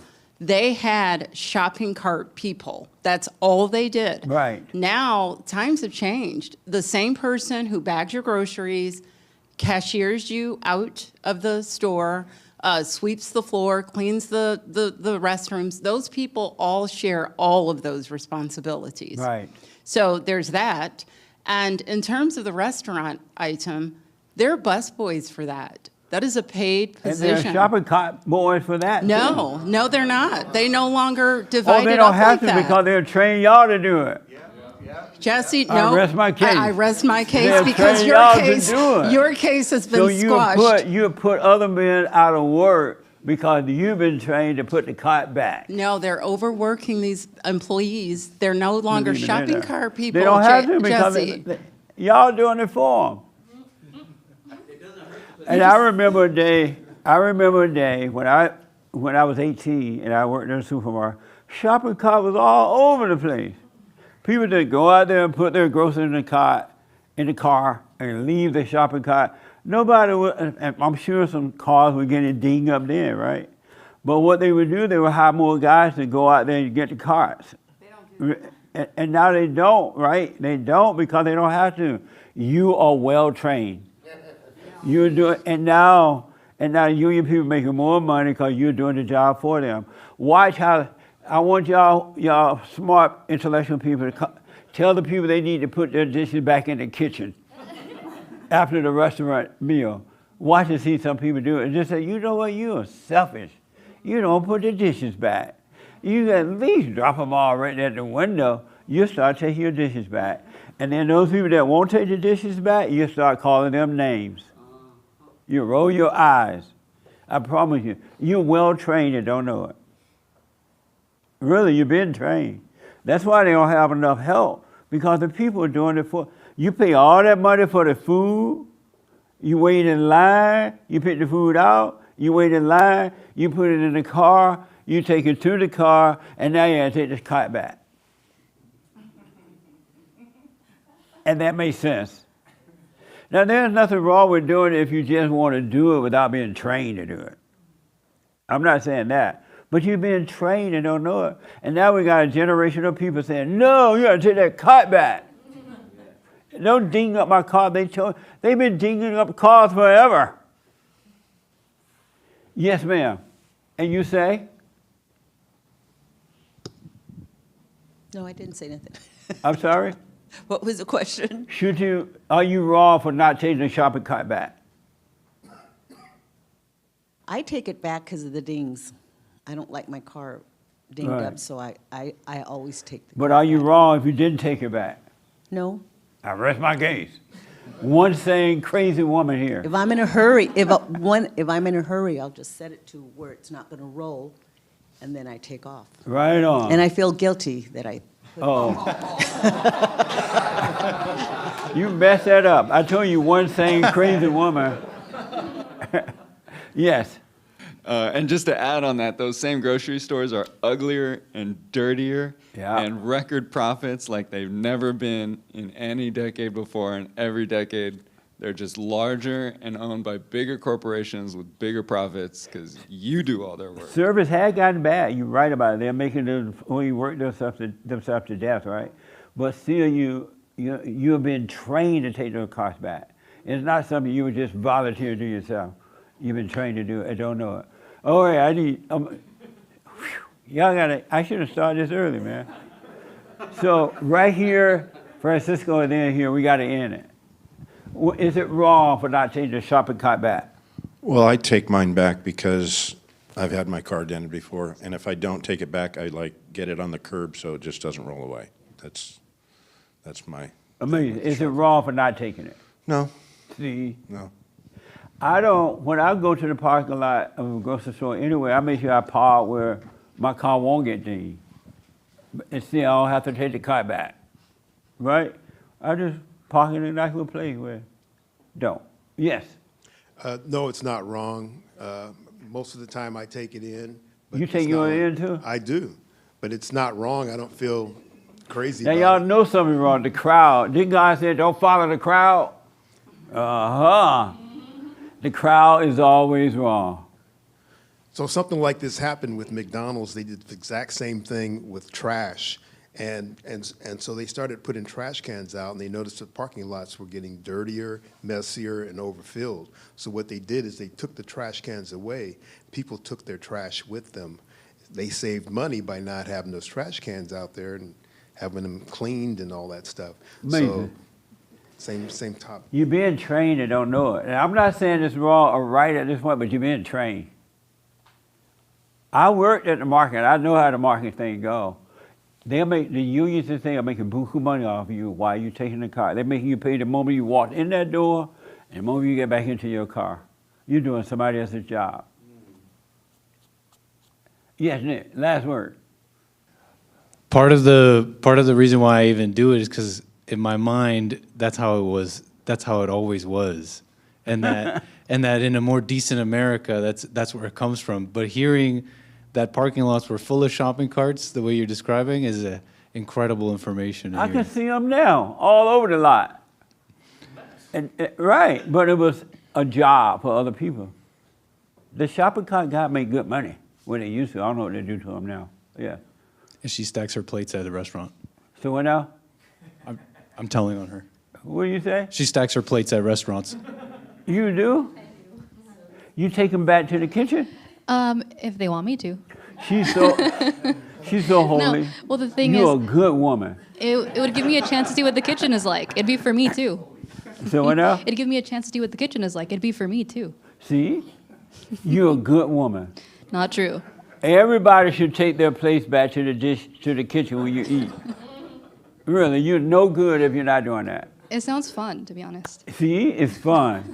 they had shopping cart people. That's all they did. Right. Now times have changed. The same person who bags your groceries, cashiers you out of the store, sweeps the floor, cleans the restrooms. Those people all share all of those responsibilities. Right. So there's that. And in terms of the restaurant item, they're busboys for that. That is a paid And position. there are shopping cart boys for that, No, too. no, they're not. They no longer divide Oh, they it don't up have like to that. because they'll train y'all to do it. Jesse, I no. rest my case. I rest my case They're because training y'all to do it. your case has been So squashed. you put other men out of work because you've been trained to put the cart back. No, they're overworking these employees. They're no longer Believe me, shopping they're not. cart people. They don't have to because Jesse. y'all doing it for them. And I remember a day when I was 18 and I worked in a supermarket. Shopping cart was all over the place. People just go out there and put their groceries in the car, and leave the shopping cart. Nobody would, and I'm sure some cars were getting dinged up there, right? But what they would do, they would hire more guys to go out there and get the carts. And now they don't, right? They don't because they don't have to. You are well trained. You're doing, and now union people making more money because you're doing the job for them. Watch how. I want y'all smart, intellectual people to tell the people they need to put their dishes back in the kitchen after the restaurant meal. Watch and see some people do it and just say, you know what, you are selfish. You don't put the dishes back. You at least drop them all right at the window. You start taking your dishes back. And then those people that won't take the dishes back, you start calling them names. You roll your eyes. I promise you, you're well trained and don't know it. Really, you've been trained. That's why they don't have enough help, because the people are doing it for, you pay all that money for the food, you wait in line, you pick the food out, you wait in line, you put it in the car, you take it to the car, and now you have to take the cart back. And that makes sense. Now, there's nothing wrong with doing it if you just want to do it without being trained to do it. I'm not saying that. But you've been trained and don't know it. And now we got a generation of people saying, no, you gotta take that cart back. Don't ding up my car. They've been dinging up cars forever. Yes, ma'am. And you say? No, I didn't say nothing. I'm sorry? What was the question? Are you wrong for not taking the shopping cart back? I take it back because of the dings. I don't like my car dinged Right. up, so I always take the But are you wrong if you didn't take it back? No. I rest my case. One saying crazy woman here. If I'm in a hurry, if I'm in a hurry, I'll just set it to where it's not going to roll, and then I take off. Right on. And I feel guilty that I. You messed that up. I told you one saying crazy woman. Yes. And just to add on that, those same grocery stores are uglier and dirtier and record profits like they've never been in any decade before. And every decade, they're just larger and owned by bigger corporations with bigger profits because you do all their work. Service had gotten bad. You're right about it. They're making them only work themselves to death, right? But still, you have been trained to take those costs back. It's not something you would just volunteer to do yourself. You've been trained to do it. I don't know it. Oh, yeah, I should have started this early, man. So right here, Francisco, and then here, we got to end it. Is it wrong for not taking the shopping cart back? Well, I take mine back because I've had my car dented before, and if I don't take it back, I get it on the curb so it just doesn't roll away. That's my. Amazing. Is it wrong for not taking it? No. See? No. When I go to the parking lot of a grocery store anyway, I make sure I park where my car won't get dinged. And still, I don't have to take the car back, right? I just park in a nice little place where don't. Yes? No, it's not wrong. Most of the time I take it in. But You it's take not yours wrong. in too? I do, but it's not wrong. I don't feel crazy Now about y'all it. know something wrong, the crowd. Didn't God say don't follow the crowd? Uh-huh. The crowd is always wrong. So something like this happened with McDonald's. They did the exact same thing with trash. And so they started putting trash cans out, and they noticed the parking lots were getting dirtier, messier, and overfilled. So what they did is they took the trash cans away. People took their trash with them. They saved money by not having those trash cans out there and having them cleaned and all that stuff. Amazing. So same topic. You're being trained and don't know it. And I'm not saying it's wrong or right at this point, but you're being trained. I worked at the market. I know how the market thing go. They'll make the unions and thing are making buku money off of you while you're taking the car. They're making you pay the moment you walk in that door and the moment you get back into your car. You're doing somebody else's job. Yes, Nick, last word. Part of the reason why I even do it is because in my mind, that's how it was. That's how it always was, and that and that in a more decent America, that's where it comes from. But hearing that parking lots were full of shopping carts, the way you're describing, is incredible information. to I hear. can see them now, all over the lot. And right, but it was a job for other people. The shopping cart guy made good money when they used to. I don't know what they do to them now. Yeah. And she stacks her plates at the restaurant. So what now? I'm telling on her. What do you say? She stacks her plates at restaurants. You do? You take them back to the kitchen? If they want me to. She's so holy. No, well, the thing You're is, a good woman. it would give me a chance to see what the kitchen is like. It'd be for me too. So what now? It'd give me a chance to see what the kitchen is like. It'd be for me too. See? You're a good woman. Not true. Everybody should take their plates back to the kitchen when you eat. Really, you're no good if you're not doing that. It sounds fun, to be honest. See, it's fun.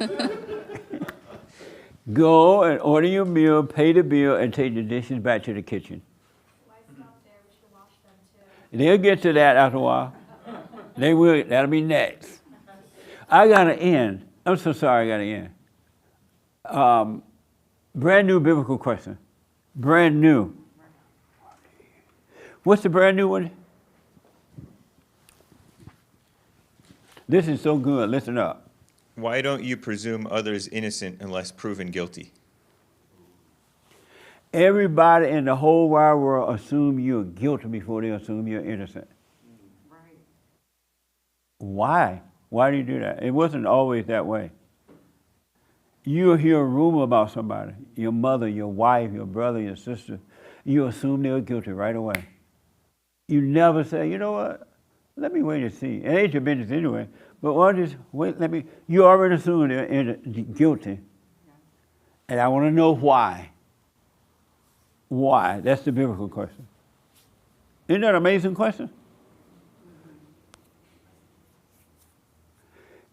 Go and order your meal, pay the bill, and take the dishes back to the kitchen. They'll get to that after a while. They will. That'll be next. I got to end. I'm so sorry I got to end. Brand new biblical question. Brand new. What's the brand new one? This is so good. Listen up. Why don't you presume others innocent unless proven guilty? Everybody in the whole wide world assume you're guilty before they assume you're innocent. Right. Why? Why do you do that? It wasn't always that way. You'll hear a rumor about somebody, your mother, your wife, your brother, your sister. You assume they're guilty right away. You never say, you know what? Let me wait and see. It ain't your business anyway. But why just wait? You already assume they're guilty. And I want to know why. Why? That's the biblical question. Isn't that an amazing question?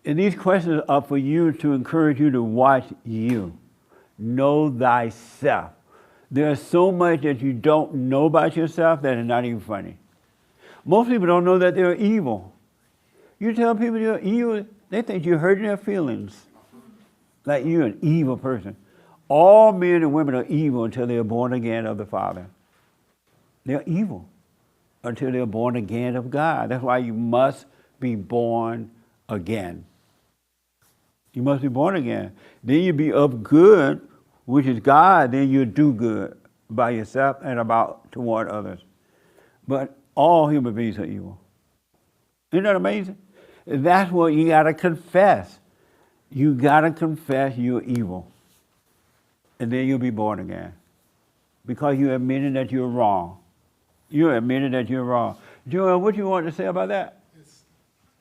And these questions are for you to encourage you to watch you. Know thyself. There's so much that you don't know about yourself that is not even funny. Most people don't know that they're evil. You tell people you're evil, they think you're hurting their feelings. Like you're an evil person. All men and women are evil until they are born again of the Father. They're evil until they're born again of God. That's why you must be born again. You must be born again. Then you be of good, which is God, then you do good by yourself and toward others. But all human beings are evil. Isn't that amazing? That's what you got to confess. You got to confess you're evil. And then you'll be born again. Because you admitted that you're wrong. You admitted that you're wrong. Joel, what you want to say about that?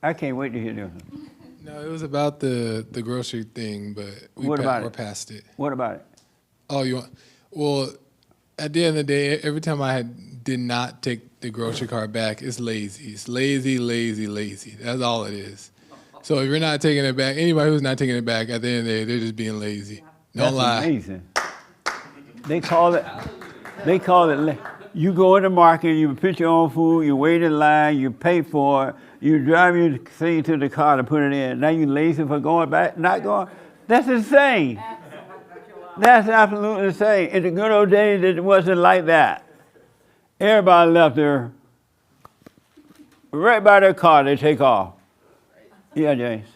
I can't wait to hear this. No, it was about the grocery thing, but we're past it. What about it? Oh, well, at the end of the day, every time I did not take the grocery cart back, it's lazy. It's lazy, lazy, lazy. That's all it is. So if you're not taking it back, anybody who's not taking it back, at the end of the day, they're just being lazy. Don't lie. That's amazing. They call it, you go in the market, you pick your own food, you wait in line, you pay for it, you drive your thing to the car to put it in. Now you lazy for going back, not going. That's insane. That's absolutely insane. In the good old days, it wasn't like that. Everybody left there, right by their car, they take off. Yeah, James.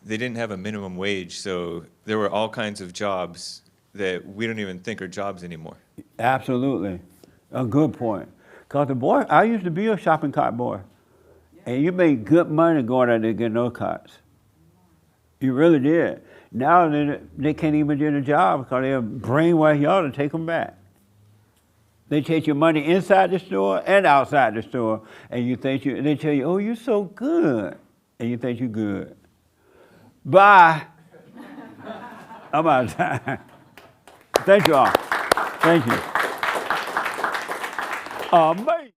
They didn't have a minimum wage, so there were all kinds of jobs that we don't even think are jobs anymore. Absolutely. A good point. Because I used to be a shopping cart boy. And you made good money going out there getting those carts. You really did. Now they can't even get a job because they'll brainwash y'all to take them back. They take your money inside the store and outside the store, and they tell you, oh, you're so good. And you think you're good. Bye. I'm out of time. Thank you all. Thank you. Amazing.